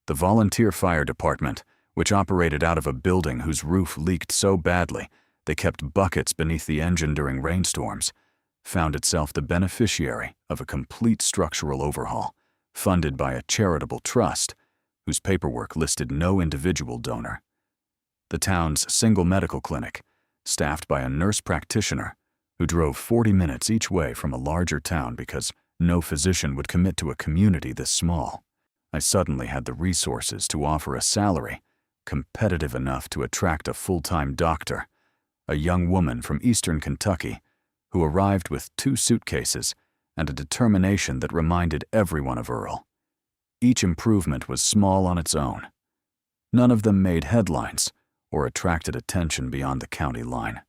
The volunteer fire department, which operated out of a building whose roof leaked so badly they kept buckets beneath the engine during rainstorms, found itself the beneficiary of a complete structural overhaul, funded by a charitable trust whose paperwork listed no individual donor. The town's single medical clinic, staffed by a nurse practitioner who drove 40 minutes each way from a larger town because no physician would commit to a community this small. I suddenly had the resources to offer a salary competitive enough to attract a full-time doctor, a young woman from eastern Kentucky who arrived with 2 suitcases and a determination that reminded everyone of Earl. Each improvement was small on its own. None of them made headlines or attracted attention beyond the county line.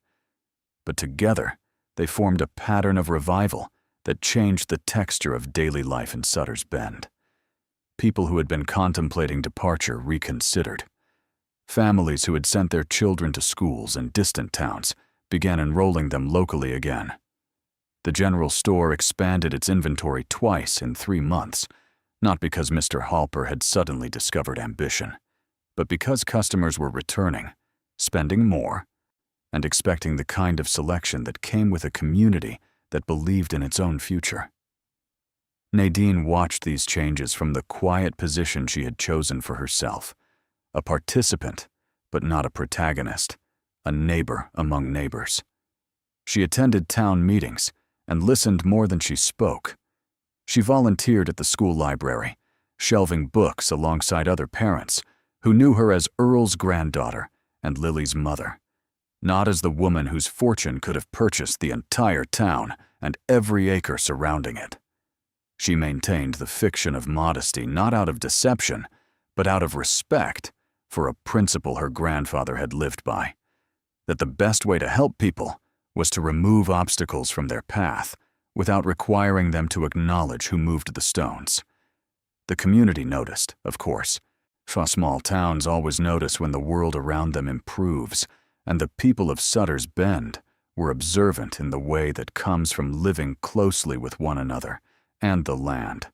But together, they formed a pattern of revival that changed the texture of daily life in Sutter's Bend. People who had been contemplating departure reconsidered. Families who had sent their children to schools in distant towns began enrolling them locally again. The general store expanded its inventory twice in 3 months, not because Mr. Halper had suddenly discovered ambition, but because customers were returning, spending more, and expecting the kind of selection that came with a community that believed in its own future. Nadine watched these changes from the quiet position she had chosen for herself, a participant, but not a protagonist, a neighbor among neighbors. She attended town meetings and listened more than she spoke. She volunteered at the school library, shelving books alongside other parents who knew her as Earl's granddaughter and Lily's mother, not as the woman whose fortune could have purchased the entire town and every acre surrounding it. She maintained the fiction of modesty not out of deception, but out of respect for a principle her grandfather had lived by, that the best way to help people was to remove obstacles from their path without requiring them to acknowledge who moved the stones. The community noticed, of course, for small towns always notice when the world around them improves, and the people of Sutter's Bend were observant in the way that comes from living closely with one another and the land.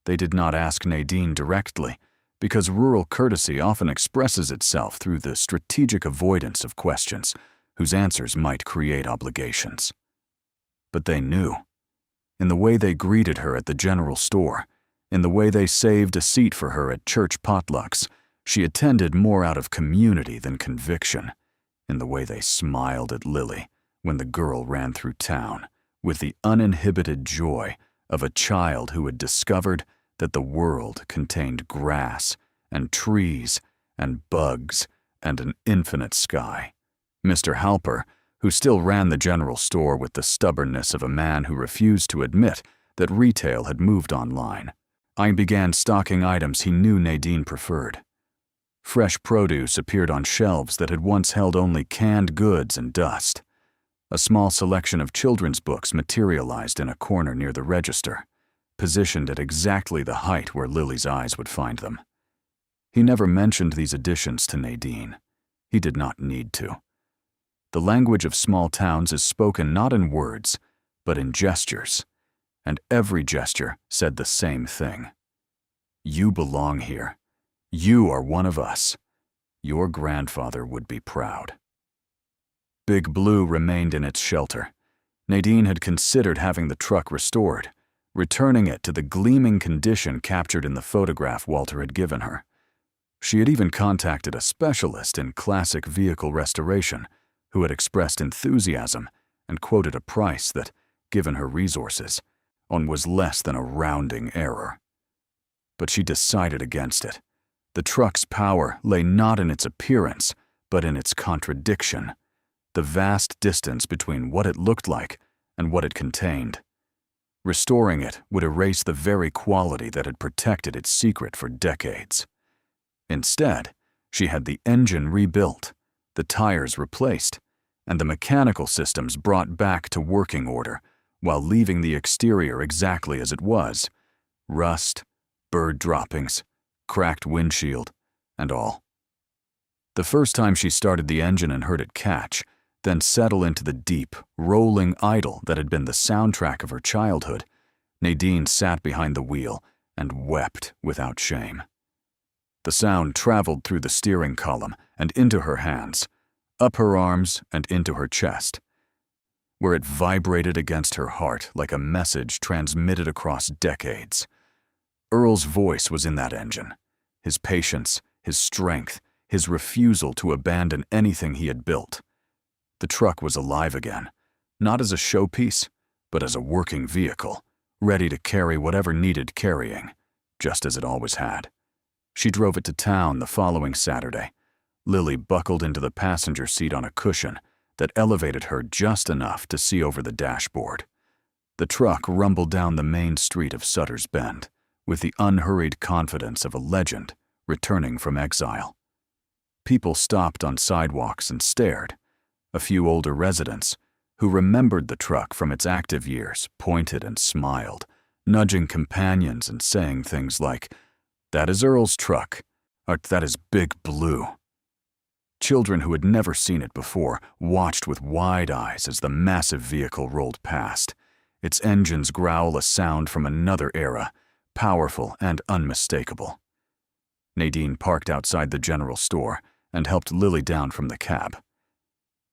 They did not ask Nadine directly, because rural courtesy often expresses itself through the strategic avoidance of questions whose answers might create obligations. But they knew. In the way they greeted her at the general store, in the way they saved a seat for her at church potlucks, she attended more out of community than conviction, in the way they smiled at Lily when the girl ran through town with the uninhibited joy of a child who had discovered that the world contained grass and trees and bugs and an infinite sky. Mr. Halper, who still ran the general store with the stubbornness of a man who refused to admit that retail had moved online, I began stocking items he knew Nadine preferred. Fresh produce appeared on shelves that had once held only canned goods and dust. A small selection of children's books materialized in a corner near the register, positioned at exactly the height where Lily's eyes would find them. He never mentioned these additions to Nadine. He did not need to. The language of small towns is spoken not in words, but in gestures, and every gesture said the same thing. You belong here. You are one of us. Your grandfather would be proud. Big Blue remained in its shelter. Nadine had considered having the truck restored, returning it to the gleaming condition captured in the photograph Walter had given her. She had even contacted a specialist in classic vehicle restoration who had expressed enthusiasm and quoted a price that, given her resources, was less than a rounding error. But she decided against it. The truck's power lay not in its appearance, but in its contradiction, the vast distance between what it looked like and what it contained. Restoring it would erase the very quality that had protected its secret for decades. Instead, she had the engine rebuilt, the tires replaced, and the mechanical systems brought back to working order, while leaving the exterior exactly as it was: rust, bird droppings, cracked windshield, and all. The first time she started the engine and heard it catch, then settle into the deep, rolling idle that had been the soundtrack of her childhood, Nadine sat behind the wheel and wept without shame. The sound traveled through the steering column and into her hands, up her arms and into her chest, where it vibrated against her heart like a message transmitted across decades. Earl's voice was in that engine, his patience, his strength, his refusal to abandon anything he had built. The truck was alive again, not as a showpiece, but as a working vehicle, ready to carry whatever needed carrying, just as it always had. She drove it to town the following Saturday. Lily buckled into the passenger seat on a cushion that elevated her just enough to see over the dashboard. The truck rumbled down the main street of Sutter's Bend with the unhurried confidence of a legend returning from exile. People stopped on sidewalks and stared. A few older residents, who remembered the truck from its active years, pointed and smiled, nudging companions and saying things like, "That is Earl's truck," or "That is Big Blue." Children who had never seen it before watched with wide eyes as the massive vehicle rolled past, its engines growl a sound from another era, powerful and unmistakable. Nadine parked outside the general store and helped Lily down from the cab.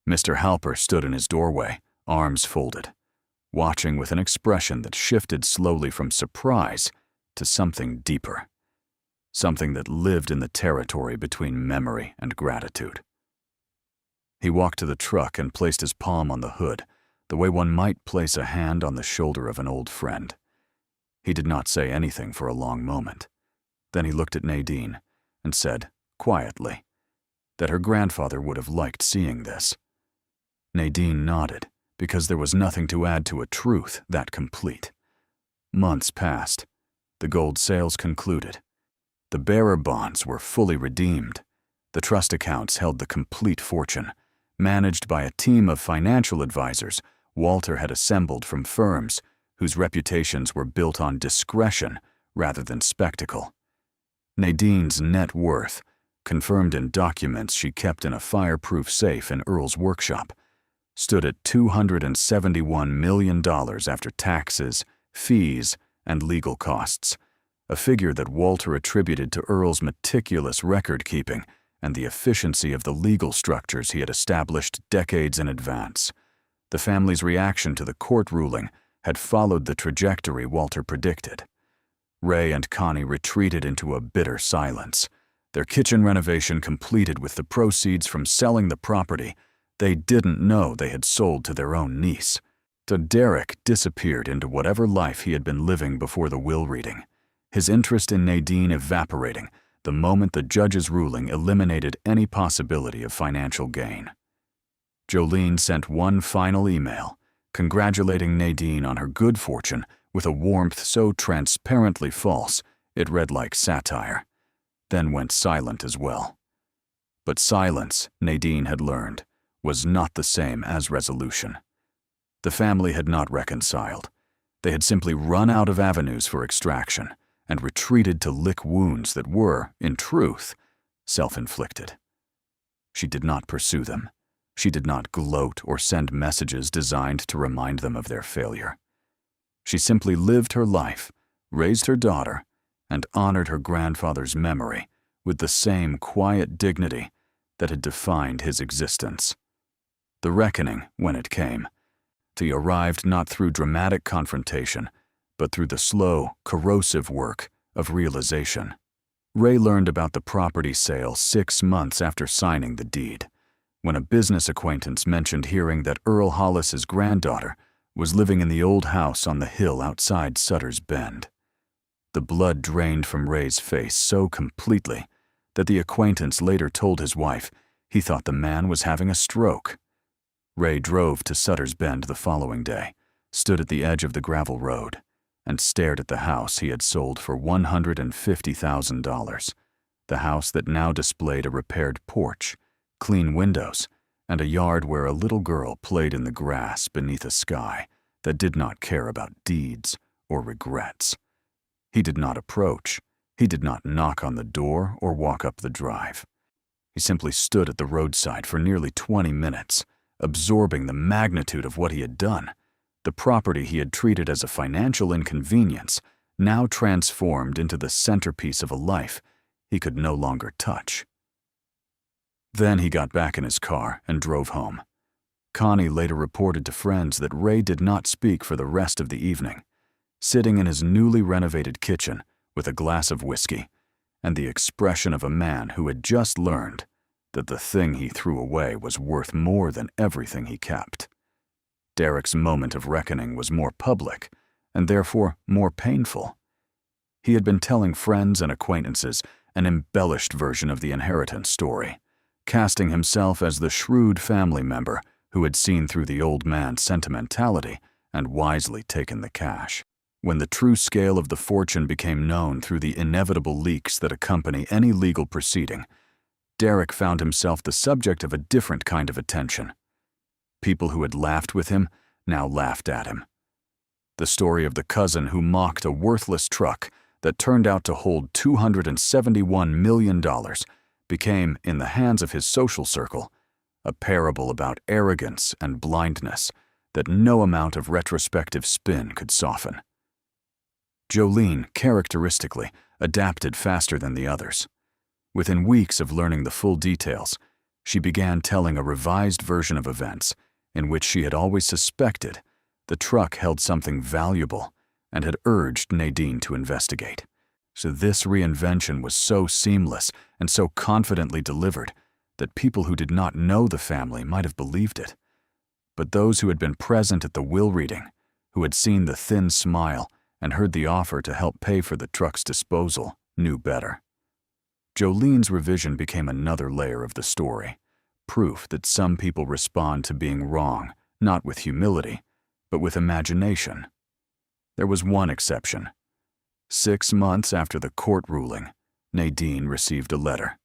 Mr. Halper stood in his doorway, arms folded, watching with an expression that shifted slowly from surprise to something deeper, something that lived in the territory between memory and gratitude. He walked to the truck and placed his palm on the hood, the way one might place a hand on the shoulder of an old friend. He did not say anything for a long moment. Then he looked at Nadine and said, quietly, that her grandfather would have liked seeing this. Nadine nodded, because there was nothing to add to a truth that complete. Months passed. The gold sales concluded. The bearer bonds were fully redeemed. The trust accounts held the complete fortune. Managed by a team of financial advisors Walter had assembled from firms whose reputations were built on discretion rather than spectacle. Nadine's net worth, confirmed in documents she kept in a fireproof safe in Earl's workshop, stood at $271 million after taxes, fees, and legal costs, a figure that Walter attributed to Earl's meticulous record-keeping and the efficiency of the legal structures he had established decades in advance. The family's reaction to the court ruling had followed the trajectory Walter predicted. Ray and Connie retreated into a bitter silence, their kitchen renovation completed with the proceeds from selling the property they didn't know they had sold to their own niece. Derek disappeared into whatever life he had been living before the will reading, his interest in Nadine evaporating the moment the judge's ruling eliminated any possibility of financial gain. Jolene sent one final email, congratulating Nadine on her good fortune with a warmth so transparently false it read like satire, then went silent as well. But silence, Nadine had learned, was not the same as resolution. The family had not reconciled. They had simply run out of avenues for extraction and retreated to lick wounds that were, in truth, self-inflicted. She did not pursue them. She did not gloat or send messages designed to remind them of their failure. She simply lived her life, raised her daughter, and honored her grandfather's memory with the same quiet dignity that had defined his existence. The reckoning, when it came, arrived not through dramatic confrontation, but through the slow, corrosive work of realization. Ray learned about the property sale 6 months after signing the deed, when a business acquaintance mentioned hearing that Earl Hollis's granddaughter was living in the old house on the hill outside Sutter's Bend. The blood drained from Ray's face so completely that the acquaintance later told his wife he thought the man was having a stroke. Ray drove to Sutter's Bend the following day, stood at the edge of the gravel road, and stared at the house he had sold for $150,000, the house that now displayed a repaired porch, clean windows, and a yard where a little girl played in the grass beneath a sky that did not care about deeds or regrets. He did not approach. He did not knock on the door or walk up the drive. He simply stood at the roadside for nearly 20 minutes, absorbing the magnitude of what he had done. The property he had treated as a financial inconvenience now transformed into the centerpiece of a life he could no longer touch. Then he got back in his car and drove home. Connie later reported to friends that Ray did not speak for the rest of the evening, sitting in his newly renovated kitchen with a glass of whiskey and the expression of a man who had just learned that the thing he threw away was worth more than everything he kept. Derek's moment of reckoning was more public and therefore more painful. He had been telling friends and acquaintances an embellished version of the inheritance story, casting himself as the shrewd family member who had seen through the old man's sentimentality and wisely taken the cash. When the true scale of the fortune became known through the inevitable leaks that accompany any legal proceeding, Derek found himself the subject of a different kind of attention. People who had laughed with him now laughed at him. The story of the cousin who mocked a worthless truck that turned out to hold $271 million became, in the hands of his social circle, a parable about arrogance and blindness that no amount of retrospective spin could soften. Jolene, characteristically, adapted faster than the others. Within weeks of learning the full details, she began telling a revised version of events in which she had always suspected the truck held something valuable and had urged Nadine to investigate. So this reinvention was so seamless and so confidently delivered that people who did not know the family might have believed it. But those who had been present at the will reading, who had seen the thin smile and heard the offer to help pay for the truck's disposal, knew better. Jolene's revision became another layer of the story, proof that some people respond to being wrong, not with humility, but with imagination. There was one exception. 6 months after the court ruling, Nadine received a letter.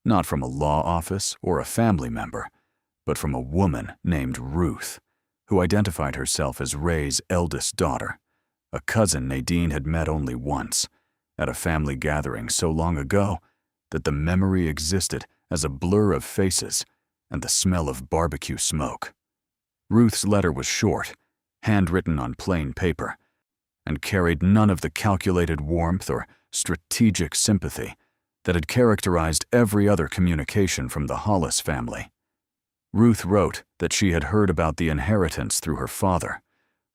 Not from a law office or a family member, but from a woman named Ruth, who identified herself as Ray's eldest daughter, a cousin Nadine had met only once, at a family gathering so long ago that the memory existed as a blur of faces and the smell of barbecue smoke. Ruth's letter was short, handwritten on plain paper, and carried none of the calculated warmth or strategic sympathy that had characterized every other communication from the Hollis family. Ruth wrote that she had heard about the inheritance through her father,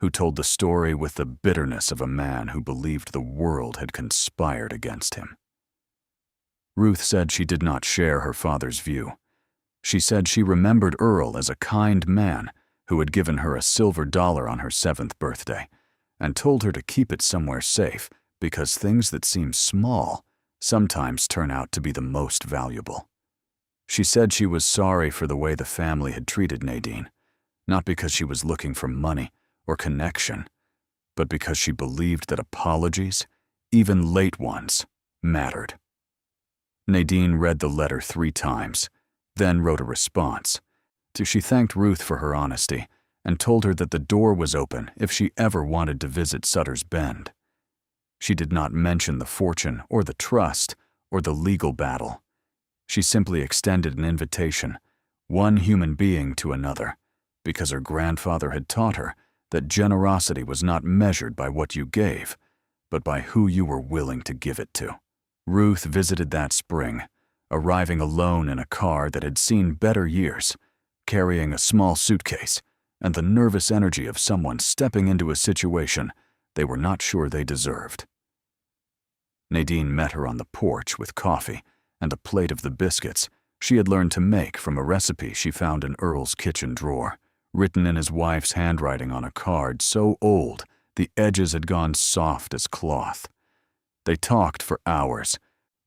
who told the story with the bitterness of a man who believed the world had conspired against him. Ruth said she did not share her father's view. She said she remembered Earl as a kind man who had given her a silver dollar on her 7th birthday and told her to keep it somewhere safe because things that seem small sometimes turn out to be the most valuable. She said she was sorry for the way the family had treated Nadine, not because she was looking for money or connection, but because she believed that apologies, even late ones, mattered. Nadine read the letter 3 times, then wrote a response. She thanked Ruth for her honesty and told her that the door was open if she ever wanted to visit Sutter's Bend. She did not mention the fortune or the trust or the legal battle. She simply extended an invitation, one human being to another, because her grandfather had taught her that generosity was not measured by what you gave, but by who you were willing to give it to. Ruth visited that spring, arriving alone in a car that had seen better years, carrying a small suitcase and the nervous energy of someone stepping into a situation they were not sure they deserved. Nadine met her on the porch with coffee and a plate of the biscuits she had learned to make from a recipe she found in Earl's kitchen drawer, written in his wife's handwriting on a card so old the edges had gone soft as cloth. They talked for hours,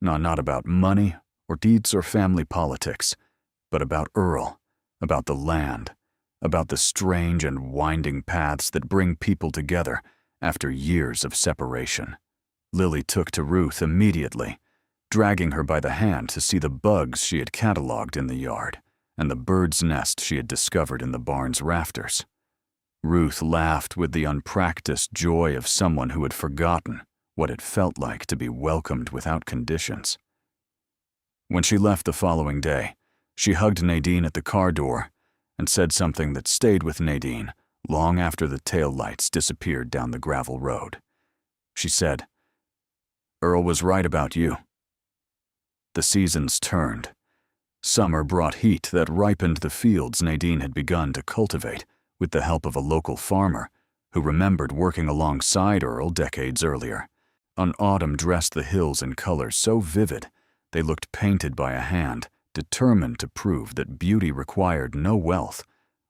not about money or deeds or family politics, but about Earl, about the land, about the strange and winding paths that bring people together after years of separation. Lily took to Ruth immediately, dragging her by the hand to see the bugs she had cataloged in the yard and the bird's nest she had discovered in the barn's rafters. Ruth laughed with the unpracticed joy of someone who had forgotten what it felt like to be welcomed without conditions. When she left the following day, she hugged Nadine at the car door and said something that stayed with Nadine long after the taillights disappeared down the gravel road. She said, "Earl was right about you." The seasons turned. Summer brought heat that ripened the fields Nadine had begun to cultivate with the help of a local farmer who remembered working alongside Earl decades earlier. Autumn dressed the hills in colors so vivid they looked painted by a hand determined to prove that beauty required no wealth,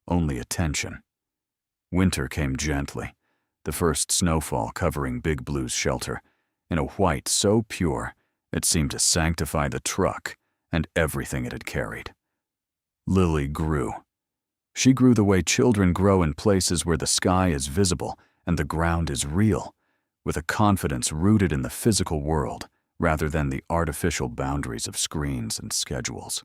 only attention. Winter came gently, the first snowfall covering Big Blue's shelter, in a white so pure it seemed to sanctify the truck and everything it had carried. Lily grew. She grew the way children grow in places where the sky is visible and the ground is real, with a confidence rooted in the physical world rather than the artificial boundaries of screens and schedules.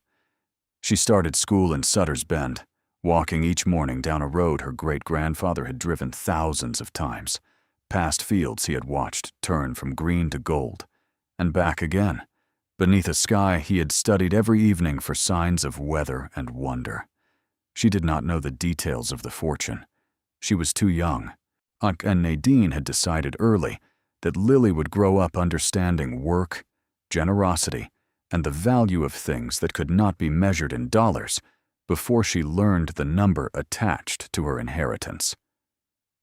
She started school in Sutter's Bend, walking each morning down a road her great-grandfather had driven thousands of times, past fields he had watched turn from green to gold, and back again, beneath a sky he had studied every evening for signs of weather and wonder. She did not know the details of the fortune. She was too young, and Nadine had decided early that Lily would grow up understanding work, generosity, and the value of things that could not be measured in dollars before she learned the number attached to her inheritance.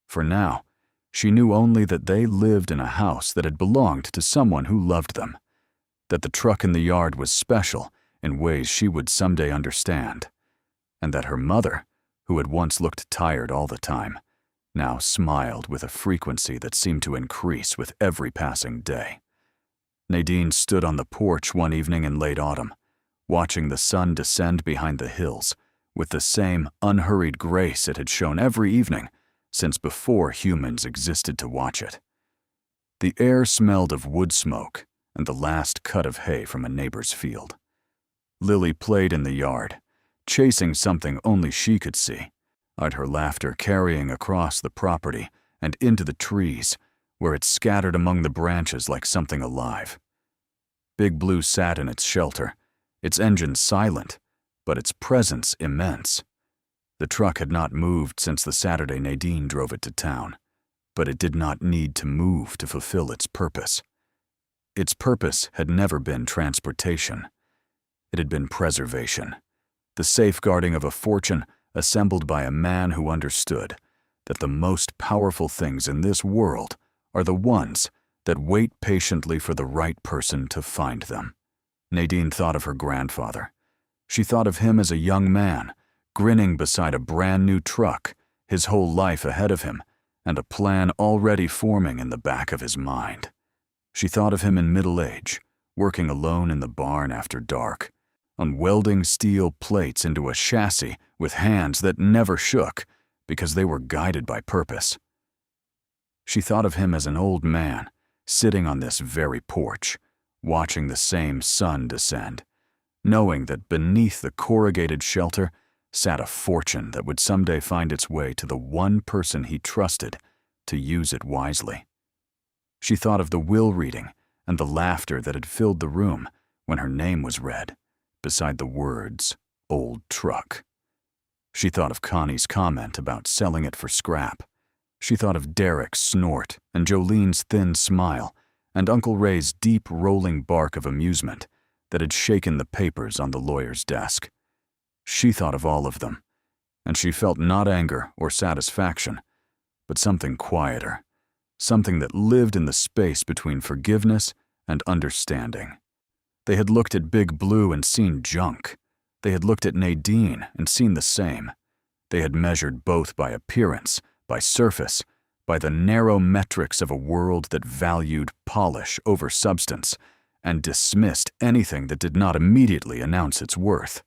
For now, she knew only that they lived in a house that had belonged to someone who loved them, that the truck in the yard was special in ways she would someday understand, and that her mother, who had once looked tired all the time, now smiled with a frequency that seemed to increase with every passing day. Nadine stood on the porch one evening in late autumn, watching the sun descend behind the hills with the same unhurried grace it had shown every evening since before humans existed to watch it. The air smelled of wood smoke and the last cut of hay from a neighbor's field. Lily played in the yard, chasing something only she could see, and her laughter carrying across the property and into the trees, where it scattered among the branches like something alive. Big Blue sat in its shelter, its engine silent, but its presence immense. The truck had not moved since the Saturday Nadine drove it to town, but it did not need to move to fulfill its purpose. Its purpose had never been transportation. It had been preservation, the safeguarding of a fortune assembled by a man who understood that the most powerful things in this world are the ones that wait patiently for the right person to find them. Nadine thought of her grandfather. She thought of him as a young man, grinning beside a brand new truck, his whole life ahead of him, and a plan already forming in the back of his mind. She thought of him in middle age, working alone in the barn after dark, on welding steel plates into a chassis with hands that never shook because they were guided by purpose. She thought of him as an old man, sitting on this very porch, watching the same sun descend, knowing that beneath the corrugated shelter sat a fortune that would someday find its way to the one person he trusted to use it wisely. She thought of the will reading and the laughter that had filled the room when her name was read, beside the words, "Old Truck." She thought of Connie's comment about selling it for scrap. She thought of Derek's snort and Jolene's thin smile and Uncle Ray's deep rolling bark of amusement that had shaken the papers on the lawyer's desk. She thought of all of them, and she felt not anger or satisfaction, but something quieter, something that lived in the space between forgiveness and understanding. They had looked at Big Blue and seen junk. They had looked at Nadine and seen the same. They had measured both by appearance, by surface, by the narrow metrics of a world that valued polish over substance and dismissed anything that did not immediately announce its worth.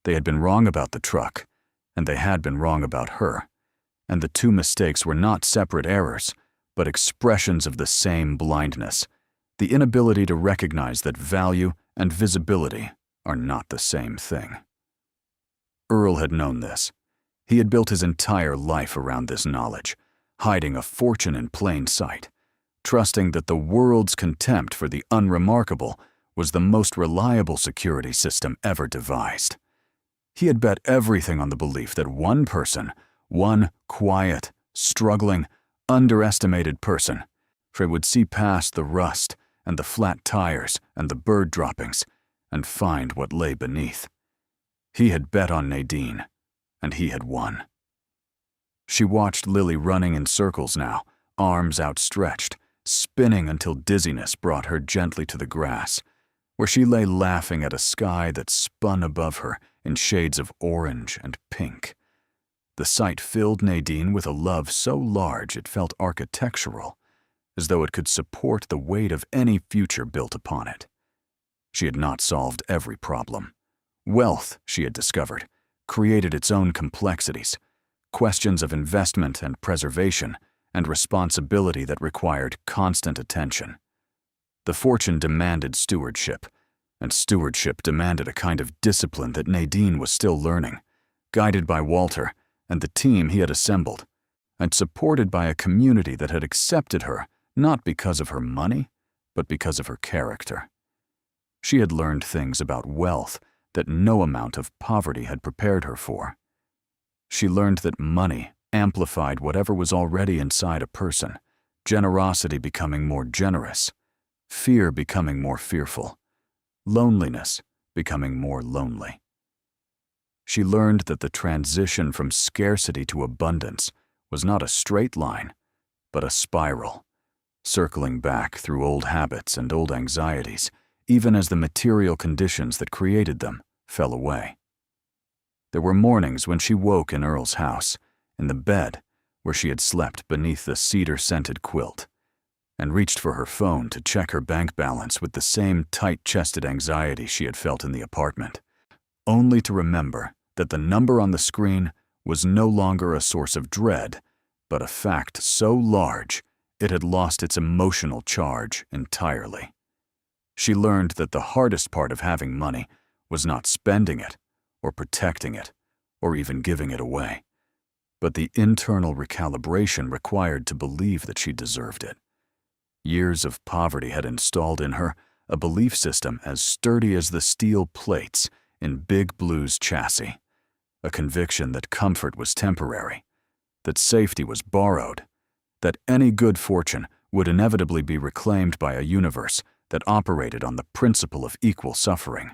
They had been wrong about the truck, and they had been wrong about her, and the two mistakes were not separate errors, but expressions of the same blindness, the inability to recognize that value and visibility are not the same thing. Earl had known this. He had built his entire life around this knowledge, hiding a fortune in plain sight, trusting that the world's contempt for the unremarkable was the most reliable security system ever devised. He had bet everything on the belief that one person, one quiet, struggling, underestimated person, would see past the rust and the flat tires and the bird droppings and find what lay beneath. He had bet on Nadine, and he had won. She watched Lily running in circles now, arms outstretched, spinning until dizziness brought her gently to the grass, where she lay laughing at a sky that spun above her in shades of orange and pink. The sight filled Nadine with a love so large it felt architectural, as though it could support the weight of any future built upon it. She had not solved every problem. Wealth, she had discovered, created its own complexities, questions of investment and preservation, and responsibility that required constant attention. The fortune demanded stewardship, and stewardship demanded a kind of discipline that Nadine was still learning, guided by Walter and the team he had assembled, and supported by a community that had accepted her not because of her money, but because of her character. She had learned things about wealth that no amount of poverty had prepared her for. She learned that money amplified whatever was already inside a person, generosity becoming more generous, fear becoming more fearful, loneliness becoming more lonely. She learned that the transition from scarcity to abundance was not a straight line, but a spiral, circling back through old habits and old anxieties even as the material conditions that created them fell away. There were mornings when she woke in Earl's house, in the bed where she had slept beneath the cedar-scented quilt, and reached for her phone to check her bank balance with the same tight-chested anxiety she had felt in the apartment, only to remember that the number on the screen was no longer a source of dread, but a fact so large it had lost its emotional charge entirely. She learned that the hardest part of having money was not spending it, or protecting it, or even giving it away, but the internal recalibration required to believe that she deserved it. Years of poverty had installed in her a belief system as sturdy as the steel plates in Big Blue's chassis, a conviction that comfort was temporary, that safety was borrowed, that any good fortune would inevitably be reclaimed by a universe that operated on the principle of equal suffering.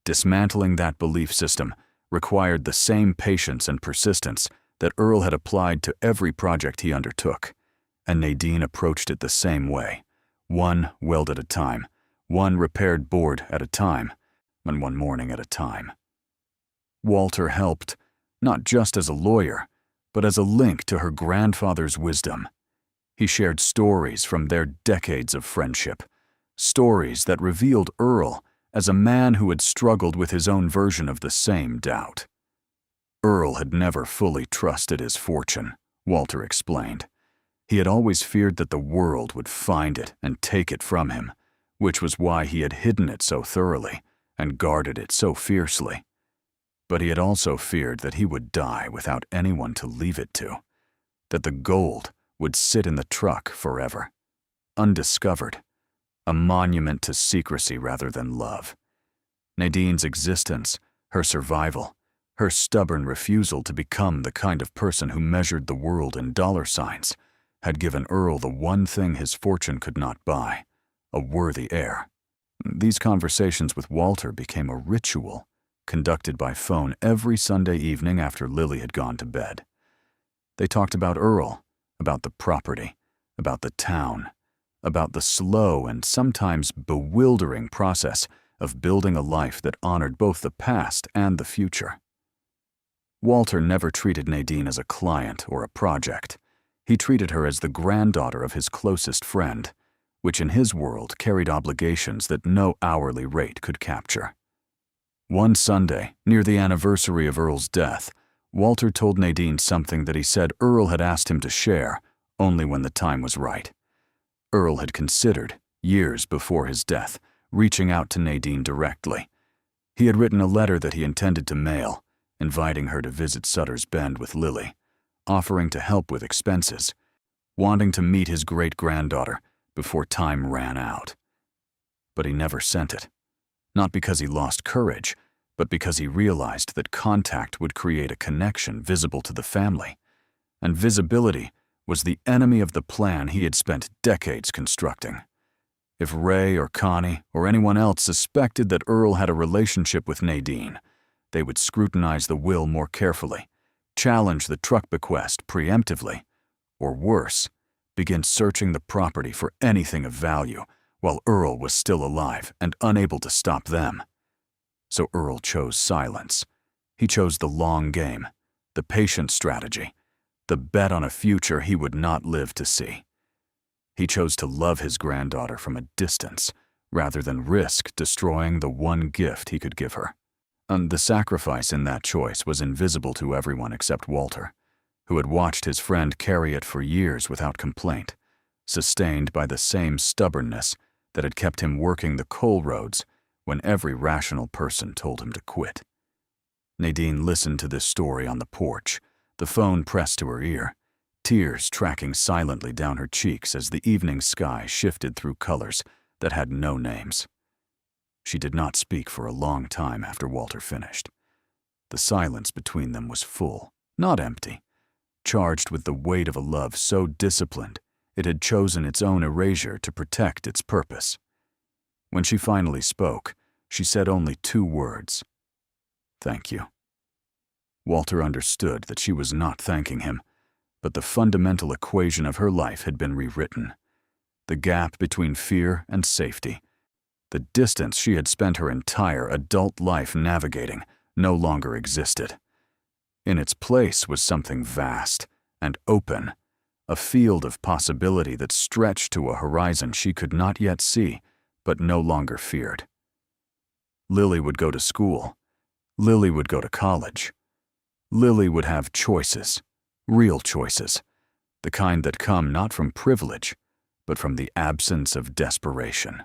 Dismantling that belief system required the same patience and persistence that Earl had applied to every project he undertook, and Nadine approached it the same way, one weld at a time, one repaired board at a time, and one morning at a time. Walter helped, not just as a lawyer, but as a link to her grandfather's wisdom. He shared stories from their decades of friendship, stories that revealed Earl as a man who had struggled with his own version of the same doubt. Earl had never fully trusted his fortune, Walter explained. He had always feared that the world would find it and take it from him, which was why he had hidden it so thoroughly and guarded it so fiercely. But he had also feared that he would die without anyone to leave it to, that the gold would sit in the truck forever, undiscovered, a monument to secrecy rather than love. Nadine's existence, her survival, her stubborn refusal to become the kind of person who measured the world in dollar signs, had given Earl the one thing his fortune could not buy, a worthy heir. These conversations with Walter became a ritual, conducted by phone every Sunday evening after Lily had gone to bed. They talked about Earl, about the property, about the town, about the slow and sometimes bewildering process of building a life that honored both the past and the future. Walter never treated Nadine as a client or a project. He treated her as the granddaughter of his closest friend, which in his world carried obligations that no hourly rate could capture. One Sunday, near the anniversary of Earl's death, Walter told Nadine something that he said Earl had asked him to share only when the time was right. Earl had considered, years before his death, reaching out to Nadine directly. He had written a letter that he intended to mail, inviting her to visit Sutter's Bend with Lily, offering to help with expenses, wanting to meet his great-granddaughter before time ran out. But he never sent it, not because he lost courage, but because he realized that contact would create a connection visible to the family, and visibility was the enemy of the plan he had spent decades constructing. If Ray or Connie or anyone else suspected that Earl had a relationship with Nadine, they would scrutinize the will more carefully, challenge the truck bequest preemptively, or worse, begin searching the property for anything of value while Earl was still alive and unable to stop them. So Earl chose silence. He chose the long game, the patient strategy, the bet on a future he would not live to see. He chose to love his granddaughter from a distance rather than risk destroying the one gift he could give her. And the sacrifice in that choice was invisible to everyone except Walter, who had watched his friend carry it for years without complaint, sustained by the same stubbornness that had kept him working the coal roads when every rational person told him to quit. Nadine listened to this story on the porch, the phone pressed to her ear, tears tracking silently down her cheeks as the evening sky shifted through colors that had no names. She did not speak for a long time after Walter finished. The silence between them was full, not empty, charged with the weight of a love so disciplined it had chosen its own erasure to protect its purpose. When she finally spoke, she said only 2 words: "Thank you." Walter understood that she was not thanking him, but the fundamental equation of her life had been rewritten. The gap between fear and safety, The distance she had spent her entire adult life navigating no longer existed. In its place was something vast and open, a field of possibility that stretched to a horizon she could not yet see, but no longer feared. Lily would go to school. Lily would go to college. Lily would have choices, real choices, the kind that come not from privilege, but from the absence of desperation.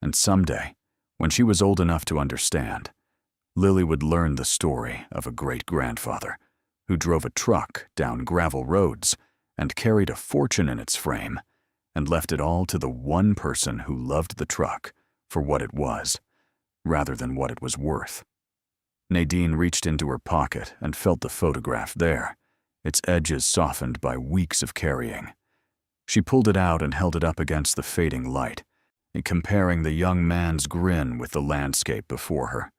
And someday, when she was old enough to understand, Lily would learn the story of a great-grandfather who drove a truck down gravel roads and carried a fortune in its frame and left it all to the one person who loved the truck for what it was, rather than what it was worth. Nadine reached into her pocket and felt the photograph there, its edges softened by weeks of carrying. She pulled it out and held it up against the fading light, comparing the young man's grin with the landscape before her.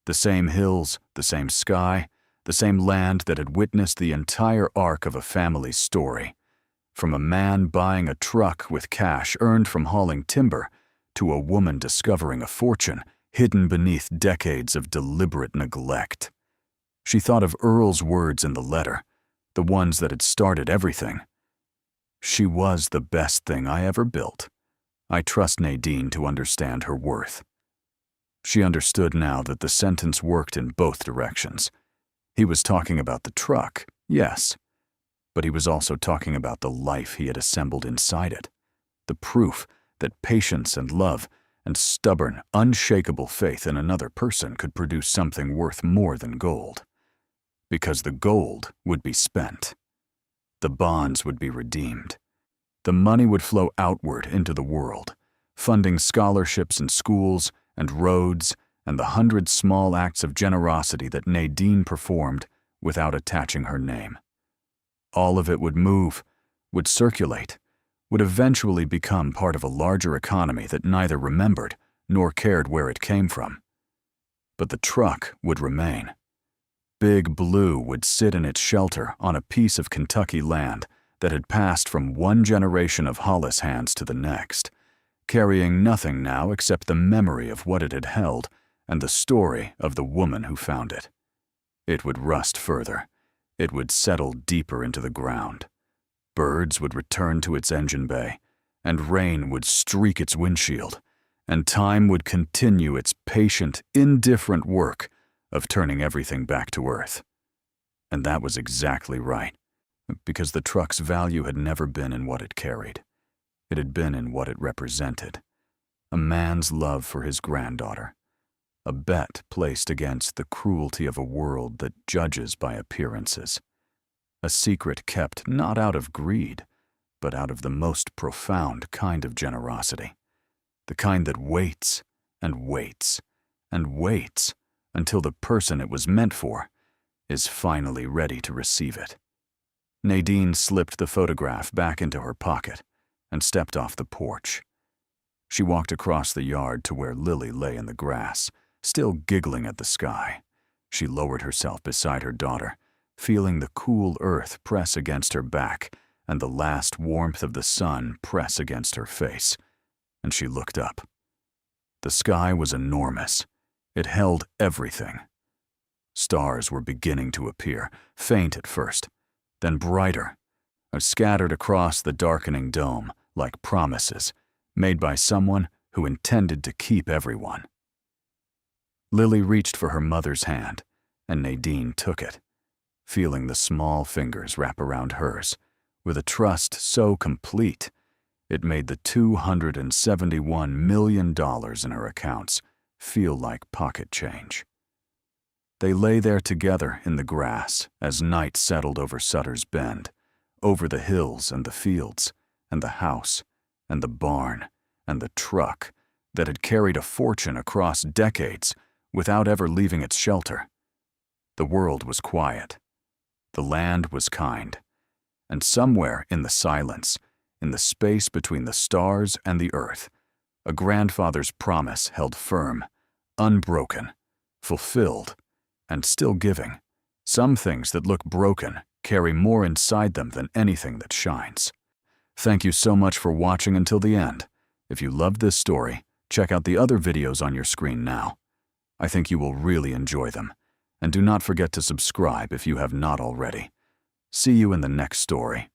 The same hills, the same sky, the same land that had witnessed the entire arc of a family's story. From a man buying a truck with cash earned from hauling timber to a woman discovering a fortune hidden beneath decades of deliberate neglect. She thought of Earl's words in the letter, the ones that had started everything. She was the best thing I ever built. I trust Nadine to understand her worth. She understood now that the sentence worked in both directions. He was talking about the truck, yes, but he was also talking about the life he had assembled inside it, the proof that patience and love and stubborn, unshakable faith in another person could produce something worth more than gold. Because the gold would be spent. The bonds would be redeemed. The money would flow outward into the world, funding scholarships and schools and roads and the 100 small acts of generosity that Nadine performed without attaching her name. All of it would move, would circulate, would eventually become part of a larger economy that neither remembered nor cared where it came from. But the truck would remain. Big Blue would sit in its shelter on a piece of Kentucky land that had passed from one generation of Hollis hands to the next, carrying nothing now except the memory of what it had held and the story of the woman who found it. It would rust further. It would settle deeper into the ground. Birds would return to its engine bay, and rain would streak its windshield, and time would continue its patient, indifferent work of turning everything back to earth. And that was exactly right, because the truck's value had never been in what it carried. It had been in what it represented. A man's love for his granddaughter. A bet placed against the cruelty of a world that judges by appearances. A secret kept not out of greed, but out of the most profound kind of generosity. The kind that waits and waits and waits until the person it was meant for is finally ready to receive it. Nadine slipped the photograph back into her pocket and stepped off the porch. She walked across the yard to where Lily lay in the grass, still giggling at the sky. She lowered herself beside her daughter, feeling the cool earth press against her back and the last warmth of the sun press against her face, and she looked up. The sky was enormous. It held everything. Stars were beginning to appear, faint at first, then brighter, scattered across the darkening dome like promises made by someone who intended to keep everyone. Lily reached for her mother's hand, and Nadine took it, feeling the small fingers wrap around hers, with a trust so complete it made the $271 million in her accounts feel like pocket change. They lay there together in the grass as night settled over Sutter's Bend, over the hills and the fields, and the house, and the barn, and the truck that had carried a fortune across decades without ever leaving its shelter. The world was quiet. The land was kind. And somewhere in the silence, in the space between the stars and the earth, a grandfather's promise held firm, unbroken, fulfilled, and still giving. Some things that look broken carry more inside them than anything that shines. Thank you so much for watching until the end. If you loved this story, Check out the other videos on your screen now. I think you will really enjoy them. And do not forget to subscribe if you have not already. See you in the next story.